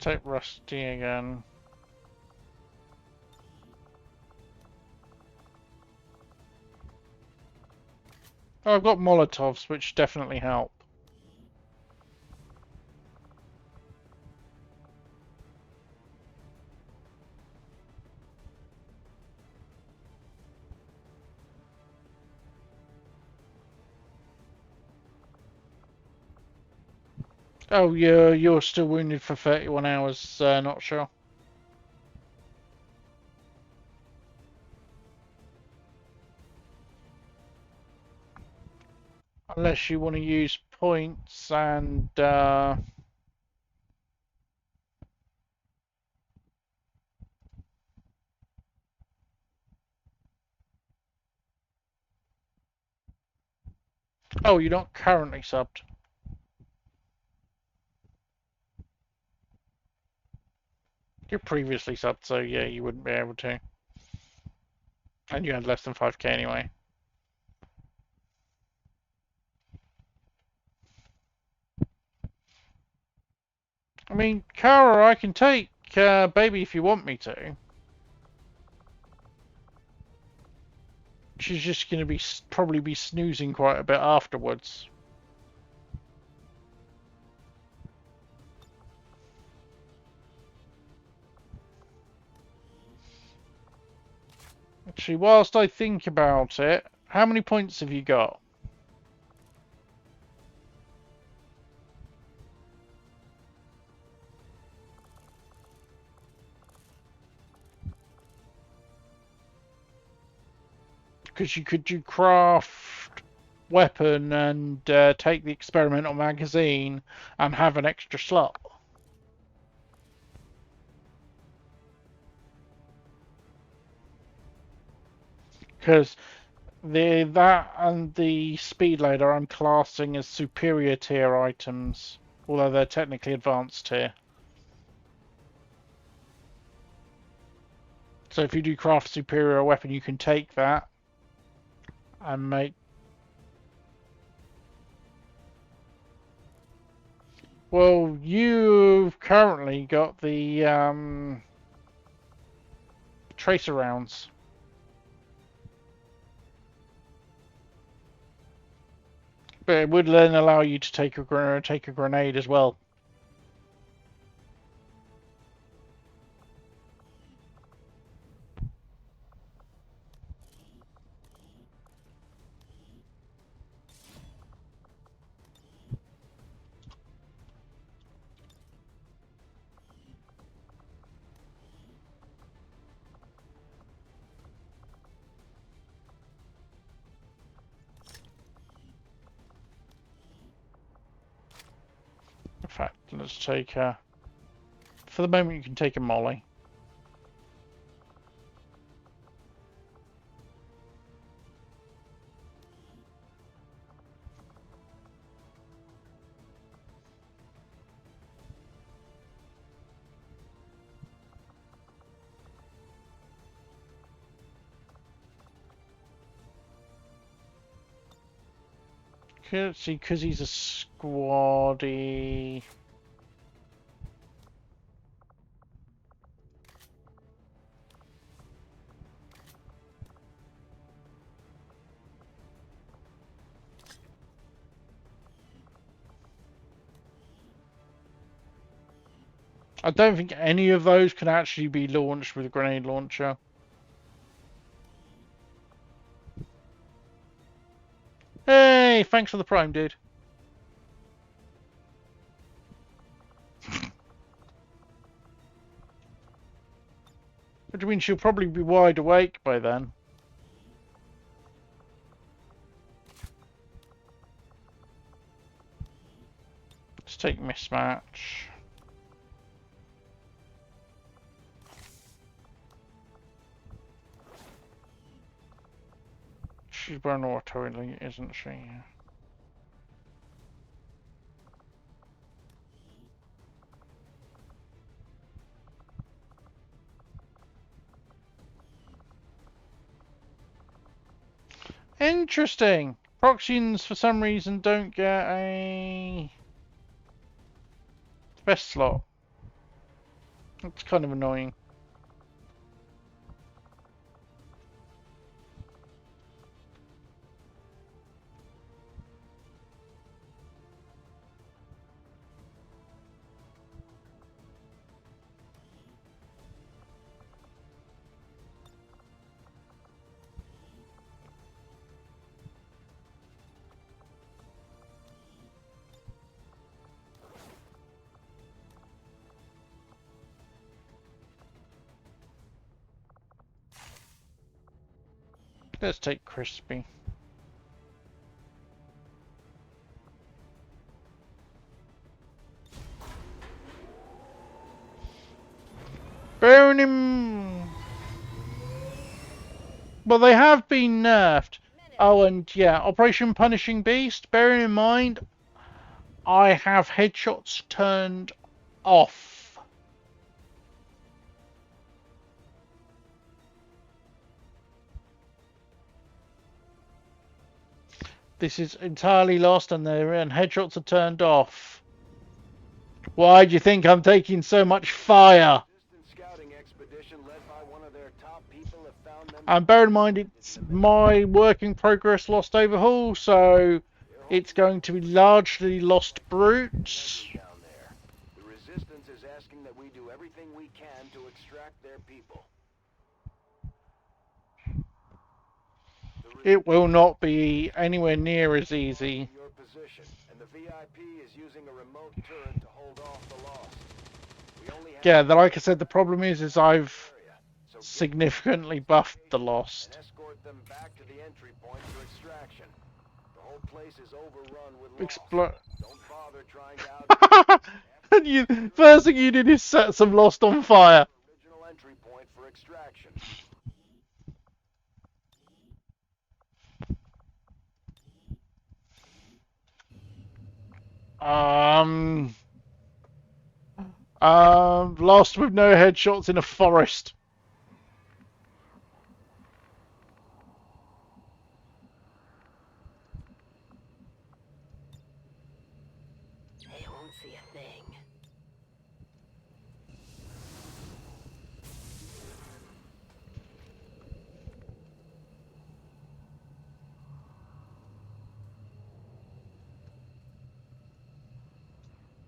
Let's take Rusty again. Oh, I've got Molotovs, which definitely help. Oh, you're still wounded for 31 hours, not sure. Unless you want to use points and... Oh, you're not currently subbed. You're previously subbed, so yeah, you wouldn't be able to. And you had less than 5k anyway. I mean, Kara, I can take Baby if you want me to. She's just going to probably be snoozing quite a bit afterwards. Actually, whilst I think about it, how many points have you got? Because you could do craft weapon and take the experimental magazine and have an extra slot. Because that and the speed loader I'm classing as superior tier items, although they're technically advanced tier. So if you do craft superior weapon, you can take that and make... Well, you've currently got the tracer rounds. But it would then allow you to take a grenade as well. In fact, let's take a... For the moment, you can take a molly. See, because he's a squaddy... I don't think any of those can actually be launched with a grenade launcher. Hey, thanks for the prime, dude. Which means she'll probably be wide awake by then. Let's take mismatch. She's burn auto elite, isn't she? Interesting. Proxians, for some reason, don't get a best slot. It's kind of annoying. Let's take Crispy. Bearing him. Well, they have been nerfed. Oh, and yeah, Operation Punishing Beast. Bearing in mind, I have headshots turned off. This is entirely lost, and headshots are turned off. Why do you think I'm taking so much fire? And bear in mind, it's my work in progress Lost Overhaul, so it's going to be largely Lost Brutes. The Resistance is asking that we do everything we can to extract their people. It will not be anywhere near as easy. Your position, and the VIP is using a remote turret to hold off the Lost. We only have Yeah, like I said, the problem is I've significantly buffed the Lost. and escort them back to the entry point for extraction. The whole place is overrun with Lost. Don't bother trying to out. And first thing you did is set some Lost on fire. Original entry point for extraction. Lost with no headshots in a forest. They won't see a thing.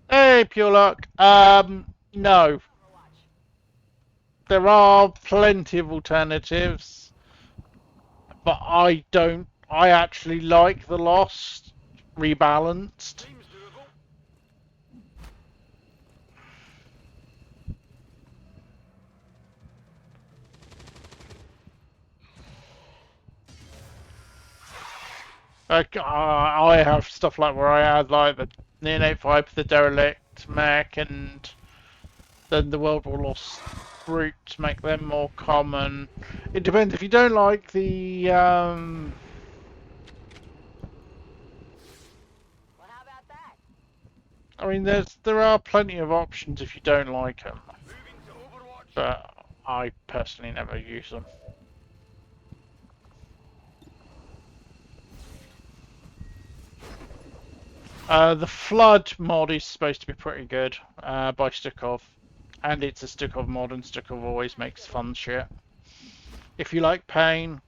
Hey, Pure Luck. No. There are plenty of alternatives, but I actually like the Lost rebalanced. I have stuff like where I had like the Neonate Viper, the Derelict mech, and then the World War Lost Brute to make them more common. It depends. If you don't like the Well, how about that? I mean, there are plenty of options if you don't like them, but I personally never use them. The Flood mod is supposed to be pretty good by Stukov, and it's a Stukov mod, and Stukov always makes fun shit. If you like pain,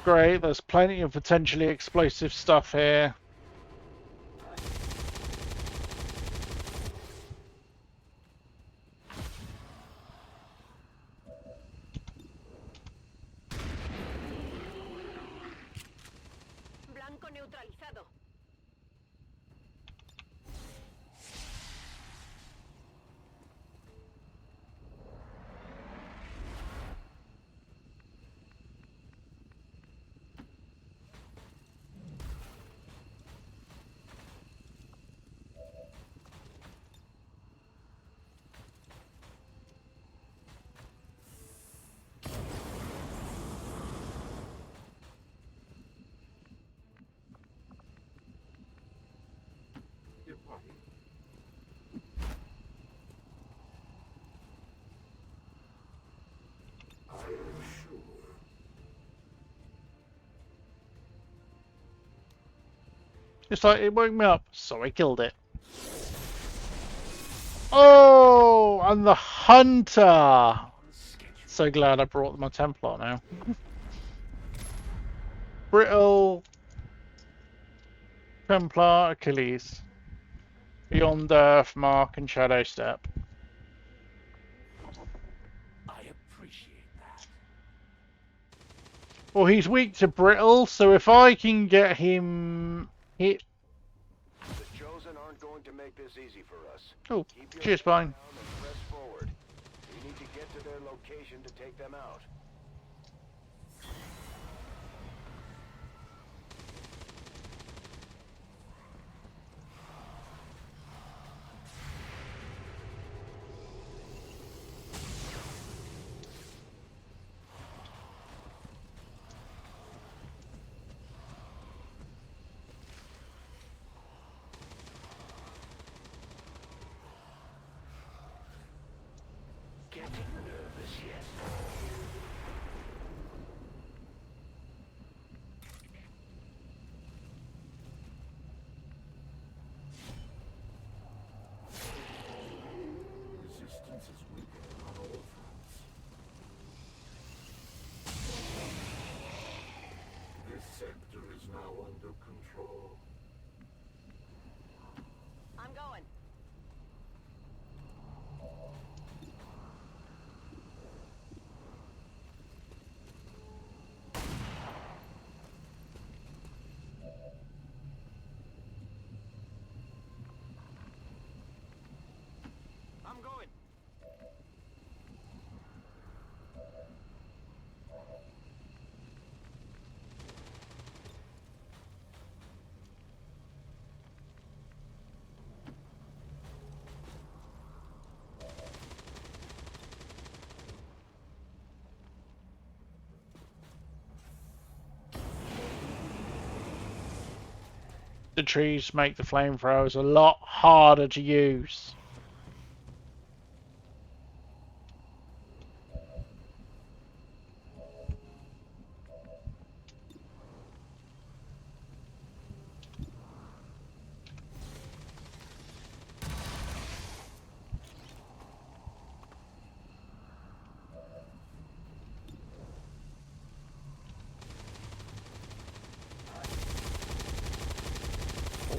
great. There's plenty of potentially explosive stuff here. Blanco neutralizado. It's like, it woke me up, so I killed it. Oh, and the hunter! So glad I brought my Templar now. Brittle, Templar, Achilles. Beyond Earth, Mark, and Shadow Step. I appreciate that. Well, he's weak to Brittle, so if I can get him hit... The Chosen aren't going to make this easy for us. Oh, Keep your cheers, head Pine. down and press forward. We need to get to their location to take them out. Getting nervous yet? Resistance is weakening on all fronts. This sector is now under control. I'm going. I'm going. The trees make the flamethrowers a lot harder to use.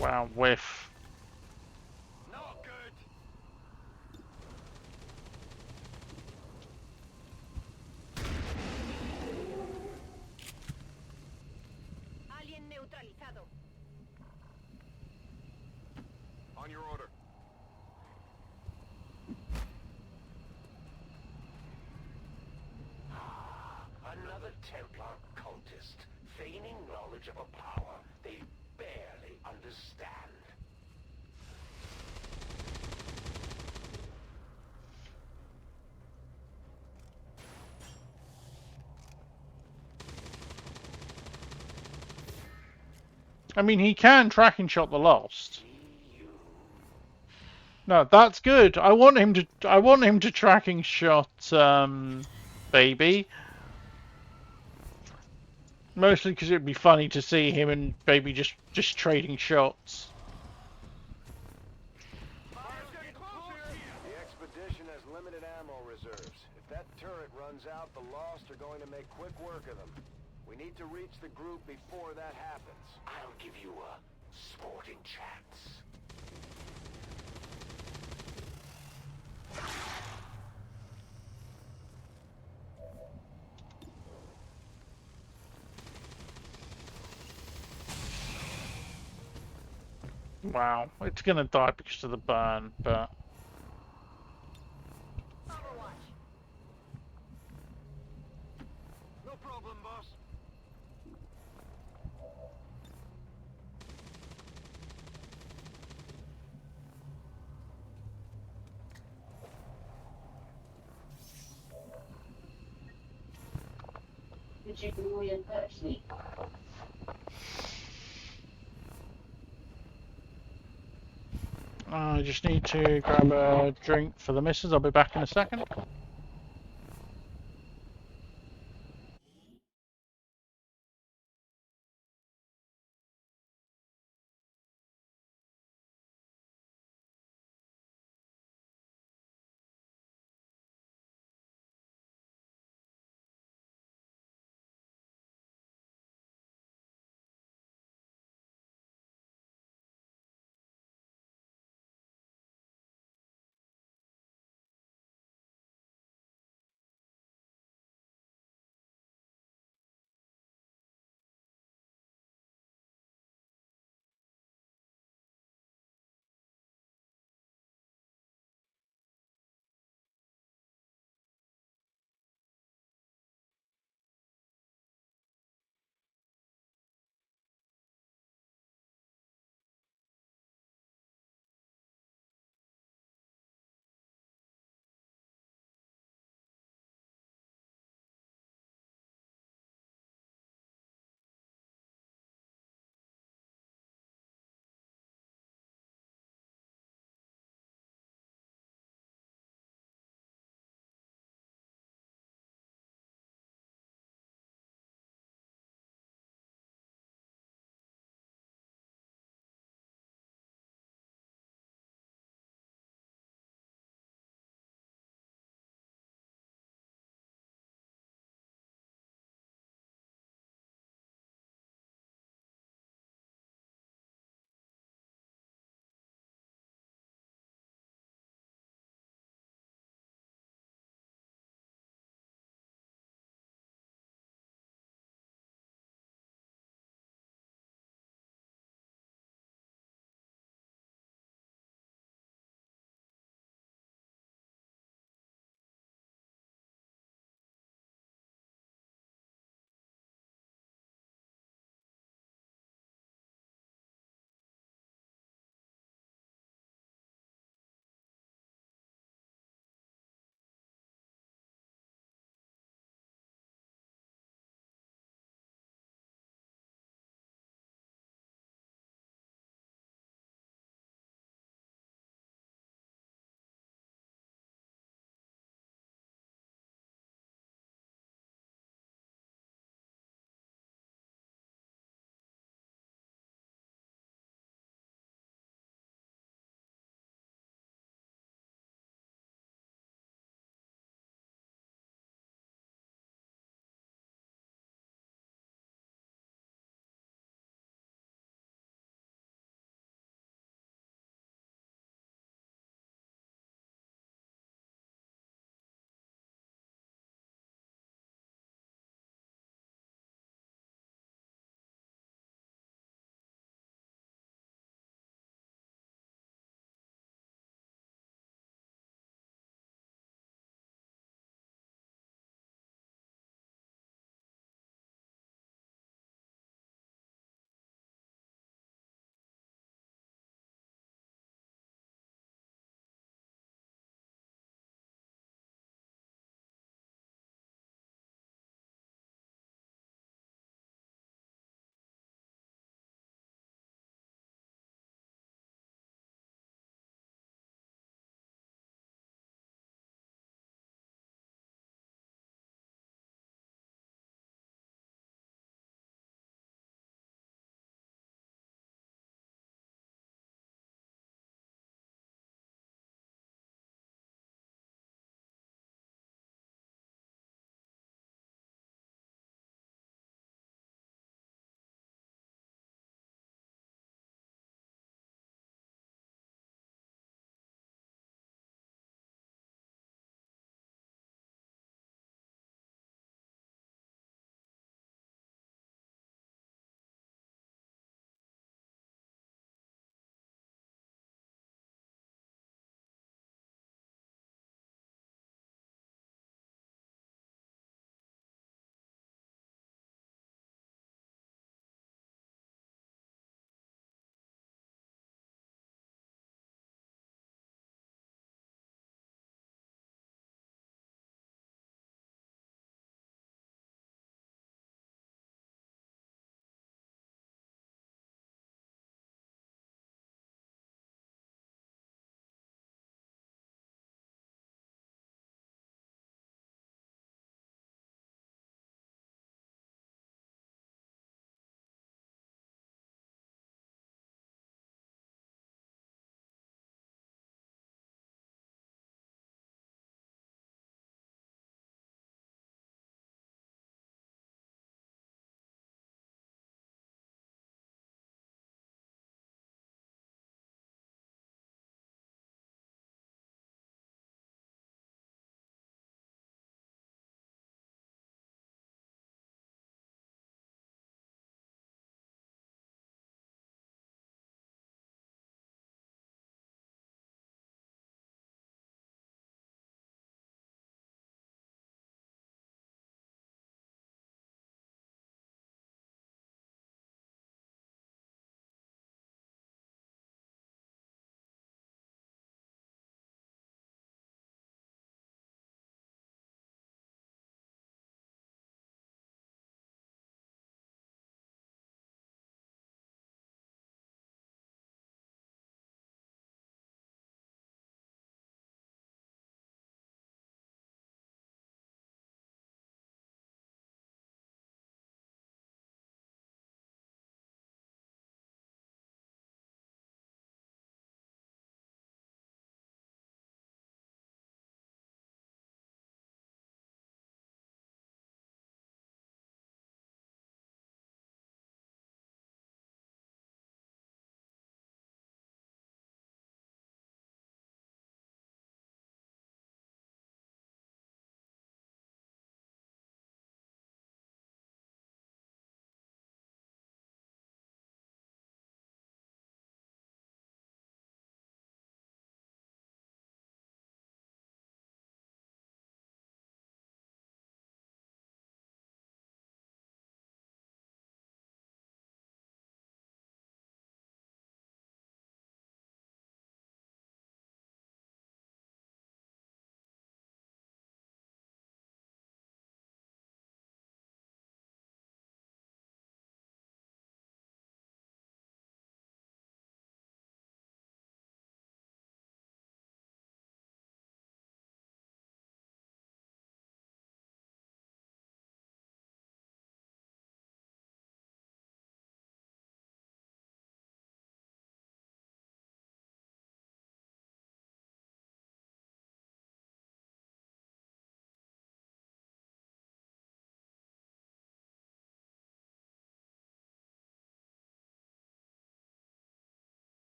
Wow, whiff. Not good. Alien neutralizado. On your order. Another Templar cultist, feigning knowledge of a power they barely understand. I mean, he can tracking shot the Lost. No, that's good. I want him to tracking shot Baby. Mostly because it'd be funny to see him and Baby just trading shots. The expedition has limited ammo reserves. If that turret runs out, the Lost are going to make quick work of them. We need to reach the group before that happens. I'll give you a sporting chance. Wow, it's gonna die because of the burn, but... Overwatch. No problem, boss. I just need to grab a drink for the missus. I'll be back in a second.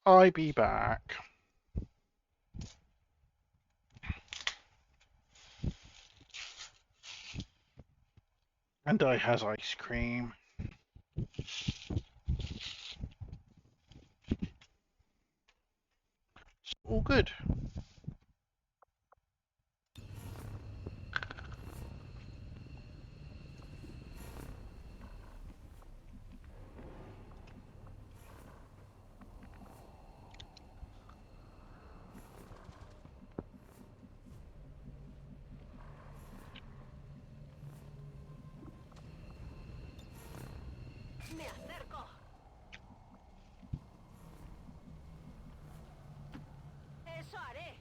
I be back? And I has ice cream. It's all good. Me acerco. Eso haré.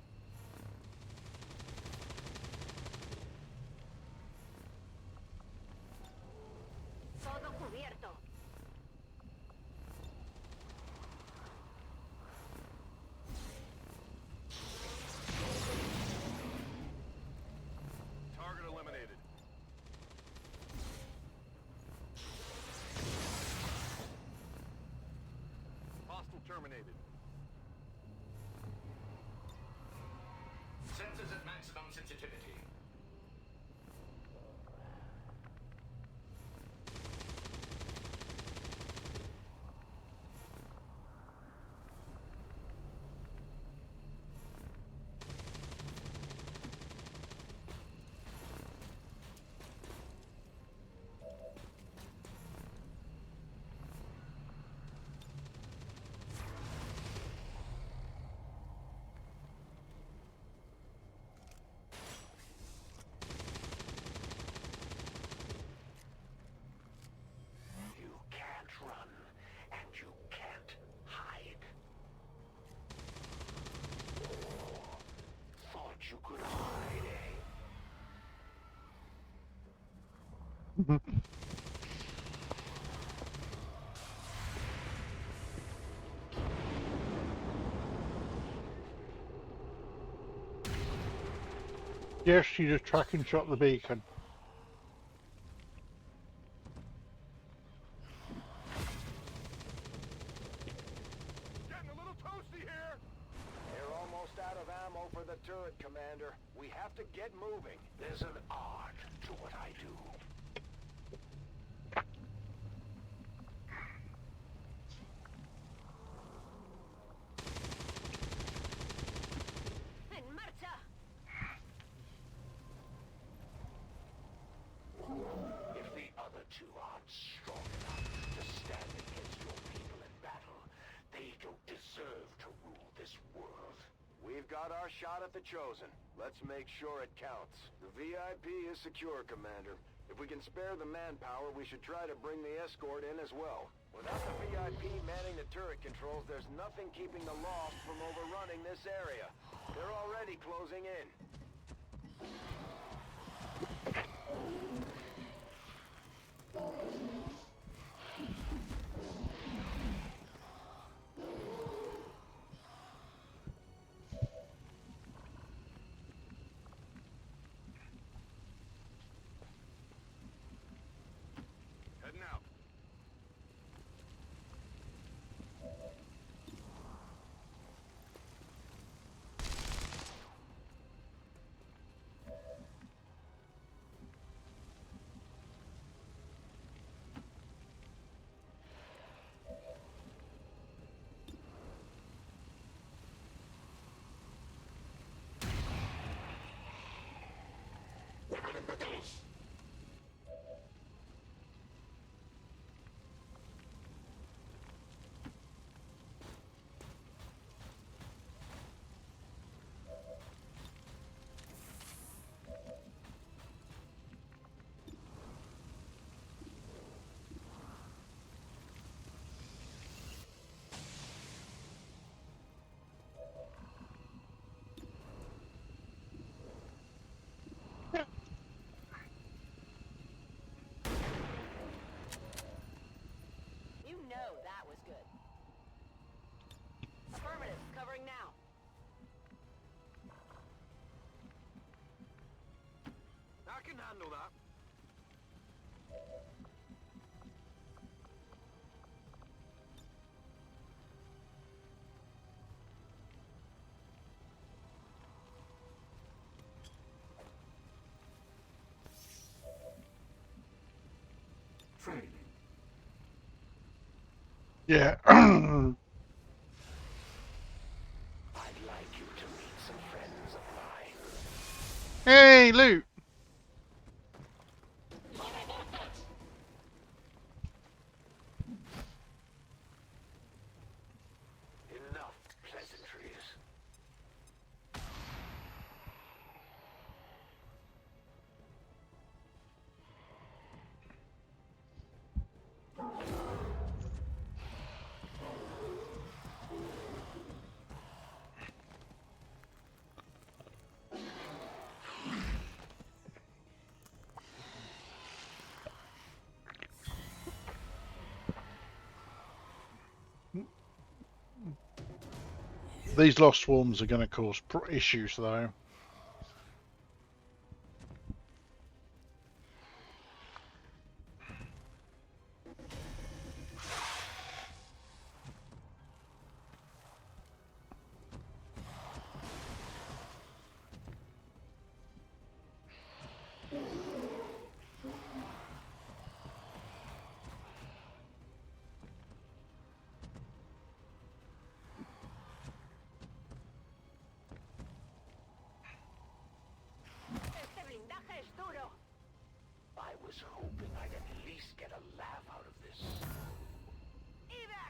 Todo cubierto. Target eliminated. Hostile terminated. Sensors at maximum sensitivity. You can't run, and you can't hide. Thought you could hide, eh? Yes, she just track and shot the beacon. Getting a little toasty here. They're almost out of ammo for the turret, Commander. We have to get moving. There's an art to what I do. En marcha. If the other two aren't strong enough to stand against your people in battle, they don't deserve to rule this world. We've got our shot at the Chosen. Let's make sure it counts. The VIP is secure, Commander. If we can spare the manpower, we should try to bring the escort in as well. Without the VIP manning the turret controls, there's nothing keeping the Lost from overrunning this area. They're already closing in. Heading out. You know that was good. Affirmative, covering now. I can handle that. Freddy. Yeah. I'd like you to meet some friends of mine. Hey, loot. Enough pleasantries. These lost swarms are going to cause issues, though. I was hoping I'd at least get a laugh out of this.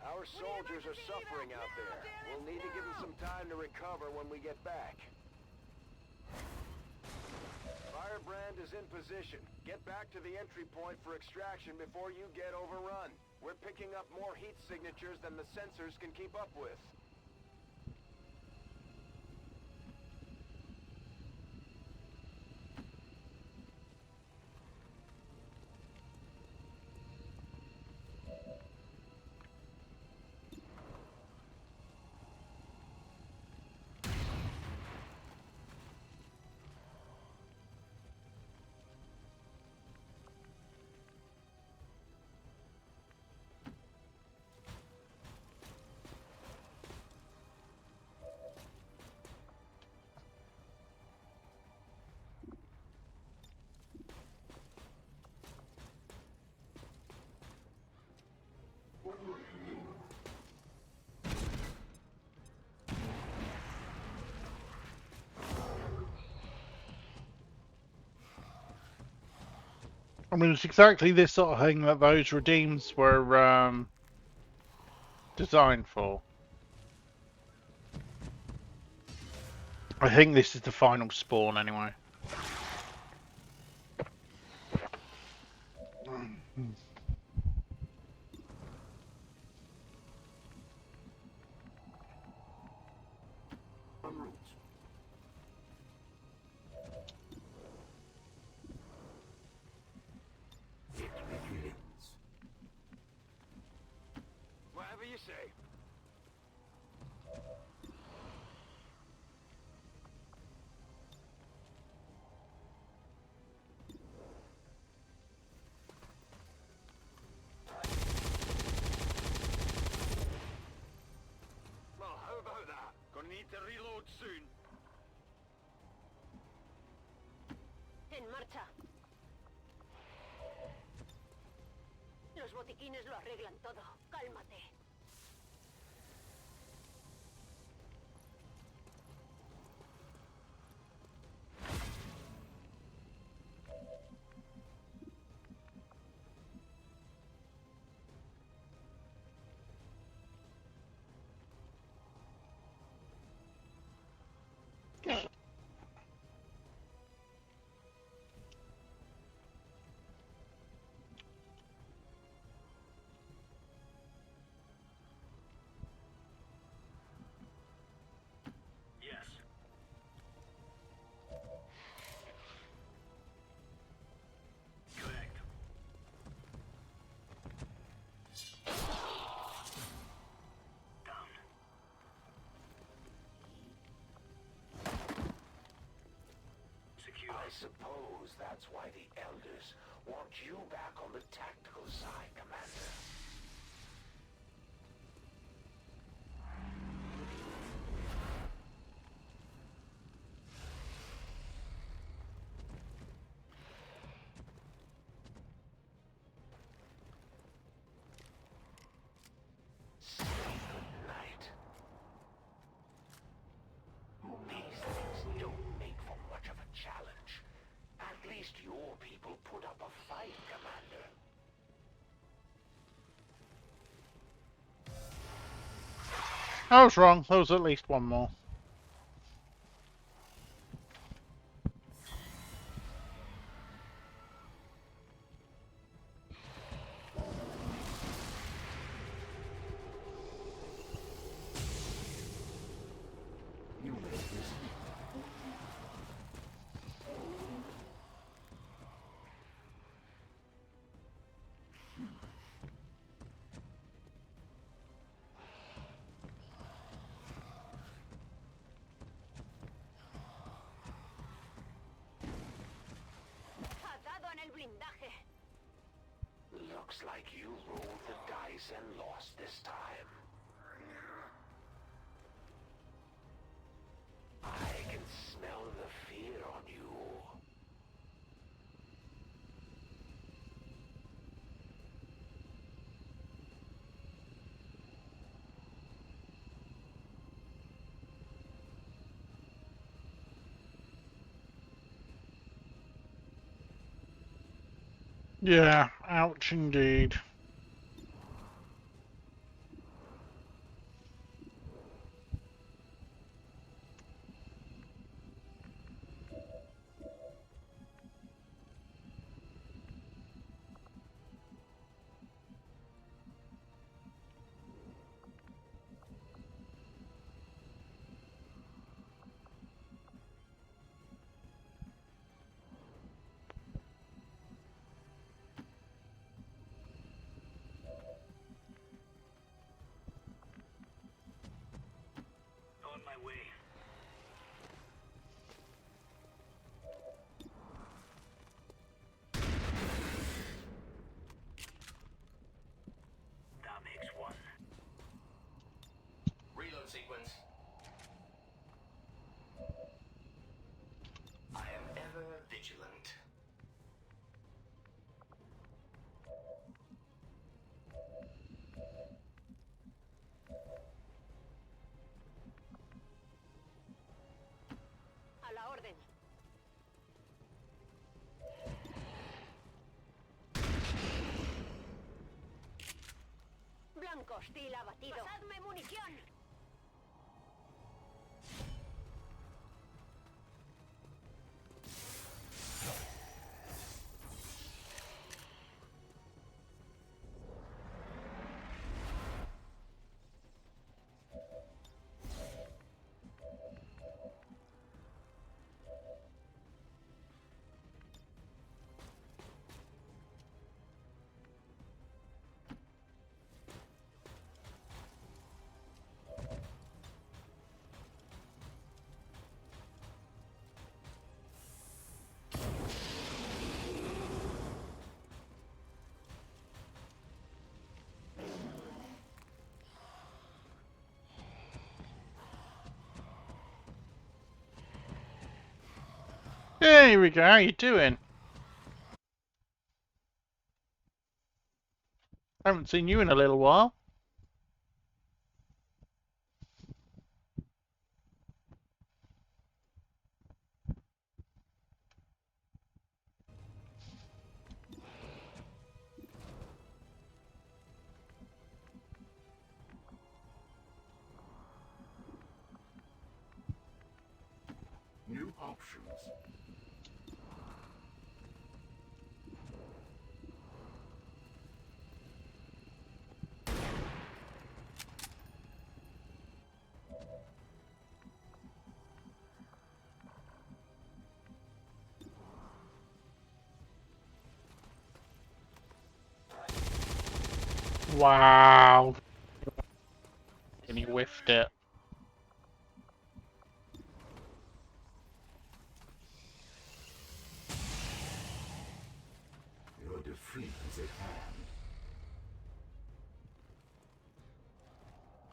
Our soldiers are suffering out there. We'll need to give them some time to recover when we get back. Firebrand is in position. Get back to the entry point for extraction before you get overrun. We're picking up more heat signatures than the sensors can keep up with. I mean, it's exactly this sort of thing that those redeems were designed for. I think this is the final spawn, anyway. Whatever you say. Well, how about that? Gonna need to reload soon. En marcha. Los botiquines lo arreglan todo. Cálmate. Yes. Correct. Down. Secure. I suppose that's why the Elders want you back on the tactical side, Commander. I was wrong. There was at least one more. Looks like you rolled the dice and lost this time. I can smell the fear on you. Yeah, ouch indeed. On my way. That makes one. Reload sequence. I am ever vigilant. A la orden. Blanco hostil abatido. ¡Pasadme munición! Yeah, here we go. How you doing? I haven't seen you in a little while. New options. Wow. And he whiffed it. Your defeat is at hand.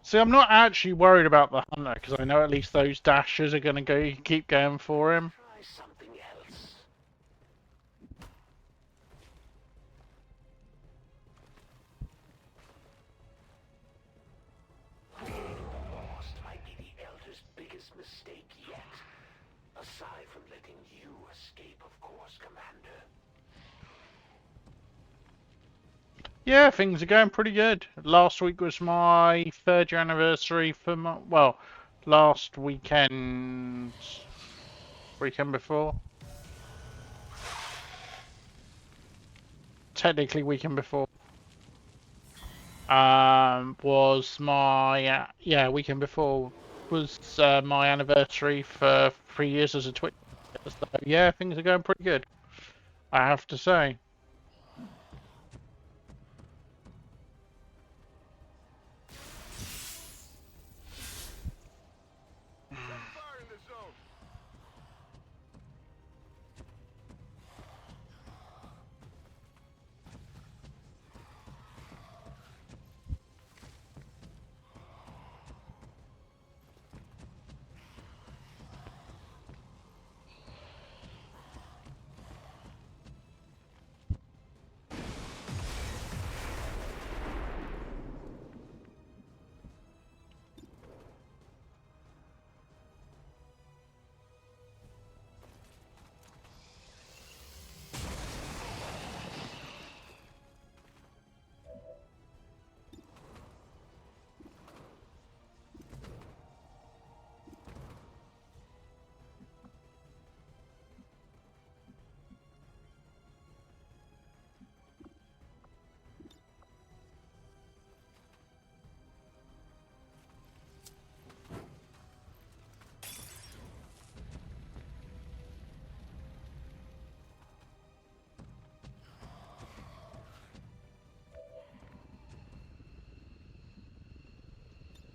See, I'm not actually worried about the hunter because I know at least those dashers are going to keep going for him. Try something else. Lost might be the Elder's biggest mistake yet. Aside from letting you escape, of course, Commander. Yeah, things are going pretty good. Last week was my 3rd year anniversary for my, well, last weekend, weekend before. Technically weekend before. Was my, yeah, weekend before was my anniversary for 3 years as a Twitch. So, yeah, things are going pretty good, I have to say.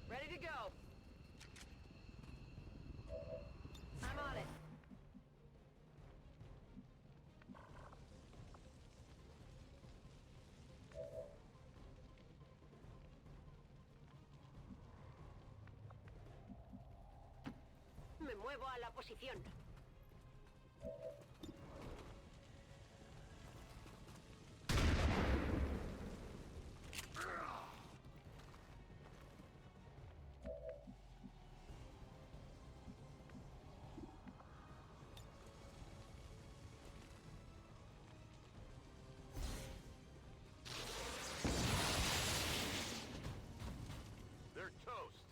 Ready to go. I'm on it. Me muevo a la posición. They're toast.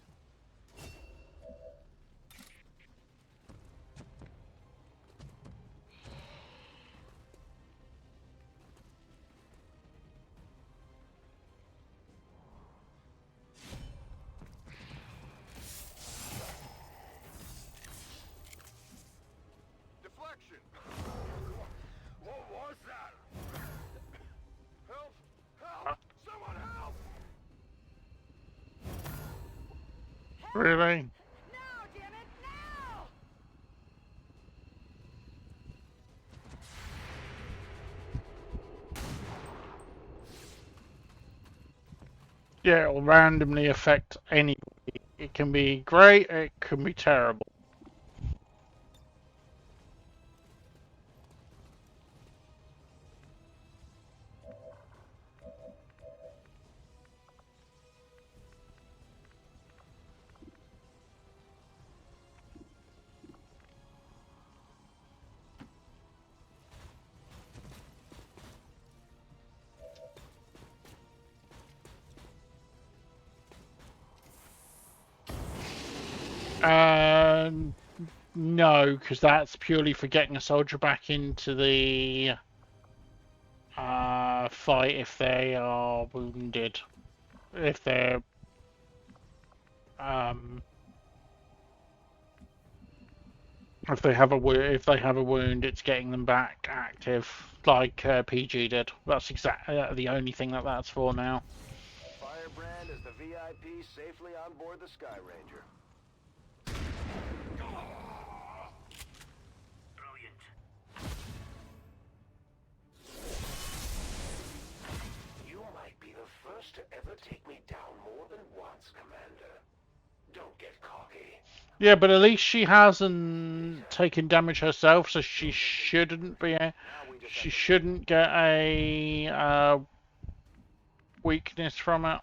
Deflection. What was that? Help! Help! Someone help! Really? No, damn it, no! Yeah, it'll randomly affect anybody. It can be great, it can be terrible. No, because that's purely for getting a soldier back into the fight if they are wounded. If they're um, if they have a wound, it's getting them back active, like PG did. That's exactly the only thing that's for now. Firebrand is the VIP safely on board the Sky Ranger. Brilliant. You might be the first to ever take me down more than once, Commander. Don't get cocky. Yeah, but at least she hasn't taken damage herself, so she shouldn't be. She shouldn't get a weakness from it.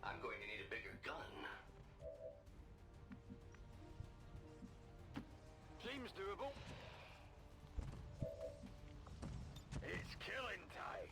I'm going to need a bigger gun. Seems doable. It's killing time.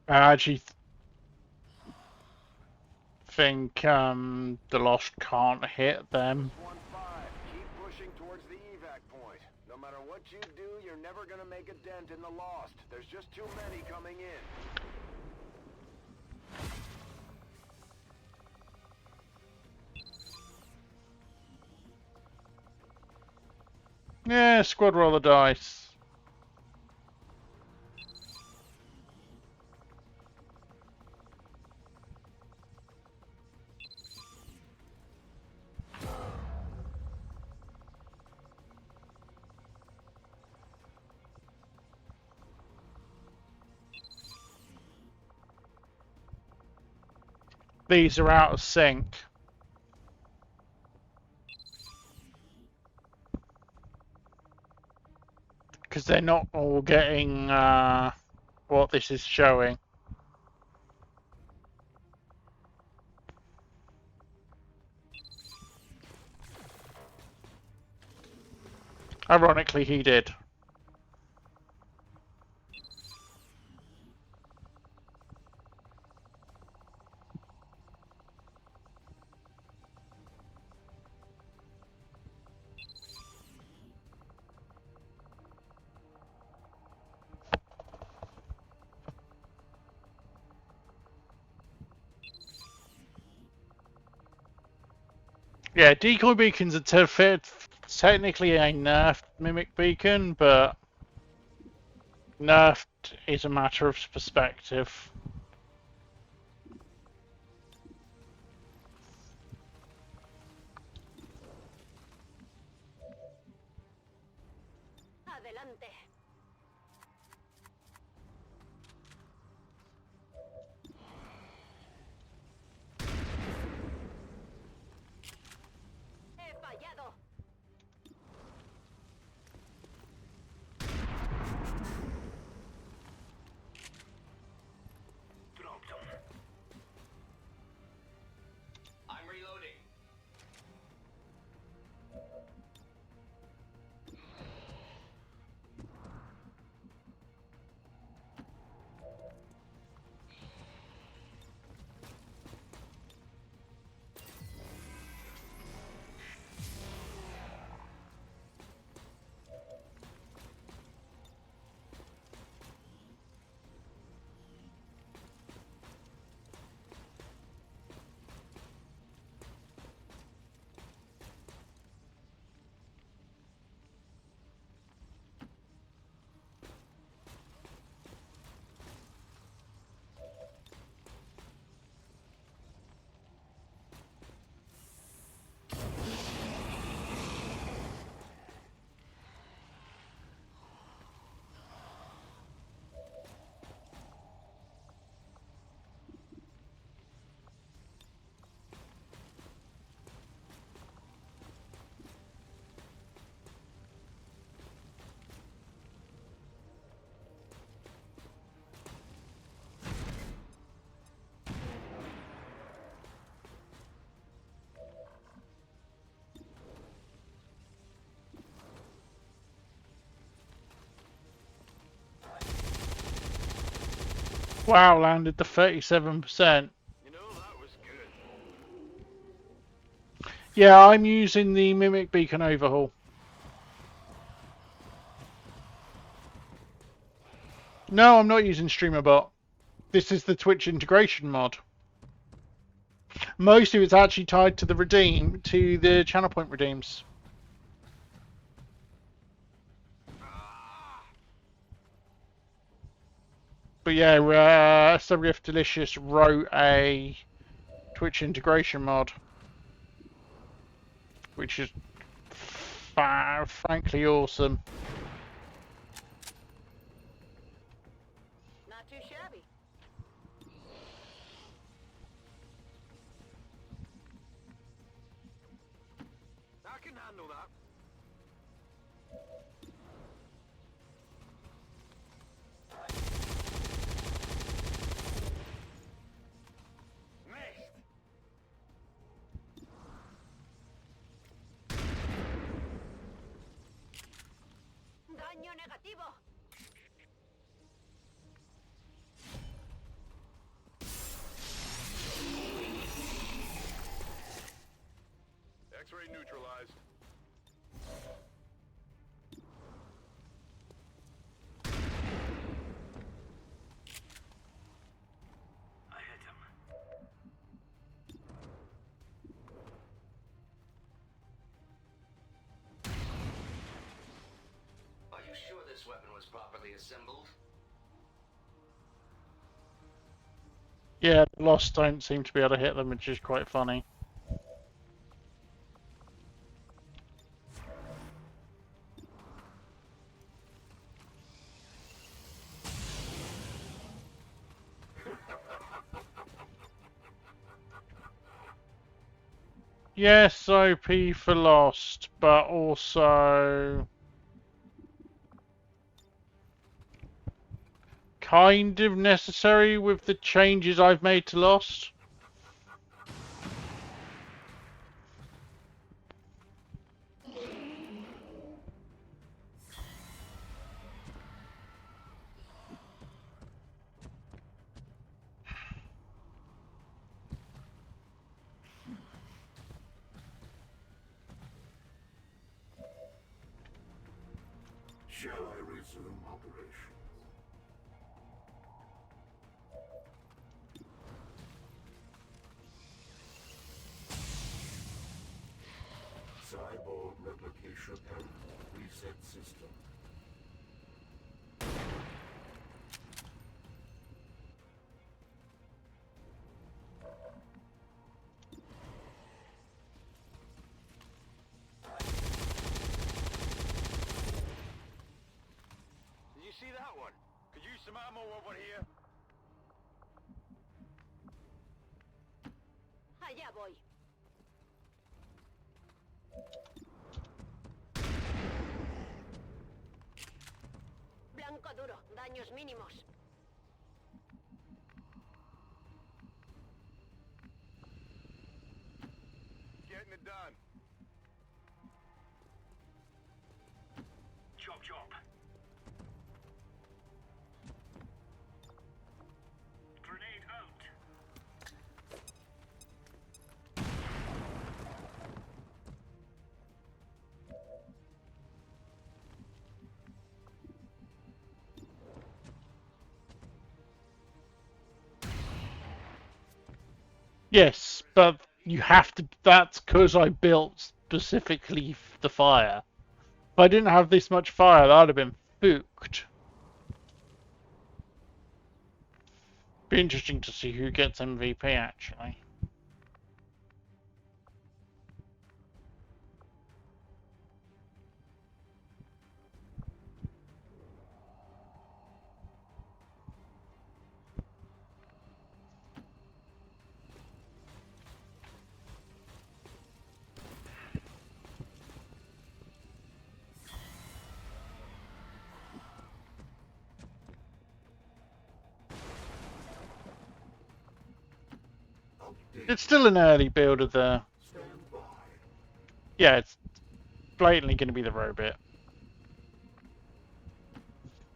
I actually think the Lost can't hit them. 1-5. Keep pushing towards the evac point. No matter what you do, you're never gonna make a dent in the Lost. There's just too many coming in. Yeah, squad roll the dice. These are out of sync. Because they're not all getting what this is showing. Ironically, he did. Yeah, decoy beacons are technically a nerfed mimic beacon, but nerfed is a matter of perspective. Adelante. He fallado. I'm reloading. Wow, landed the 37%. You know, that was good. Yeah, I'm using the mimic beacon overhaul. No, I'm not using StreamerBot. This is the Twitch integration mod. Most of it's actually tied to the channel point redeems. But yeah, SWF Delicious wrote a Twitch integration mod, which is frankly awesome. can handle that. Missed. Daño negativo. X-ray neutralized. I hit him. Are you sure this weapon was properly assembled? Yeah, the Lost don't seem to be able to hit them, which is quite funny. Yes, OP for Lost, but also kind of necessary with the changes I've made to Lost. Shall I resume operations? Cyborg replication error. Reset system. Did you see that one? Could use some ammo over here. Allá voy. Blanco duro. Daños mínimos. Getting it done. Chop chop. Grenade out. Yes, but you have to. That's because I built specifically the fire. If I didn't have this much fire, that would have been spooked. Be interesting to see who gets MVP actually. It's still an early build of the. Yeah, it's blatantly going to be the robot.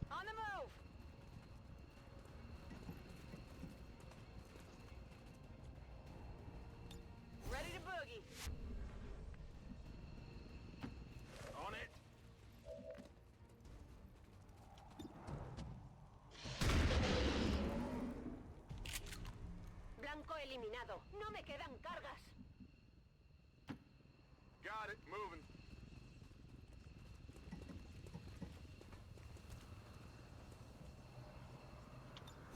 On the move. Ready to boogie. On it. Blanco eliminado. No me quedan cargas. Got it. Moving.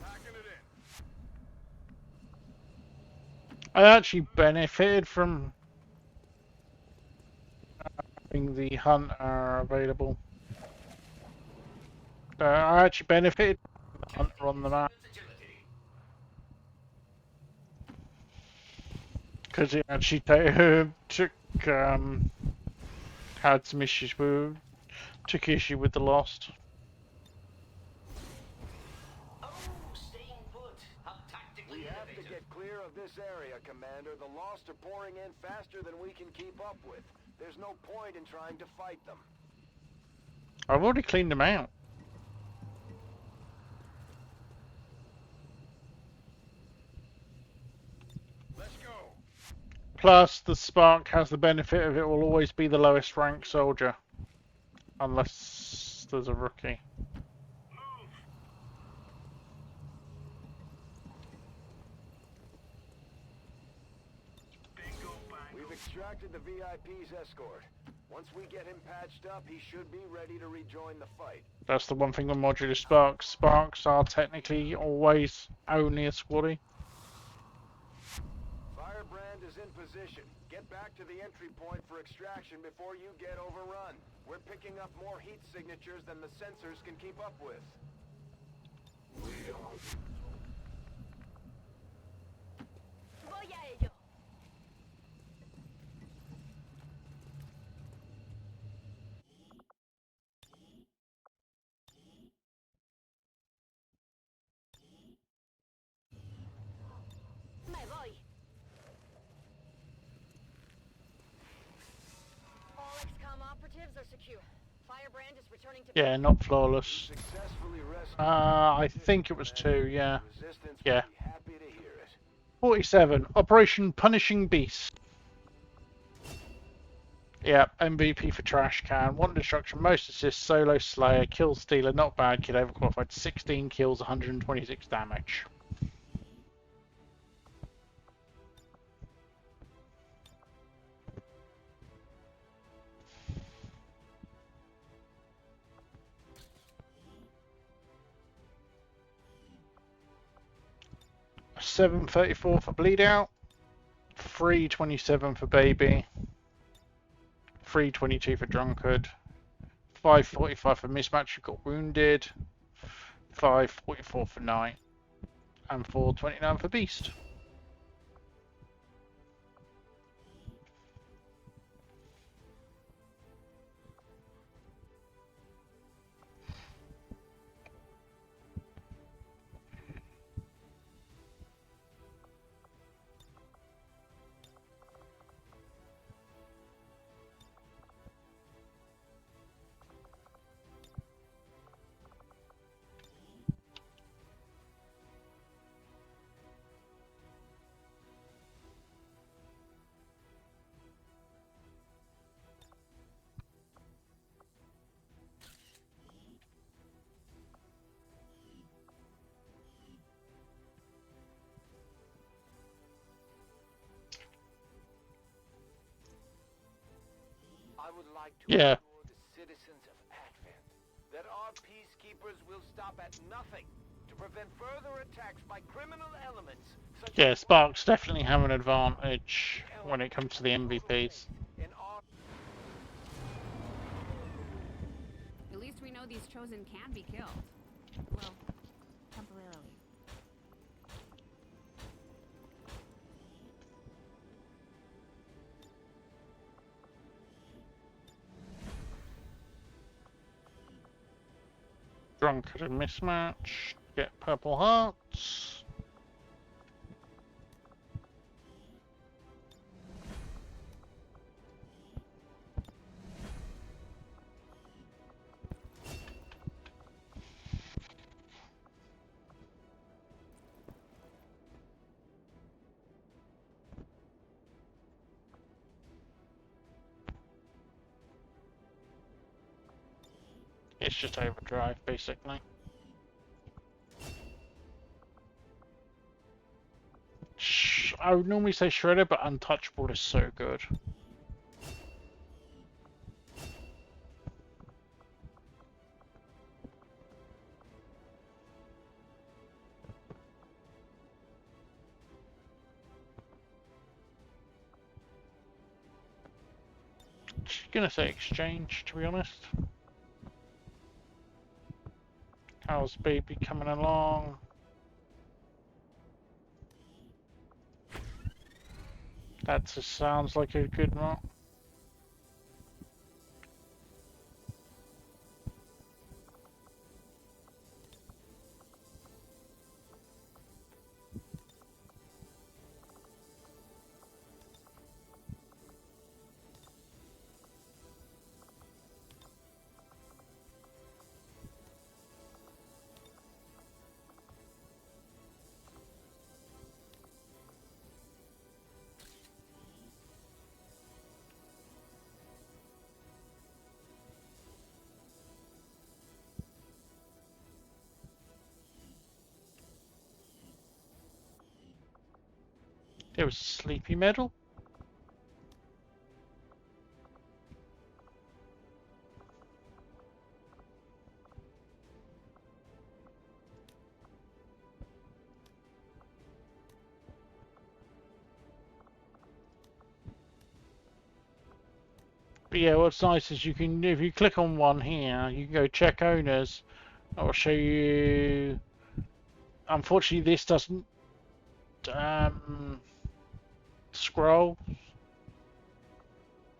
Packing it in. I actually benefited from having the hunter available. I actually benefited from the hunter on the map because it actually took Had some issues with, took issue with the Lost. We have to get clear of this area, Commander. The Lost are pouring in faster than we can keep up with. There's no point in trying to fight them. I've already cleaned them out. Let's go. Plus, the Spark has the benefit of it will always be the lowest rank soldier. Unless there's a rookie. We've extracted the VIP's escort. Once we get him patched up, he should be ready to rejoin the fight. That's the one thing with modular Sparks. Sparks are technically always only a squaddy. Firebrand is in position. Get back to the entry point for extraction before you get overrun. We're picking up more heat signatures than the sensors can keep up with. Voy a ello. Me voy. All XCOM operatives are secure. Firebrand is returning to... Yeah, not flawless. I think it was 2, yeah. Yeah. 47, Operation Punishing Beast. Yeah, MVP for Trash Can. 1 destruction, most assists, solo slayer, kill stealer, not bad, kid overqualified. 16 kills, 126 damage. $7.34 for Bleed Out, $3.27 for Baby, $3.22 for Drunkard, $5.45 for Mismatch who got wounded, $5.44 for Knight, and $4.29 for Beast. I would like to Yeah. assure the citizens of Advent that our peacekeepers will stop at nothing to prevent further attacks by criminal elements such Yeah, as... Sparks definitely have an advantage when it comes to the MVPs. At least we know these chosen can be killed. Well, temporarily. Drunkard and Mismatch, get purple hearts. It's just overdrive, basically. I would normally say Shredder, but Untouchable is so good. Just gonna say Exchange, to be honest. How's Baby coming along? That just sounds like a good mark. There was sleepy medal. But yeah, what's nice is you can, if you click on one here, you can go check owners. I'll show you. Unfortunately, this doesn't scroll,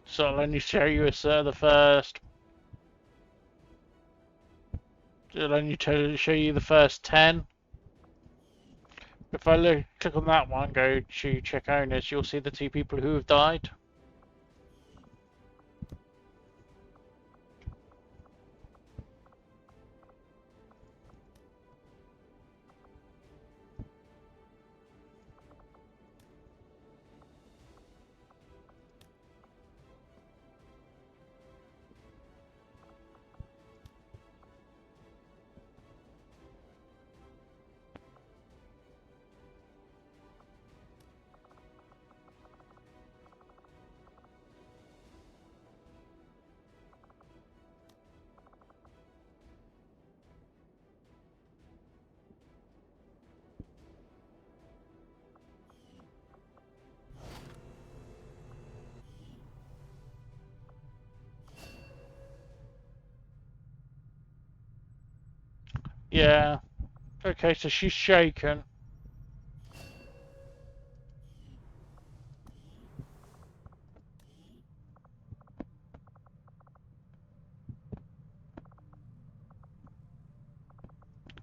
so I'll only show you the first. It'll only show you the first 10. If I click on that one, go to check owners, you'll see the 2 people who have died. Yeah. Okay, so she's shaken.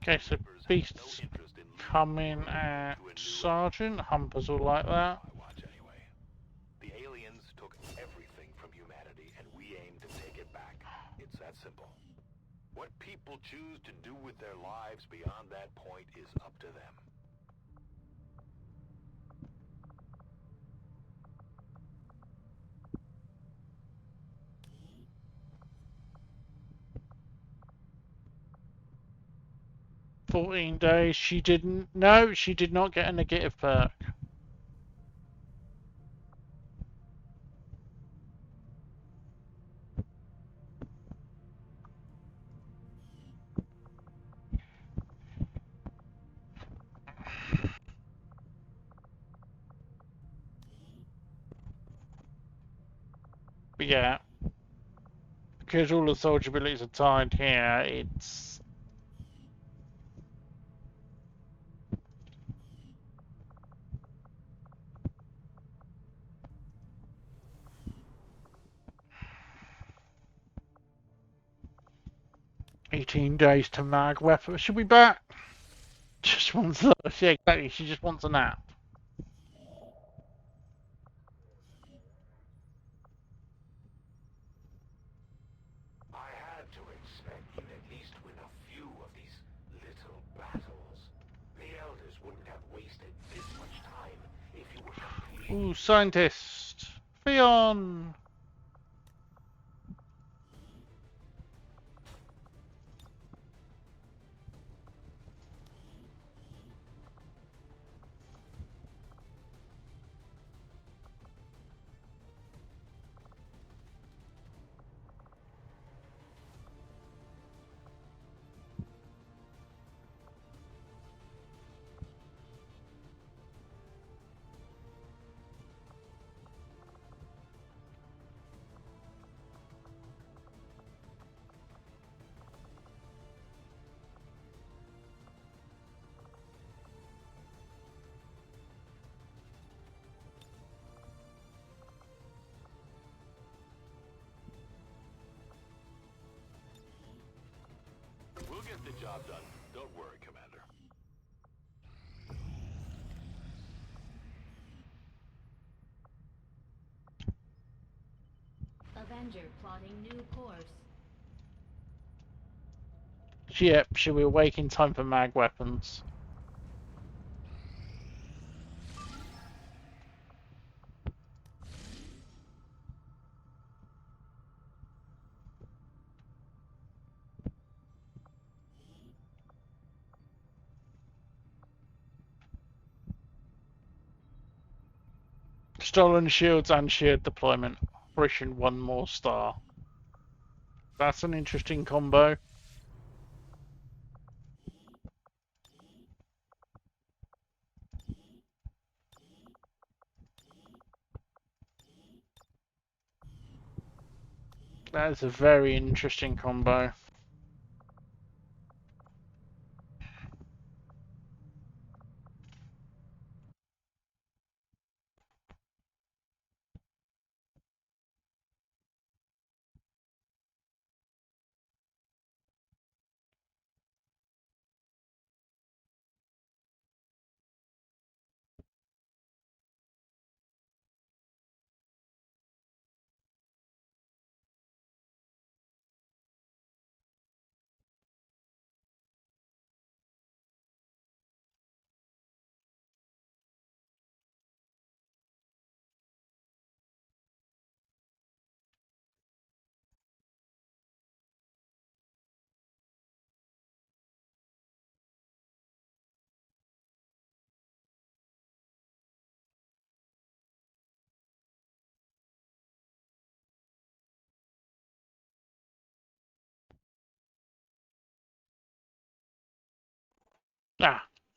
Okay, so Beast's coming at Sergeant. Humpers all like that. The aliens took everything from humanity, and we aim to take it back. It's that simple. What people choose to do with their lives beyond that point is up to them. $14 she didn't. No, she did not get a negative perk. But yeah, because all the soldier abilities are tied here, it's 18 days to mag weapon. She'll be back. Just wants a, yeah, exactly. She just wants a nap. I had to expect you'd at least win a few of these little battles. The Elders wouldn't have wasted this much time if you were completely... Ooh, scientist. Theon. We'll get the job done. Don't worry, Commander. Avenger plotting new course. Yep, she'll be awake in time for mag weapons. Stolen shields and shared deployment. Operation One More Star. That's an interesting combo. That is a very interesting combo.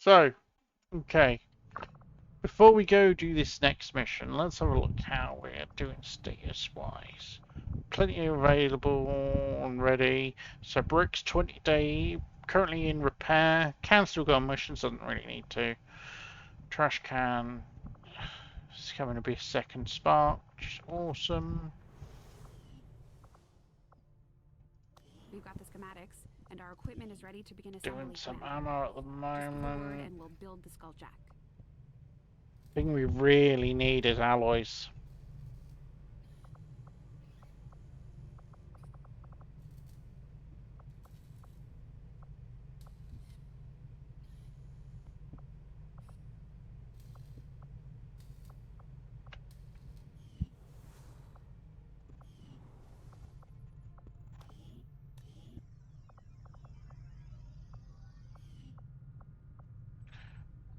So, okay. Before we go do this next mission, let's have a look how we're doing status-wise. Plenty available and ready. So bricks 20-day, currently in repair. Can still go on missions, doesn't really need to. Trash can. It's coming to be a second spark, which is awesome. We've got the schematics, and our equipment is ready to begin assembly. Doing some ammo at the moment. And we'll build the Skulljack. Thing we really need is alloys.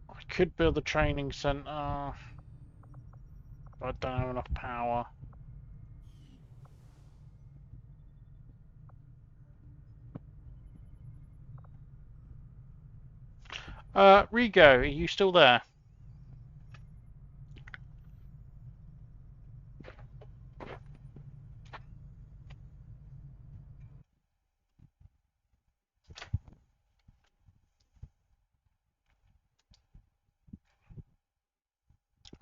I could build a training center, but I don't have enough power. Rigo, are you still there?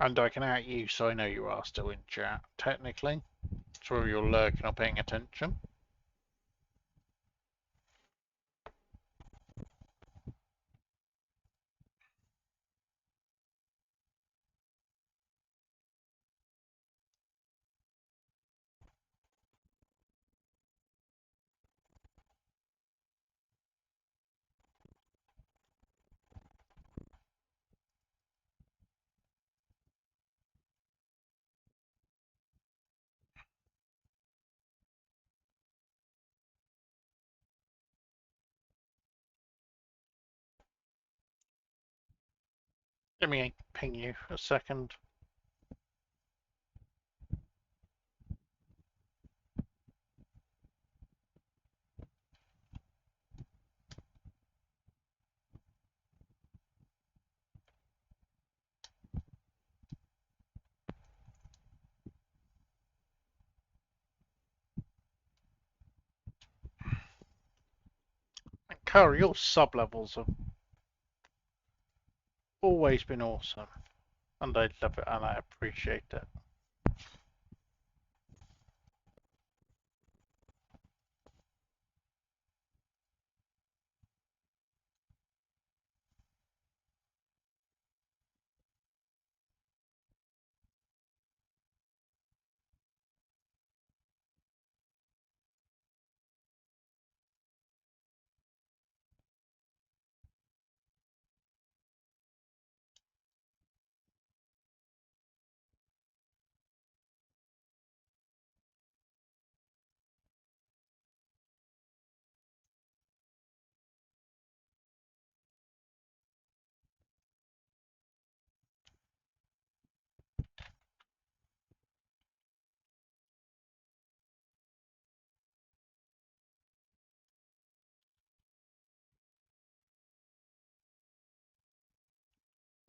And I can out you, so I know you are still in chat, technically. So whether you're lurking or paying attention. Let me ping you a second. Curry, your sub levels have always been awesome. And I love it and I appreciate it.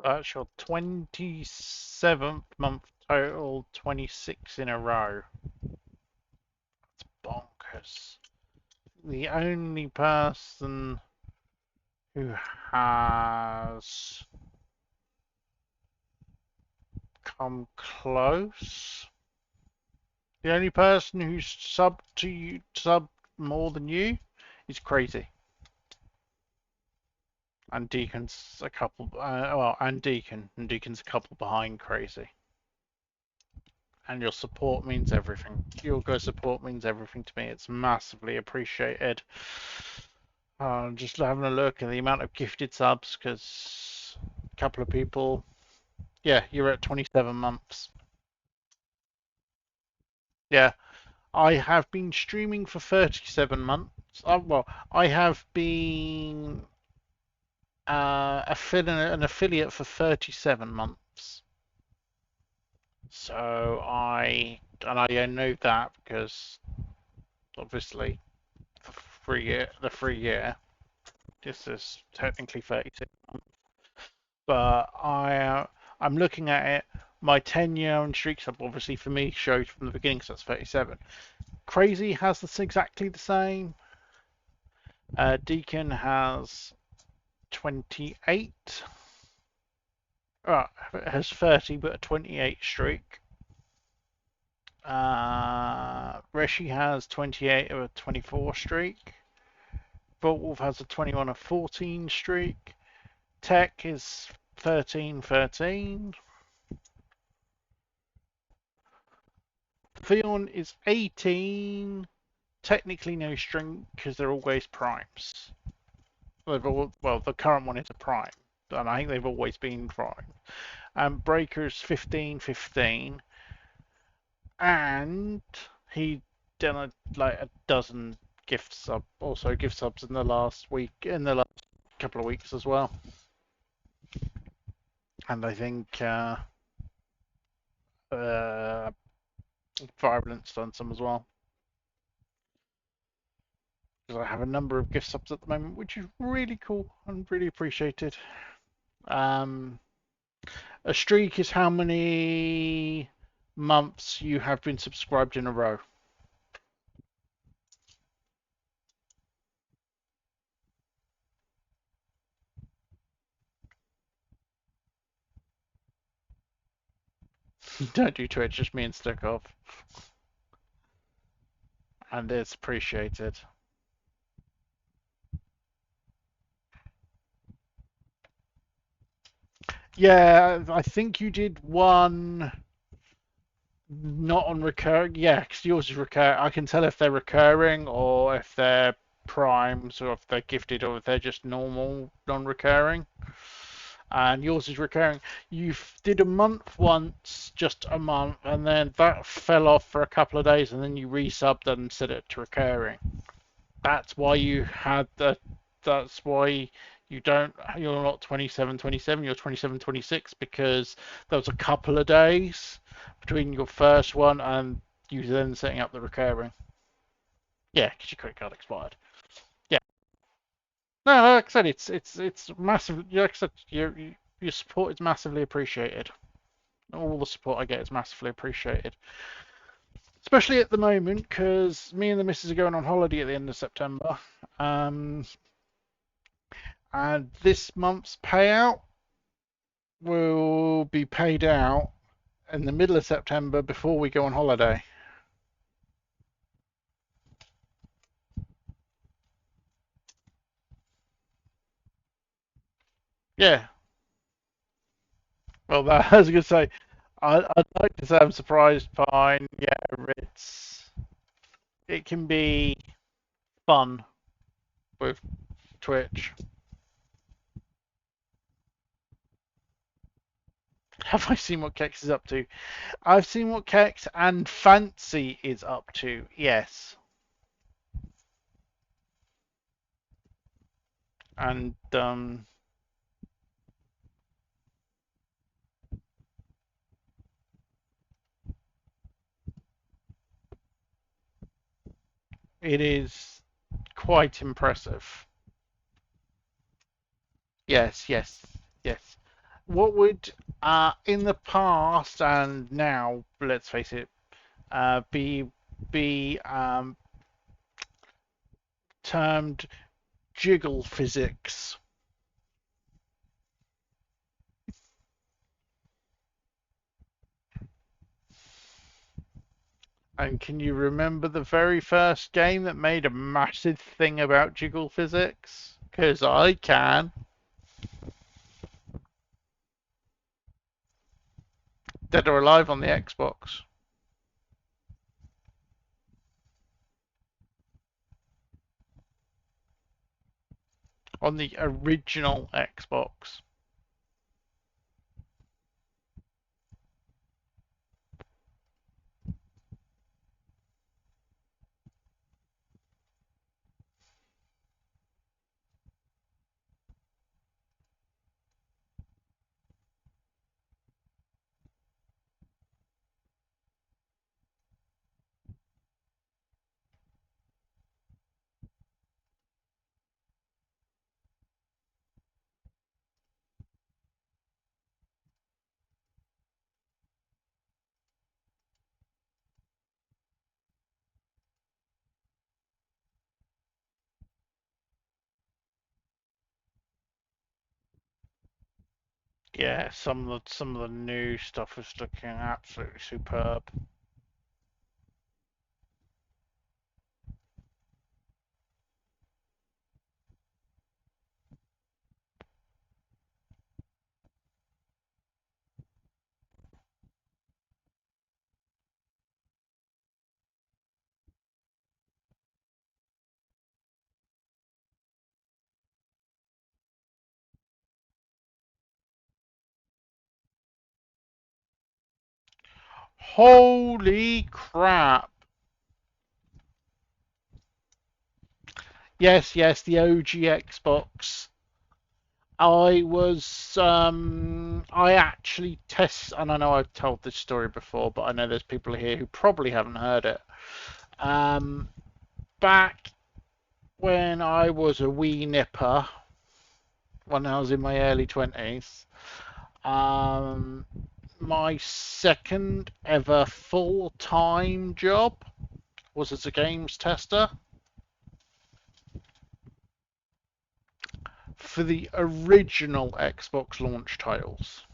That's your 27th month total, 26 in a row. It's bonkers. The only person who has come close, the only person who's subbed more than you is Crazy. And Deacon's a couple, and Deacon's a couple behind Crazy. And your support means everything. Your guys' support means everything to me. It's massively appreciated. Just having a look at the amount of gifted subs, because a couple of people, yeah, you're at 27 months. Yeah, I have been streaming for 37 months. Well, I have been an affiliate for 37 months. So I know that because obviously the free year. This is technically 36 months, but I'm looking at it. My tenure on Streaks Up obviously for me showed from the beginning, so that's 37. Crazy has this exactly the same. Deacon has 28. Has 30, but a 28 streak. Reshi has 28 of a 24 streak. Voltwolf has a 21 of 14 streak. Tech is 13. Theon is 18. Technically no string because they're always primes. Well, the current one is a prime, and I think they've always been prime. Breaker's 15, and he done like a dozen gift subs in the last couple of weeks as well. And I think Vibrant's done some as well. Because I have a number of gift subs at the moment, which is really cool and really appreciated. A streak is how many months you have been subscribed in a row. Don't do Twitch, just me and Stickoff. And it's appreciated. Yeah, I think you did one not on recurring. Yeah, because yours is recurring. I can tell if they're recurring or if they're primes or if they're gifted or if they're just normal non-recurring. And yours is recurring. You did a month once, just a month, and then that fell off for a couple of days, and then you resubbed and set it to recurring. That's why you had the. That's why you're not 27, you're 27-26 because there was a couple of days between your first one and you then setting up the recurring. Yeah, because your credit card expired. Yeah. No, like I said, it's massive. Like I said, your support is massively appreciated. All the support I get is massively appreciated. Especially at the moment, because me and the missus are going on holiday at the end of September. And this month's payout will be paid out in the middle of September before we go on holiday. Yeah. Well, I was going to say, I'd like to say I'm surprised, fine. Yeah, it can be fun with Twitch. Have I seen what Kex is up to? I've seen what Kex and Fancy is up to, yes. And, it is quite impressive. Yes. what would in the past and now, let's face it, be termed jiggle physics? And can you remember the very first game that made a massive thing about jiggle physics? Because I can. Dead or Alive on the Xbox. On the original Xbox. Yeah, some of the new stuff is looking absolutely superb. Holy crap! Yes, yes, the OG Xbox. I actually and I know I've told this story before, but I know there's people here who probably haven't heard it. Back when I was a wee nipper, when I was in my early 20s, my second ever full-time job was as a games tester for the original Xbox launch titles.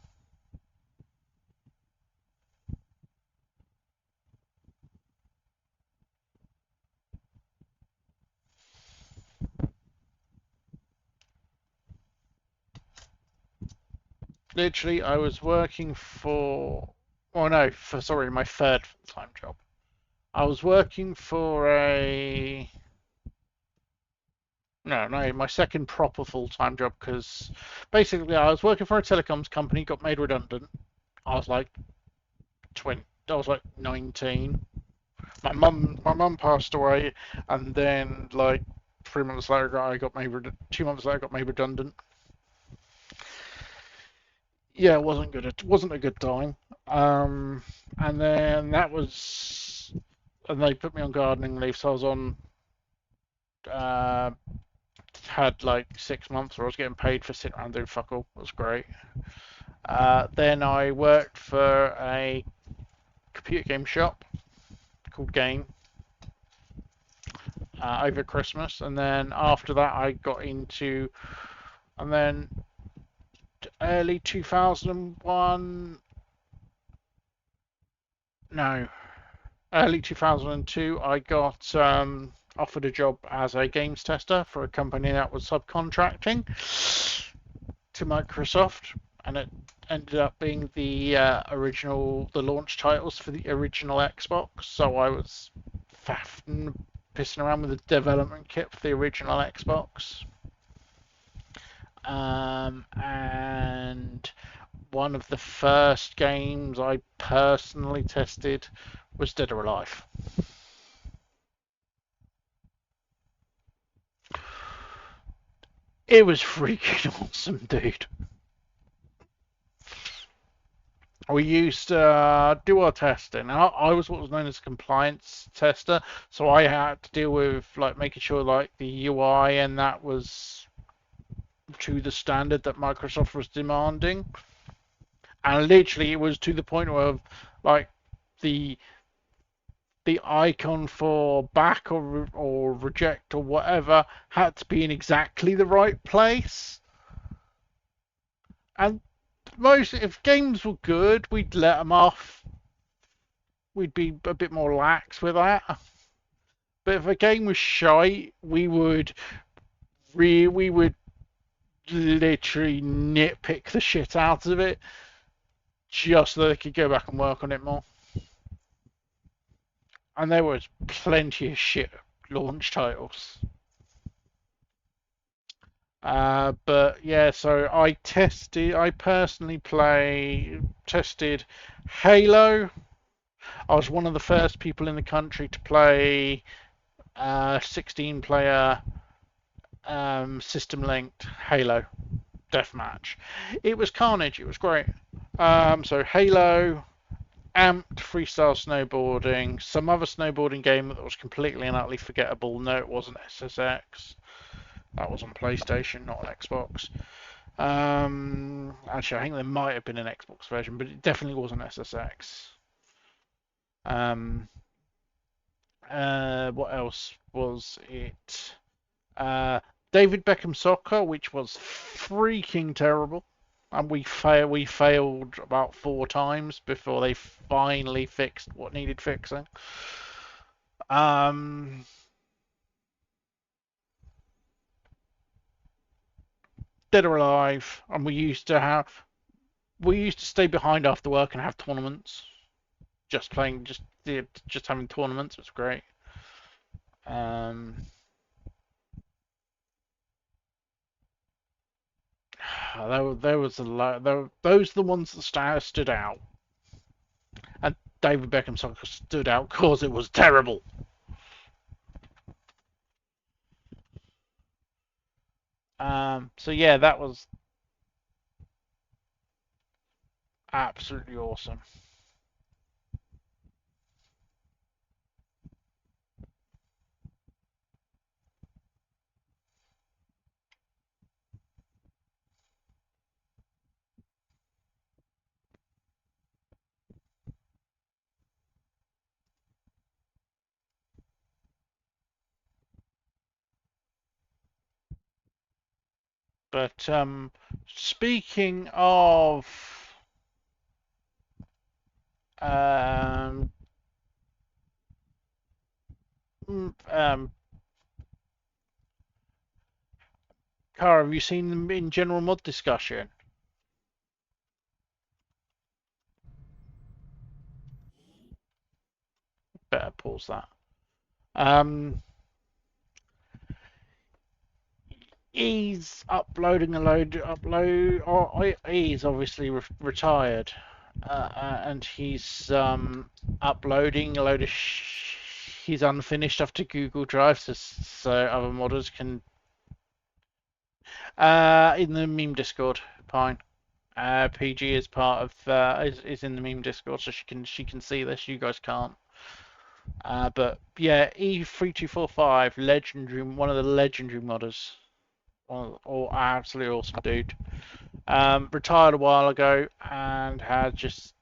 Literally, I was working for, oh no, sorry, my third full-time job. I was working for my second proper full-time job, because basically I was working for a telecoms company, got made redundant. I was like 20, I was like 19. My mum passed away, and then like 3 months later, 2 months later, I got made redundant. Yeah, it wasn't good. It wasn't a good time. And then and they put me on gardening leave, so I was on, had like 6 months where I was getting paid for sitting around doing fuck all. It was great. Then I worked for a computer game shop called Game over Christmas, and then after that I got into, and then early 2001, no, early 2002, I got offered a job as a games tester for a company that was subcontracting to Microsoft, and it ended up being the launch titles for the original Xbox. So I was faffing, pissing around with the development kit for the original Xbox. And one of the first games I personally tested was Dead or Alive. It was freaking awesome, dude. We used to do our testing. I was what was known as a compliance tester, so I had to deal with like making sure like the UI and that was to the standard that Microsoft was demanding. And literally, it was to the point of like the icon for back or reject or whatever had to be in exactly the right place. And most, if games were good, we'd let them off. We'd be a bit more lax with that. But if a game was shite, we would literally nitpick the shit out of it just so they could go back and work on it more. And there was plenty of shit launch titles. But yeah, so I personally tested Halo. I was one of the first people in the country to play 16-player system-linked Halo deathmatch. It was carnage. It was great. So Halo, Amped, freestyle snowboarding, some other snowboarding game that was completely and utterly forgettable. No, it wasn't SSX. That was on PlayStation, not on Xbox. Actually, I think there might have been an Xbox version, but it definitely wasn't SSX. What else was it? David Beckham Soccer, which was freaking terrible, and we failed about 4 times before they finally fixed what needed fixing. Dead or Alive, and we used to stay behind after work and have tournaments. Just having tournaments was great. There was a lot. Those are the ones that stood out, and David Beckham Soccer stood out because it was terrible. So yeah, that was absolutely awesome. But speaking of um, Cara, have you seen them in general mod discussion? Better pause that. He's uploading a load. He's obviously retired, and he's uploading a load of his unfinished stuff to Google Drive, so other modders can. In the meme Discord, Pine. PG is part of is in the meme Discord, so she can see this. You guys can't. But yeah, E3245, legendary, one of the legendary modders. Absolutely awesome dude. Retired a while ago and has just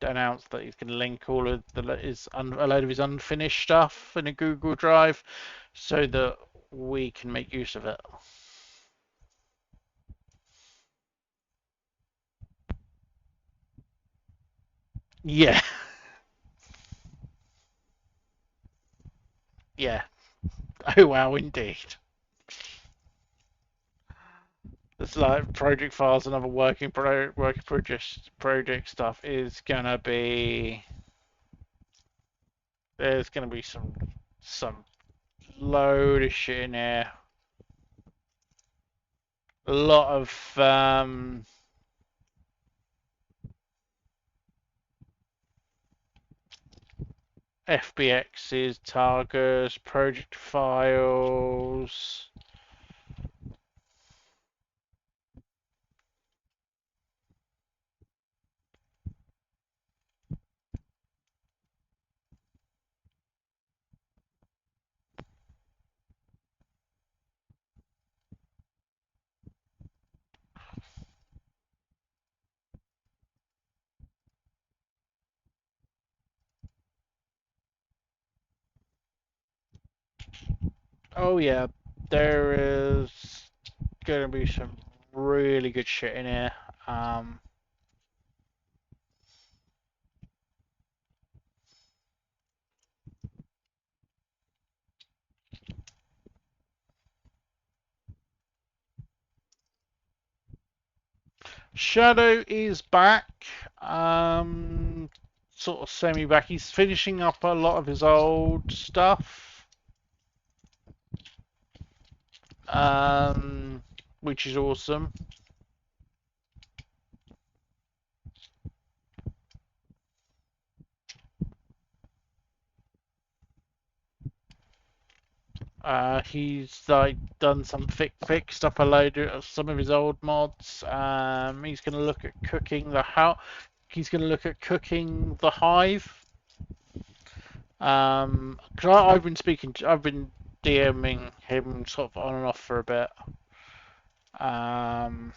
announced that he's going to link all of a load of his unfinished stuff in a Google Drive so that we can make use of it. Yeah. Yeah. Oh wow, indeed. It's like project files and other working project stuff is gonna be. There's gonna be some load of shit in here. A lot of FBXs, targets, project files. Oh yeah, there is gonna be some really good shit in here. Um, Shadow is back, sort of semi back. He's finishing up a lot of his old stuff, um, which is awesome. He's like done some fix stuff, a load of some of his old mods. He's going to look at cooking the how. He's going to look at cooking the hive. Because I've been DMing him sort of on and off for a bit. Um,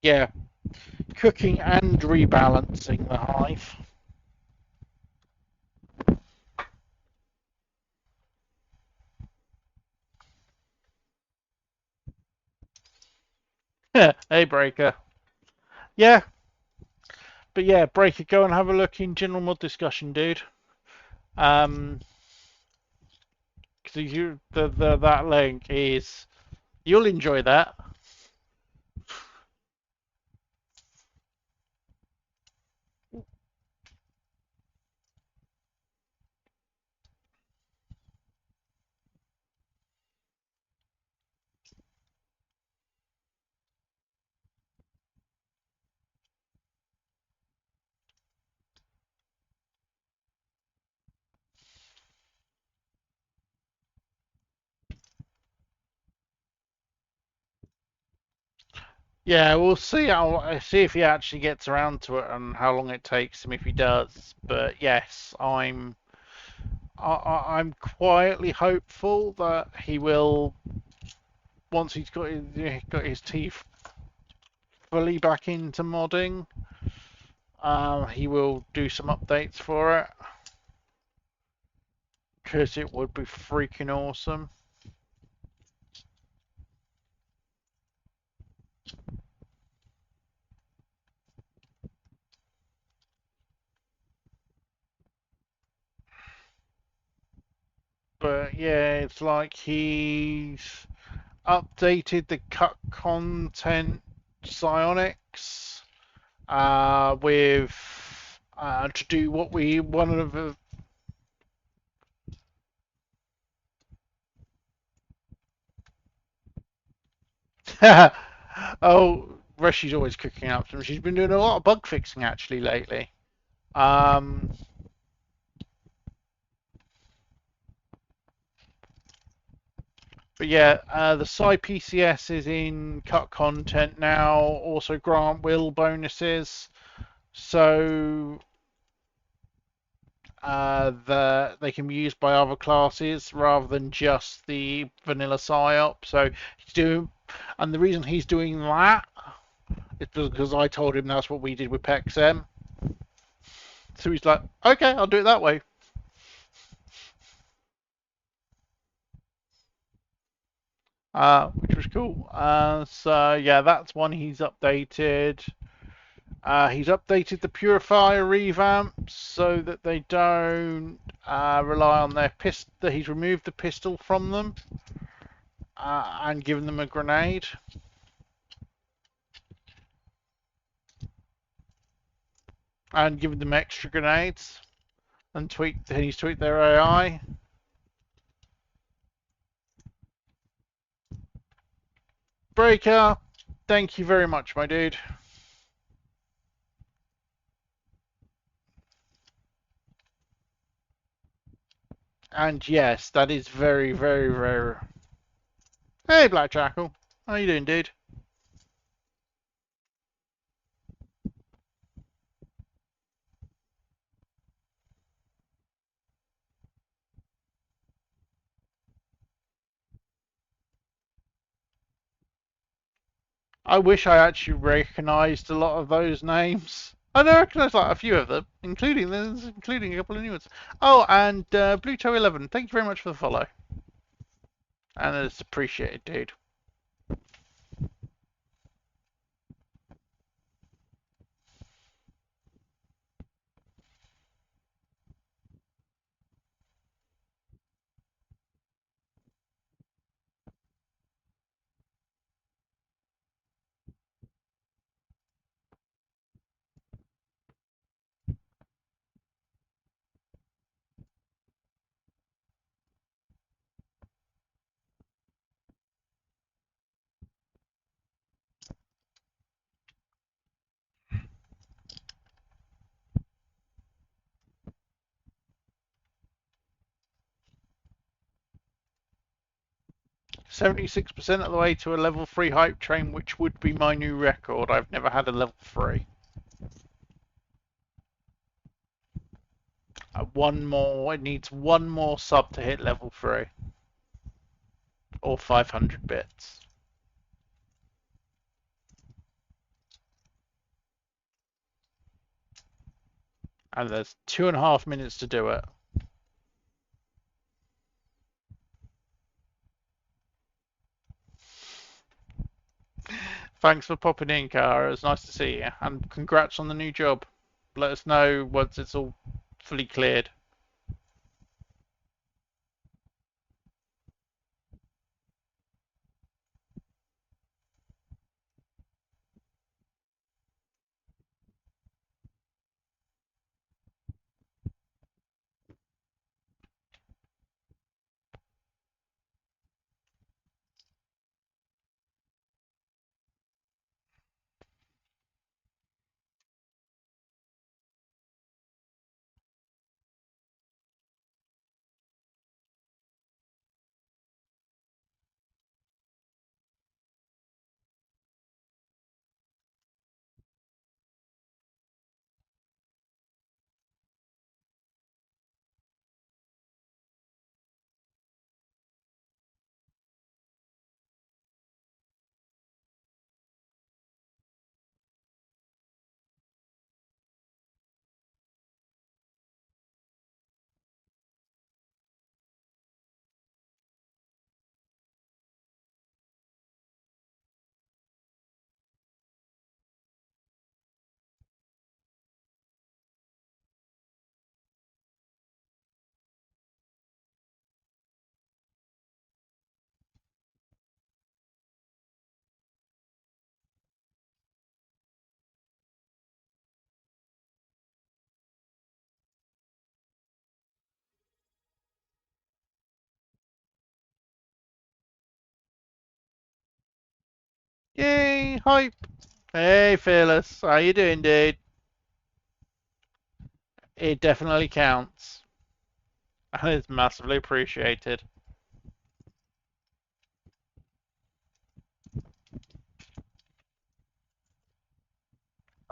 yeah, cooking and rebalancing the hive. Hey, Breaker. Yeah, but yeah, Breaker, go and have a look in general mod discussion, dude. Because that link is you'll enjoy that. Yeah, we'll see how see if he actually gets around to it and how long it takes him if he does. But yes, I'm quietly hopeful that he will once he's got his teeth fully back into modding. He will do some updates for it because it would be freaking awesome. But yeah, it's like he's updated the cut content psionics with to do what we one of the oh, Reshi's always cooking up some. She's been doing a lot of bug fixing actually lately. Um, but yeah, the Psi PCS is in cut content now. Also grant will bonuses. So they can be used by other classes rather than just the vanilla psyop. So he's doing, and the reason he's doing that is because I told him that's what we did with PEXM. So he's like, okay, I'll do it that way. Which was cool. So yeah, that's one he's updated. He's updated the purifier revamps so that they don't rely on their pistol. He's removed the pistol from them and given them a grenade. And given them extra grenades and he's tweaked their AI. Breaker, thank you very much, my dude. And yes, that is very, very rare. Hey, Black Jackal. How you doing, dude? I wish I actually recognised a lot of those names. I know, I recognise like a few of them, including a couple of new ones. Oh, and Bluto11, thank you very much for the follow. And it's appreciated, dude. 76% of the way to a level 3 hype train, which would be my new record. I've never had a level 3. One more, it needs one more sub to hit level 3. Or 500 bits. And there's 2.5 minutes to do it. Thanks for popping in, Cara. It's nice to see you. And congrats on the new job. Let us know once it's all fully cleared. Yay, hype! Hey, Fearless. How you doing, dude? It definitely counts. And it's massively appreciated.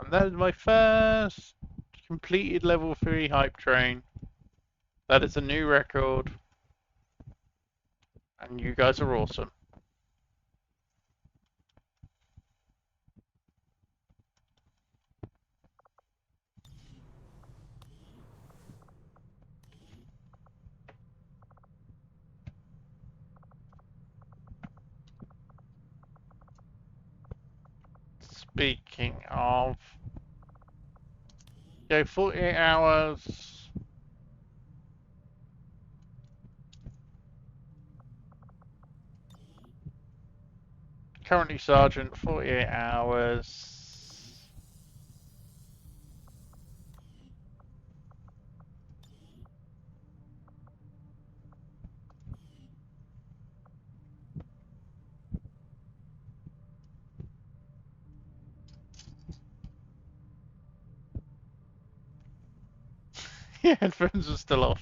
And that is my first completed level 3 hype train. That is a new record. And you guys are awesome. Speaking of, go 48 hours. Currently Sergeant, 48 hours. Your headphones are still off.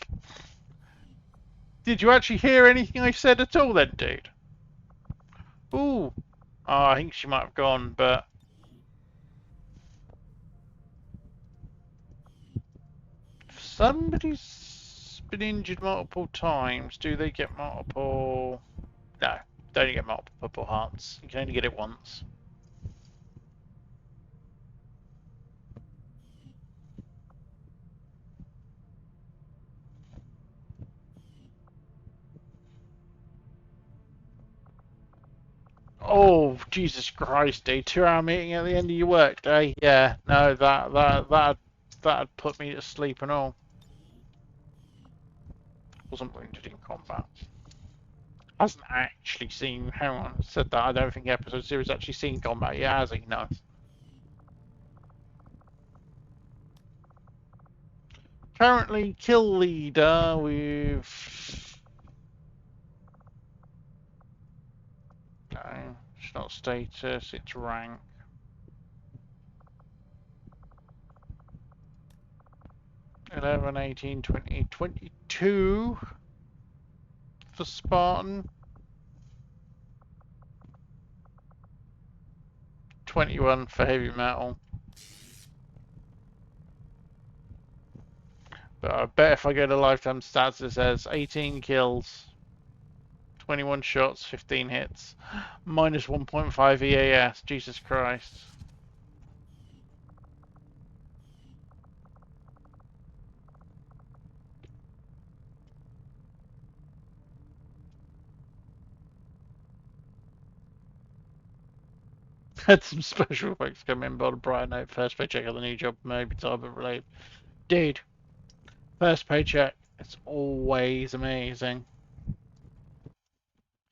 Did you actually hear anything I said at all then, dude? Ooh. Oh, I think she might have gone, but... If somebody's been injured multiple times, do they get multiple... No, don't get multiple hearts. You can only get it once. Oh, Jesus Christ, dude. 2 hour meeting at the end of your work day? Yeah, no, that'd put me to sleep and all. Wasn't wounded in combat. Hasn't actually seen, hang on, I said that, I don't think episode 0 has actually seen combat yet, has he? No. Currently kill leader with... No, it's not status, it's rank. 11, 18, 20, 22 for Spartan. 21 for heavy metal. But I bet if I go to lifetime stats it says 18 kills, 21 shots, 15 hits, minus 1.5 EAS. Jesus Christ. Had some special effects come in by the bright note. First paycheck of the new job, maybe time of relief. Dude, first paycheck, it's always amazing.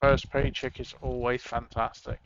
First paycheck is always fantastic.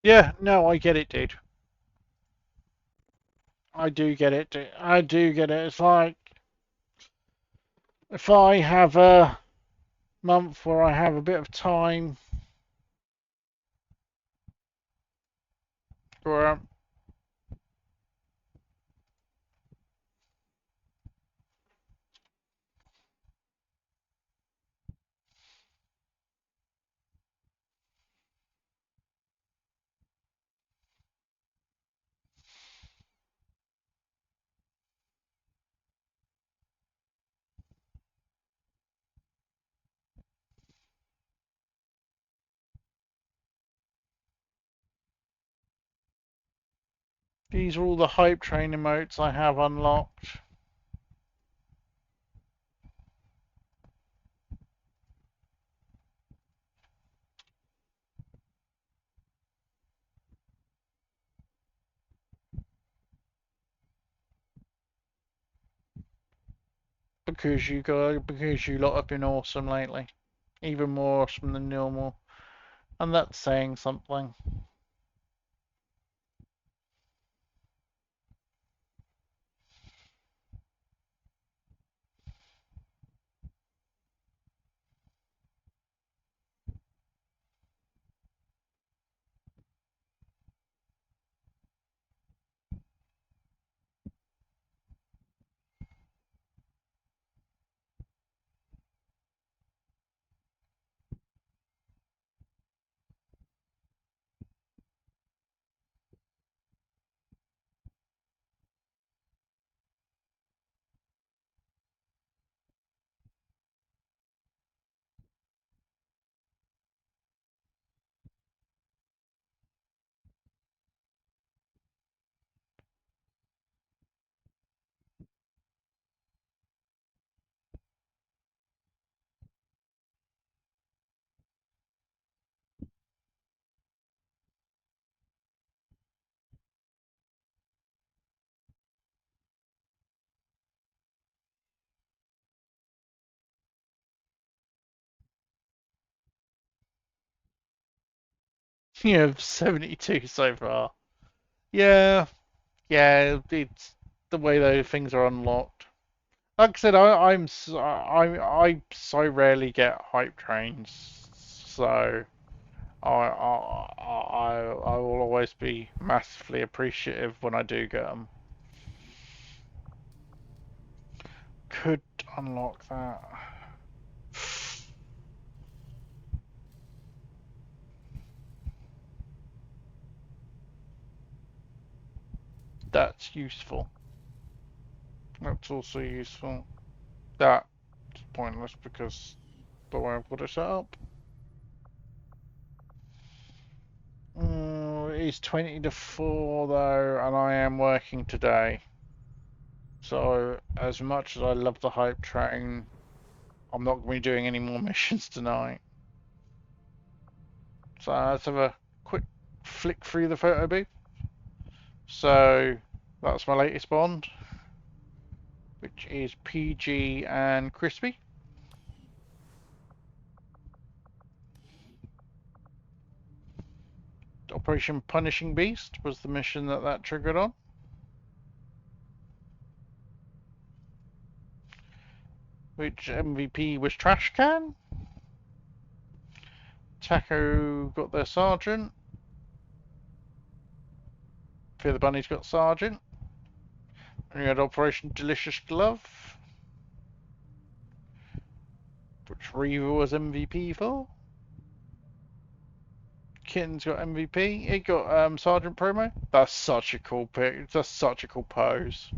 Yeah, no, I get it, dude. I do get it, dude. I do get it. It's like, if I have a month where I have a bit of time where these are all the hype train emotes I have unlocked. Because you lot have been awesome lately. Even more awesome than normal. And that's saying something. You have 72 so far. Yeah, yeah, it's the way those things are unlocked. Like I said, I so rarely get hype trains, so I will always be massively appreciative when I do get them. Could unlock that. That's useful. That's also useful. That's pointless because the way I've got it set up. It's 20 to 4 though, and I am working today. So, as much as I love the hype train, I'm not going to be doing any more missions tonight. So, let's have a quick flick through the photo booth. So, that's my latest Bond, which is PG and Crispy. Operation Punishing Beast was the mission that triggered on. Which MVP was Trash Can. Taco got their Sergeant. Fear the Bunny's got Sergeant. And you had Operation Delicious Glove, which Reaver was MVP for. Kitten's got MVP. It got Sergeant promo. That's such a cool pic. That's such a cool pose.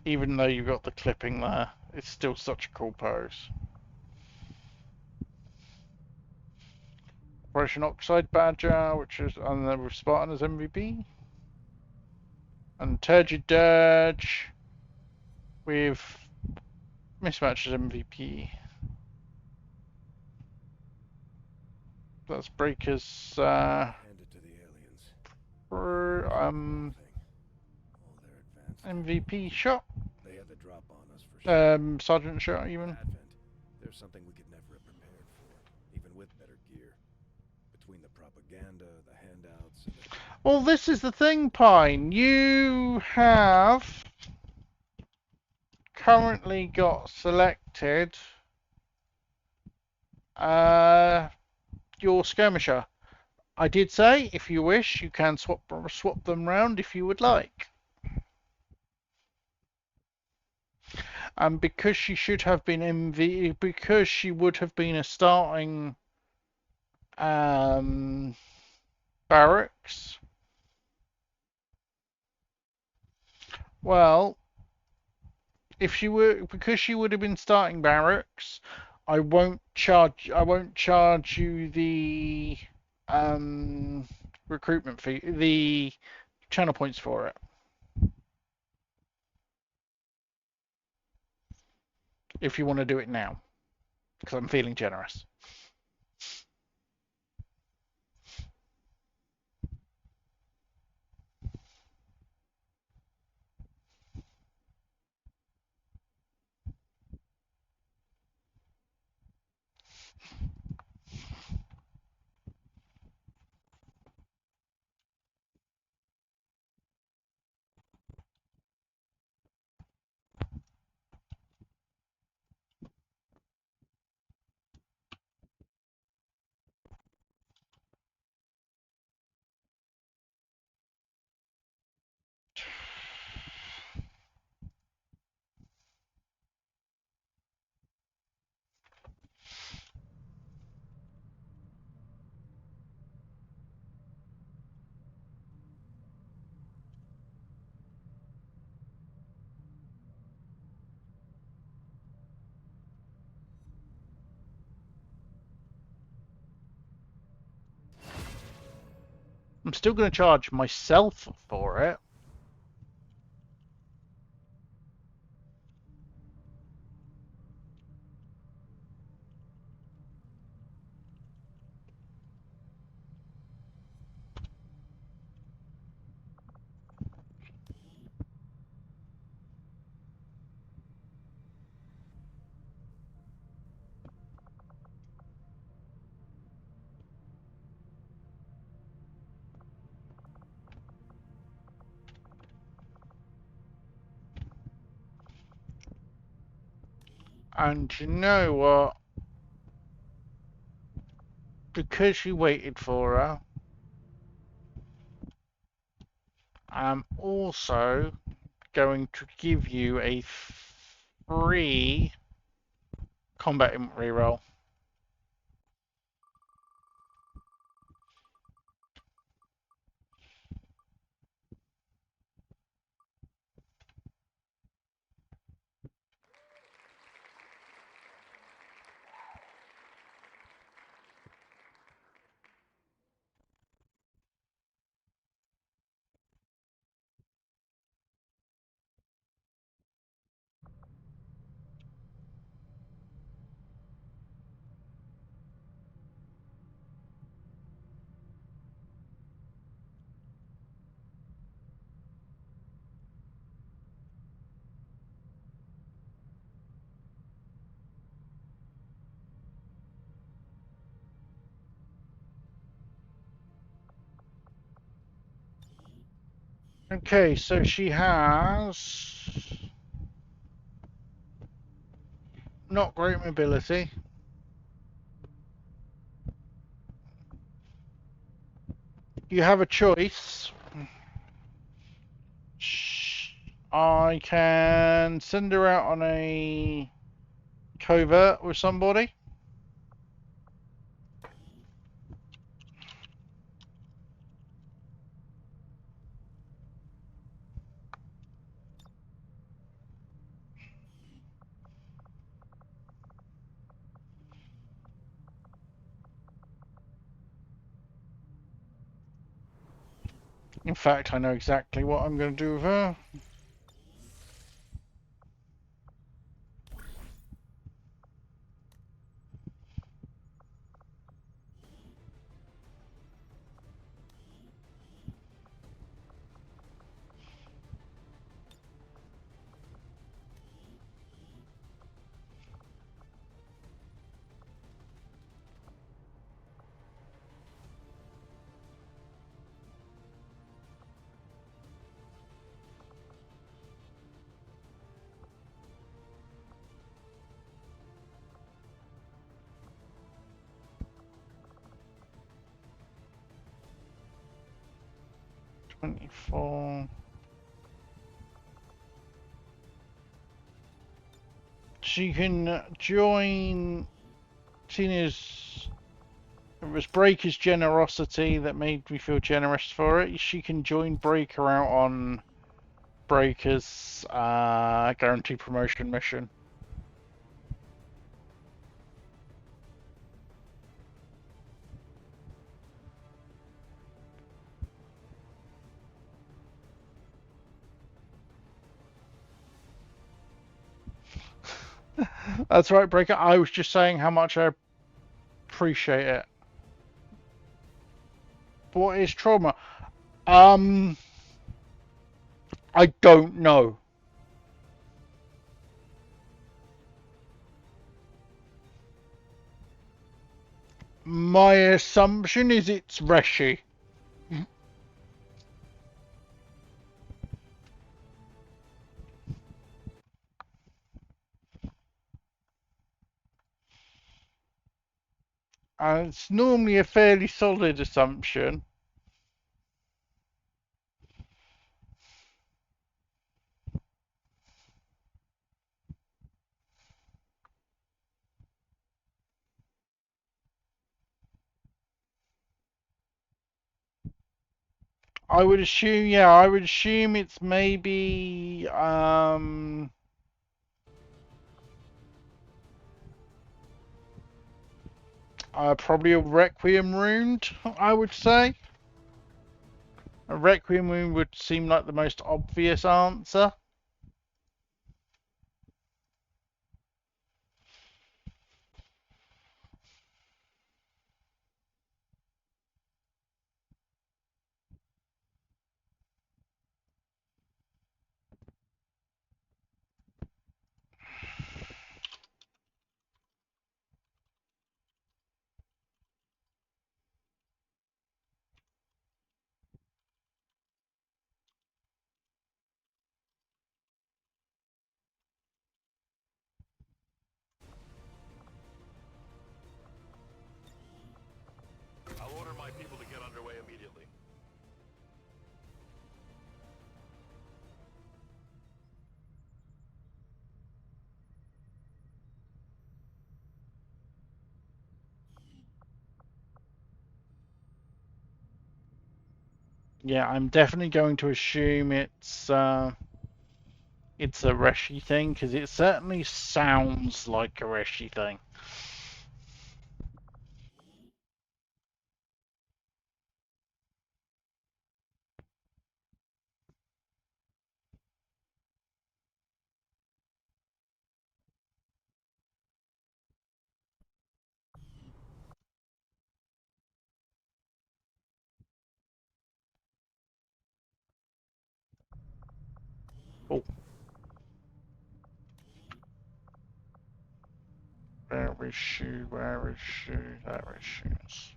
Even though you've got the clipping there, it's still such a cool pose. Operation Oxide Badger, which is and then with Spartan as MVP. And Turgid Dirge with Mismatch as MVP. That's Breaker's MVP shot. They had the drop on us for sure. Sergeant shot even. Advent. There's something we could never have prepared for, even with better gear. Between the propaganda, the handouts, and the... Well, this is the thing, Pine. You have currently got selected your skirmisher. I did say, if you wish, you can swap them round if you would like. And because she should have been MV, because she would have been a starting barracks. Well, if she were, because she would have been starting barracks, I won't charge you the recruitment fee, the channel points for it. If you want to do it now, because I'm feeling generous. I'm still going to charge myself for it. And you know what? Because you waited for her, I'm also going to give you a free combat reroll. Okay, so she has not great mobility. You have a choice. I can send her out on a covert with somebody. In fact, I know exactly what I'm going to do with her. '24. She can join. Seeing as it was Breaker's generosity that made me feel generous for it, she can join Breaker out on Breaker's guaranteed promotion mission. That's right, Breaker. I was just saying how much I appreciate it. What is trauma? I don't know. My assumption is it's Reshi. And it's normally a fairly solid assumption. I would assume, yeah, I would assume it's maybe, probably a Requiem wound, I would say. A Requiem wound would seem like the most obvious answer. Yeah, I'm definitely going to assume it's a Reshi thing, because it certainly sounds like a Reshi thing. Oh. Where is she? Where is she? There she is.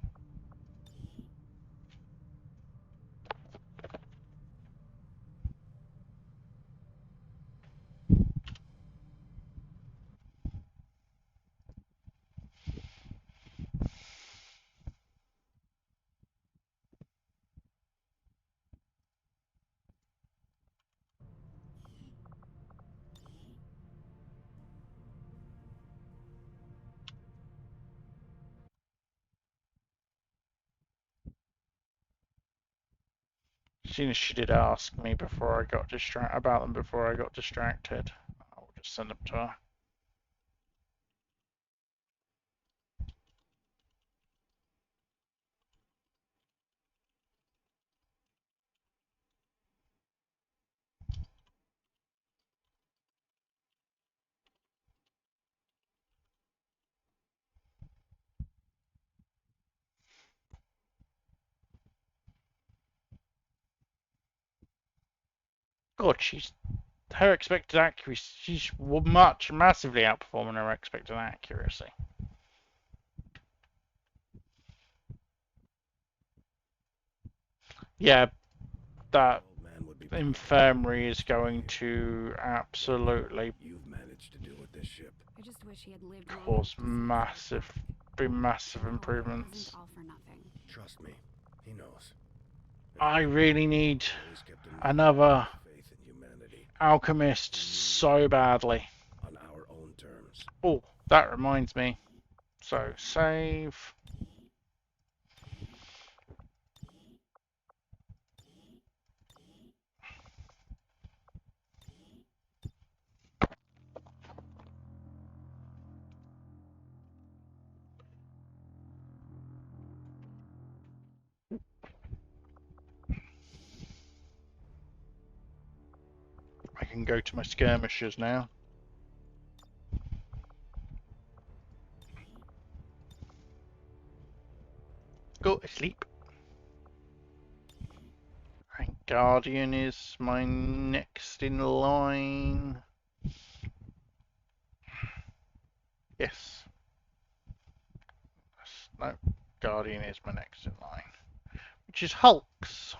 As soon as she did ask me before I got about them before I got distracted, I'll just send them to her. God, her expected accuracy. She's massively outperforming her expected accuracy. Yeah, that infirmary is going to absolutely I just wish he had lived cause massive improvements. all for nothing. Trust me, he knows. I really need another alchemist so badly. On our own terms. Oh, that reminds me. So, save. I can go to my skirmishers now. Go to sleep. And Guardian is my next in line. Yes. No, Guardian is my next in line. Which is Hulks.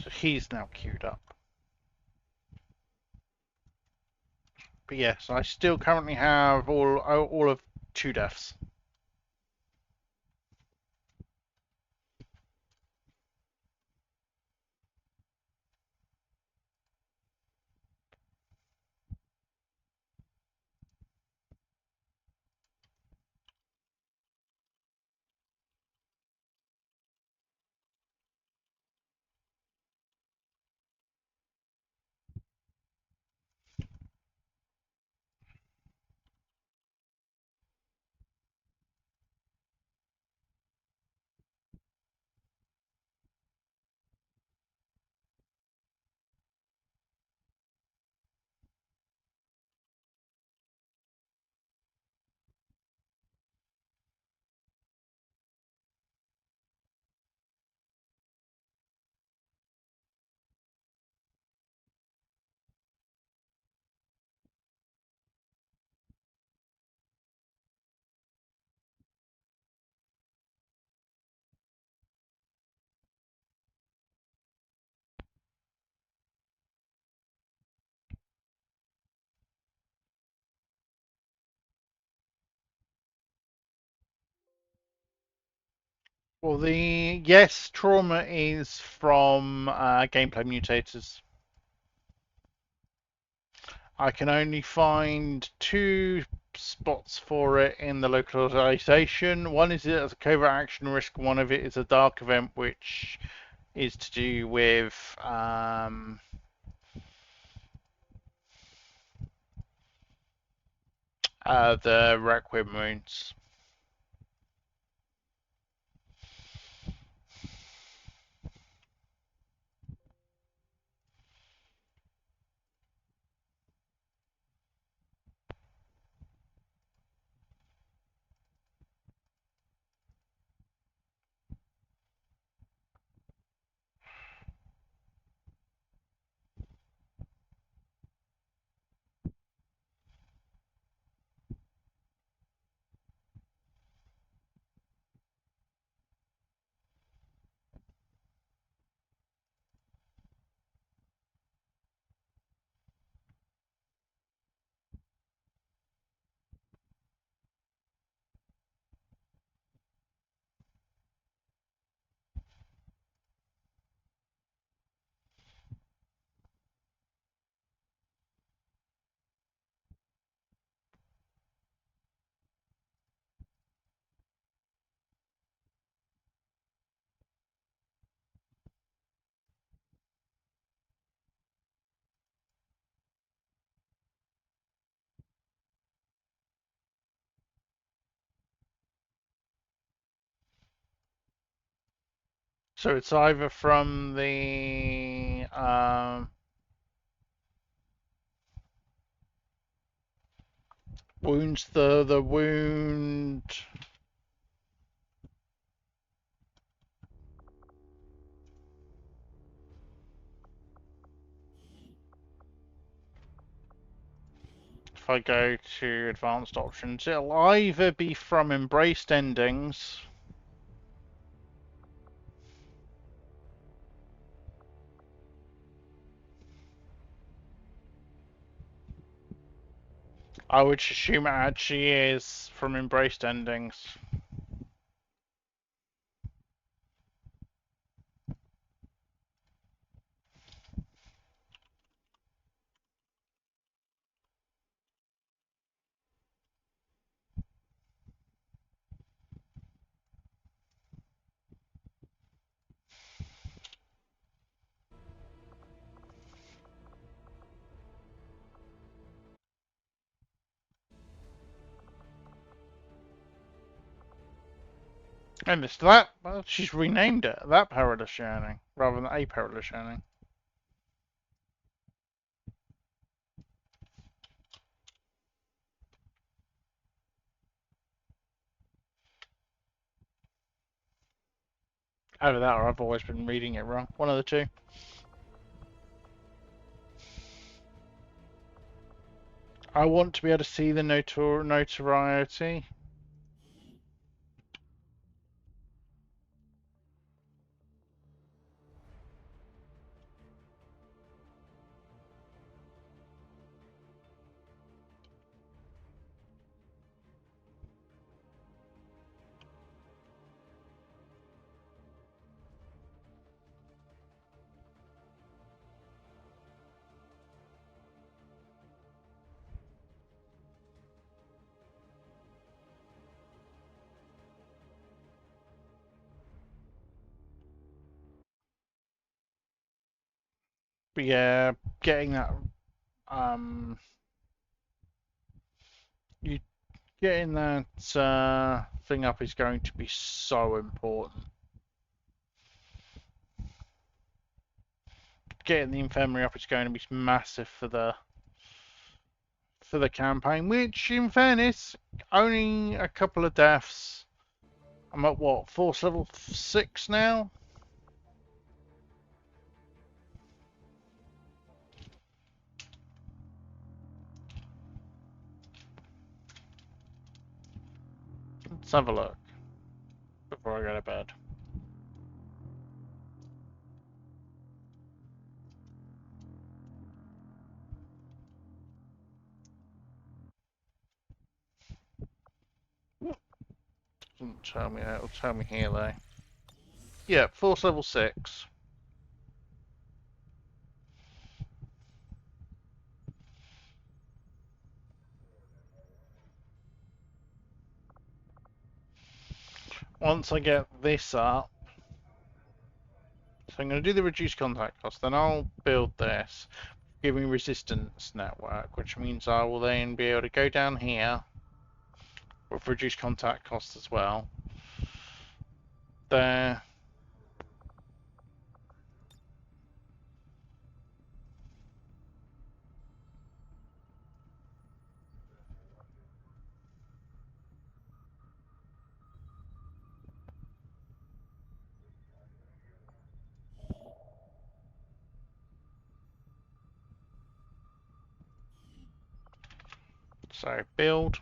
So he's now queued up. But yes, I still currently have all of 2 deaths. Well, yes, trauma is from gameplay mutators. I can only find 2 spots for it in the localization. One is it as a covert action risk, one of it is a dark event, which is to do with the Requiem wounds. So it's either from the wounds, the wound. If I go to advanced options, it'll either be from embraced endings. I would assume it actually is from embraced endings. And it's that, well, she's renamed it, that Perilous Yearning, rather than a Perilous Yearning. Either that or I've always been reading it wrong. One of the two. I want to be able to see the notoriety. But yeah, getting that you getting that thing up is going to be so important. Getting the infirmary up is going to be massive for the campaign, which in fairness, only a couple of deaths. I'm at what, force level 6 now? Let's have a look before I go to bed. Doesn't tell me, it'll tell me here though. Yeah, force level 6. once I get this up, so I'm going to do the reduced contact cost, then I'll build this, give me resistance network, which means I will then be able to go down here with reduced contact cost as well. There. So build.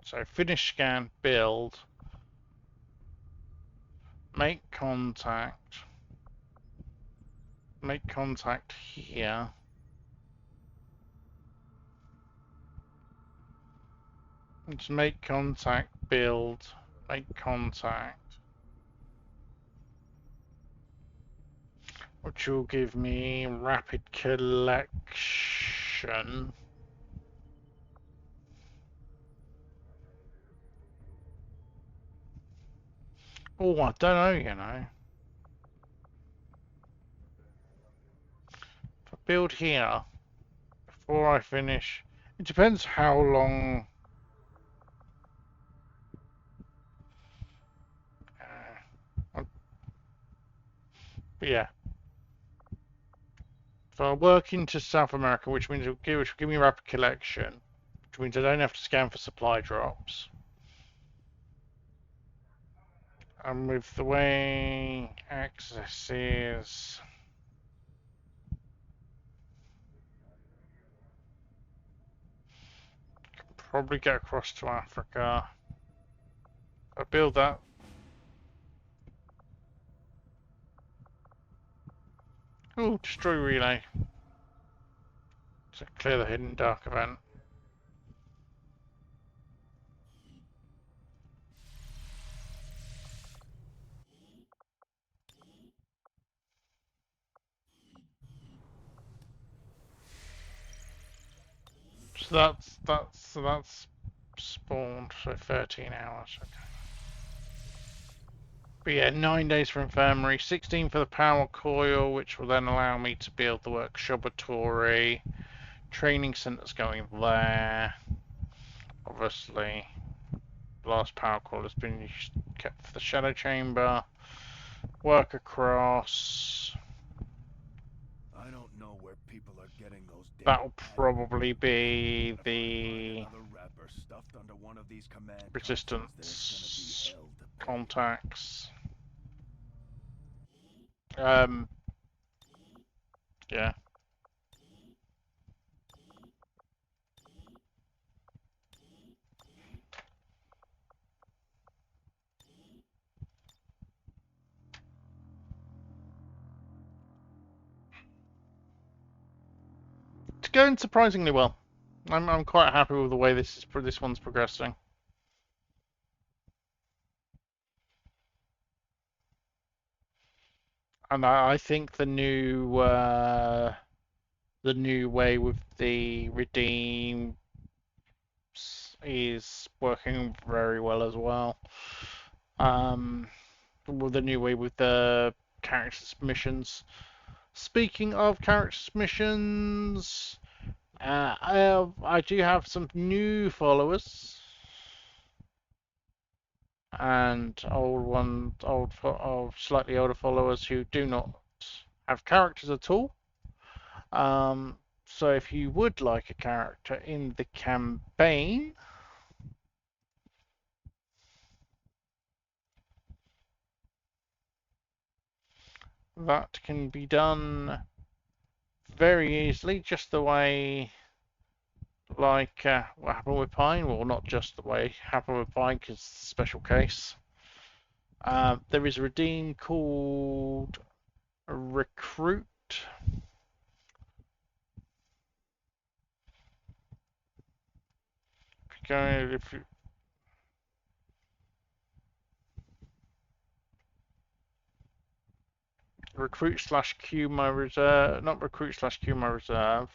So finish scan, build, make contact here. Let's make contact, build, make contact. Which will give me rapid collection. Oh, I don't know, you know. If I build here, before I finish, it depends how long. But yeah. So I work into South America, which means which will give me rapid collection, which means I don't have to scan for supply drops. And with the way access is, can probably get across to Africa. I build that. Oh, destroy relay. To clear the hidden dark event. So that's spawned for 13 hours. Okay. But yeah, 9 days for infirmary, 16 for the power coil, which will then allow me to build the workshop laboratory. Training center's going there. Obviously, the last power coil has been kept for the shadow chamber. Work across. I don't know where people are getting those. That'll probably be the resistance contacts. Yeah. It's going surprisingly well. I'm quite happy with the way this one's progressing. And I think the new way with the redeem is working very well as well. With the new way with the character submissions. Speaking of character submissions, I do have some new followers and slightly older followers who do not have characters at all. So if you would like a character in the campaign, that can be done very easily, just the way like what happened with Pine. Well, not just the way happened with Pine, because it's a special case. There is a redeem called Recruit. If you recruit/Q my reserve, not recruit/Q my reserve.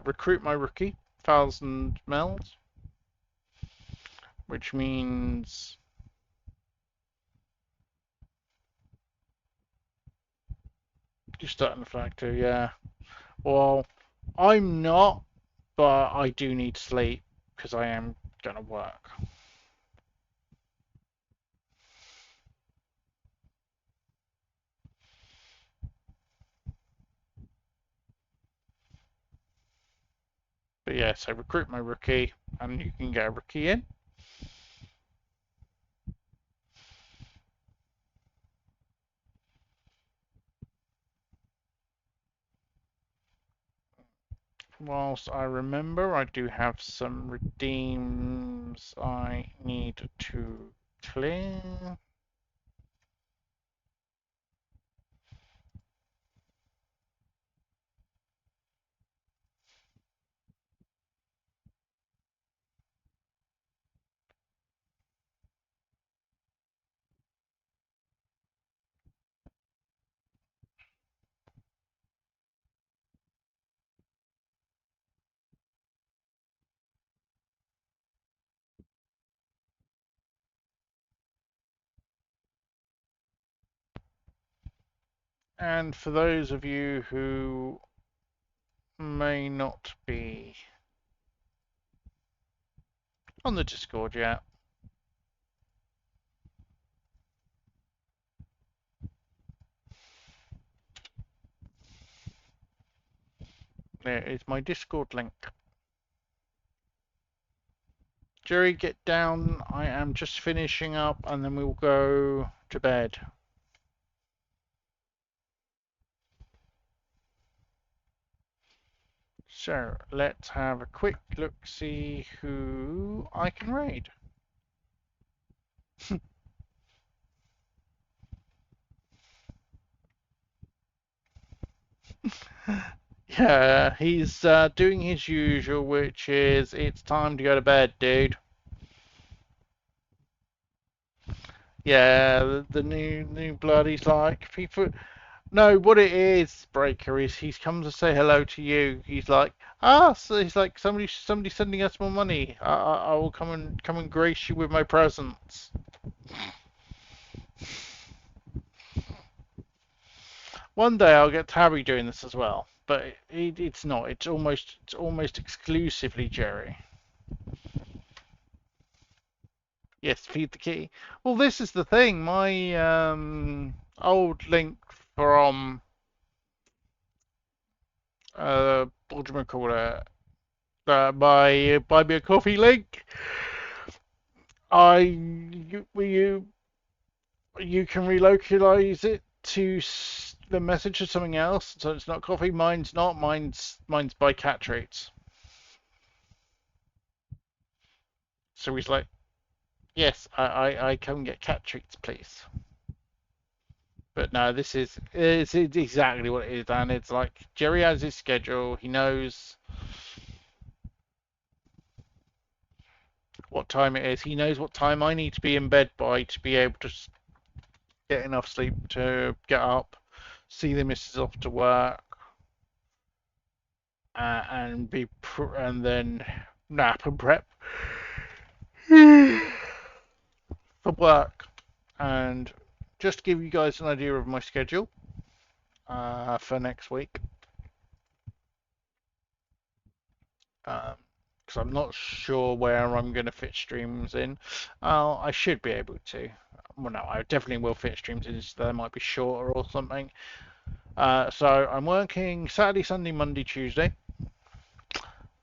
Recruit my rookie, 1000 mils, which means you're starting the flag too, yeah. Well, I'm not, but I do need sleep because I am gonna work. But yeah, so recruit my rookie, and you can get a rookie in. Whilst I remember, I do have some redeems I need to clear. And for those of you who may not be on the Discord yet, there is my Discord link. Jerry, get down. I am just finishing up and then we'll go to bed. So let's have a quick look, see who I can raid. Yeah, he's doing his usual, which is it's time to go to bed, dude. Yeah, the new blood. He's like people. No, what it is, Breaker, is he's come to say hello to you. He's like, so he's like somebody sending us more money. I will come and grace you with my presence. One day I'll get Tabby doing this as well, but it's not. It's almost exclusively Jerry. Yes, feed the key. Well, this is the thing. My old link from what do you call it? My buy me a coffee link. You can relocalize it to the message to something else, so it's not coffee. Mine's not. Mine's by cat treats. So he's like, yes, I come get cat treats, please. But no, it's exactly what it is, and it's like Jerry has his schedule. He knows what time it is. He knows what time I need to be in bed by to be able to get enough sleep to get up, see the missus off to work, and and then nap and prep for work. And just to give you guys an idea of my schedule for next week, because I'm not sure where I'm going to fit streams in. I should be able to. Well, no, I definitely will fit streams in. They might be shorter or something. So I'm working Saturday, Sunday, Monday, Tuesday.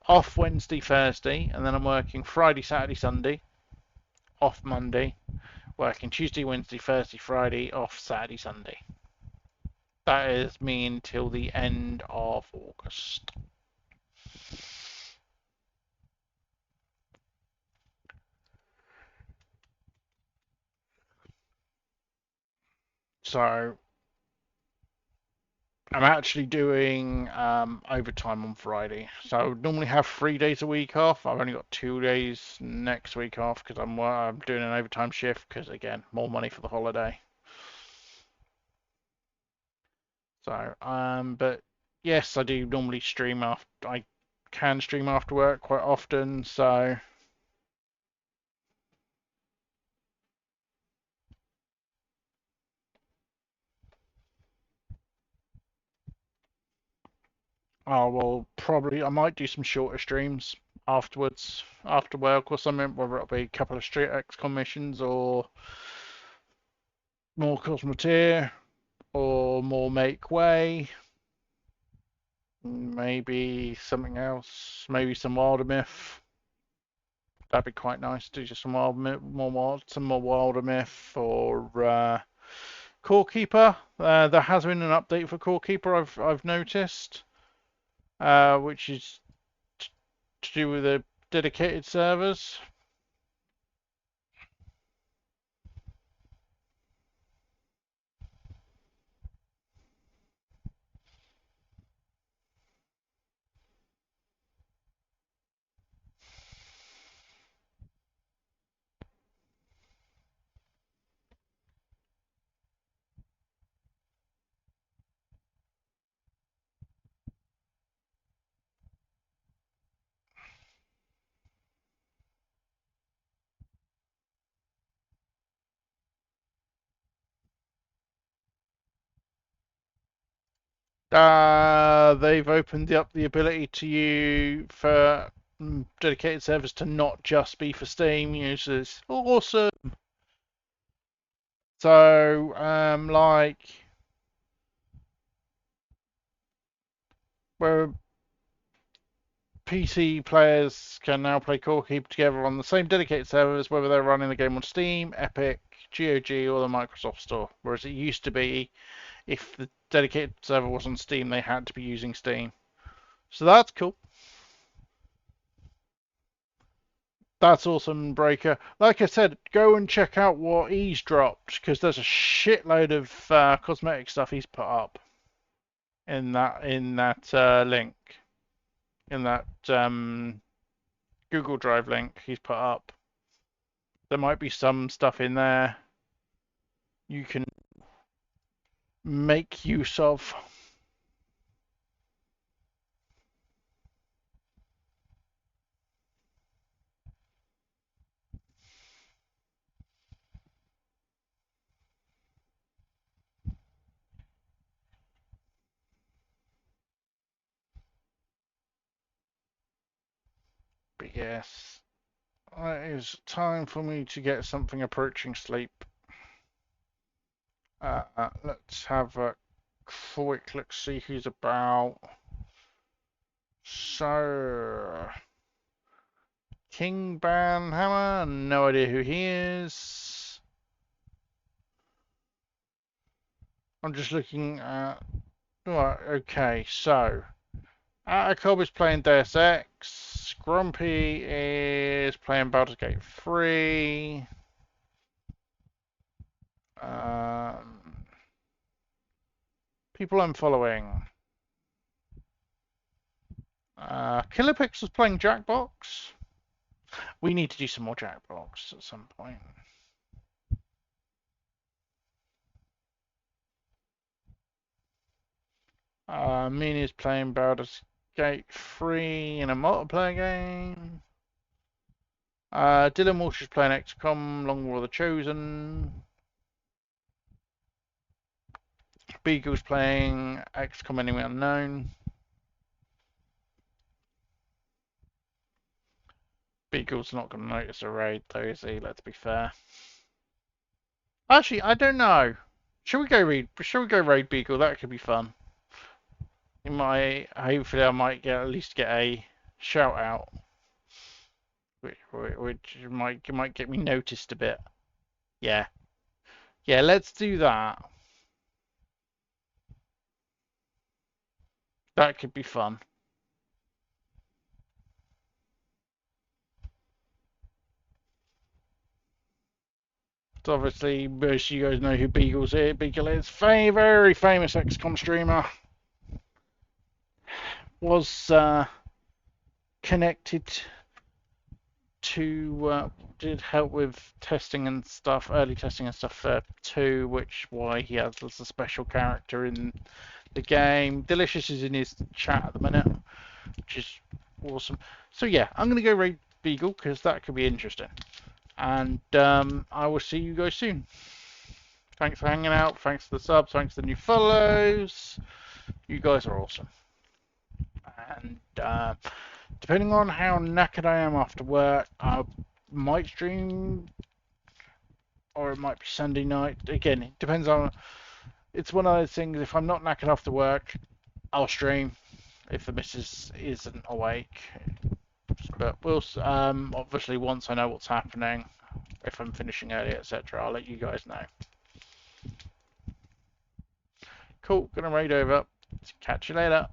Off Wednesday, Thursday, and then I'm working Friday, Saturday, Sunday. Off Monday. Working Tuesday, Wednesday, Thursday, Friday. Off Saturday, Sunday. That is me until the end of August. So I'm actually doing overtime on Friday. So I would normally have 3 days a week off. I've only got 2 days next week off because I'm doing an overtime shift because, again, more money for the holiday. So, but yes, I do normally stream after. I can stream after work quite often. So I will probably, I might do some shorter streams afterwards, after work or something, whether it'll be a couple of Street XCOM missions or more Cosmoteer or more Make Way. Maybe something else, maybe some Wilder Myth. That'd be quite nice to do just some some more Wilder Myth or Core Keeper. There has been an update for Core Keeper. I've noticed, which is to do with the dedicated servers. They've opened up the ability to you for dedicated servers to not just be for Steam users. Awesome. So, like, where PC players can now play Core Keeper together on the same dedicated servers, whether they're running the game on Steam, Epic, GOG, or the Microsoft Store. Whereas it used to be, if the dedicated server was on Steam, they had to be using Steam. So that's cool. That's awesome, Breaker. Like I said, go and check out what he's dropped, because there's a shitload of cosmetic stuff he's put up in that link, in that Google Drive link he's put up. There might be some stuff in there you can make use of. But yes, it is time for me to get something approaching sleep. Let's have a quick look, see who's about. So, King Banhammer, no idea who he is. I'm just looking at. Right, okay, so Atacob is playing Deus Ex. Grumpy is playing Baldur's Gate 3. People I'm following. Killerpix was playing Jackbox. We need to do some more Jackbox at some point. Mini's playing Baldur's Gate 3 in a multiplayer game. Dylan Walsh is playing XCOM, Long War of the Chosen. Beagle's playing XCOM Enemy Unknown. Beagle's not going to notice a raid, though, is he? Let's be fair. Actually, I don't know. Shall we go raid Beagle? That could be fun. Hopefully, I might at least get a shout out, which might get me noticed a bit. Yeah, let's do that. That could be fun. So obviously, most of you guys know who Beagle is. Very famous XCOM streamer. Was connected to, did help with testing and stuff, early testing and stuff for 2, which why he has as a special character in the game. Delicious is in his chat at the minute, which is awesome. So yeah, I'm going to go raid Beagle because that could be interesting. And I will see you guys soon. Thanks for hanging out. Thanks for the subs. Thanks for the new follows. You guys are awesome. And depending on how knackered I am after work, I might stream, or it might be Sunday night. Again, it depends on. It's one of those things. If I'm not knackered after work, I'll stream. If the missus isn't awake, but we'll obviously once I know what's happening, if I'm finishing early, etc., I'll let you guys know. Cool, gonna raid over. Catch you later.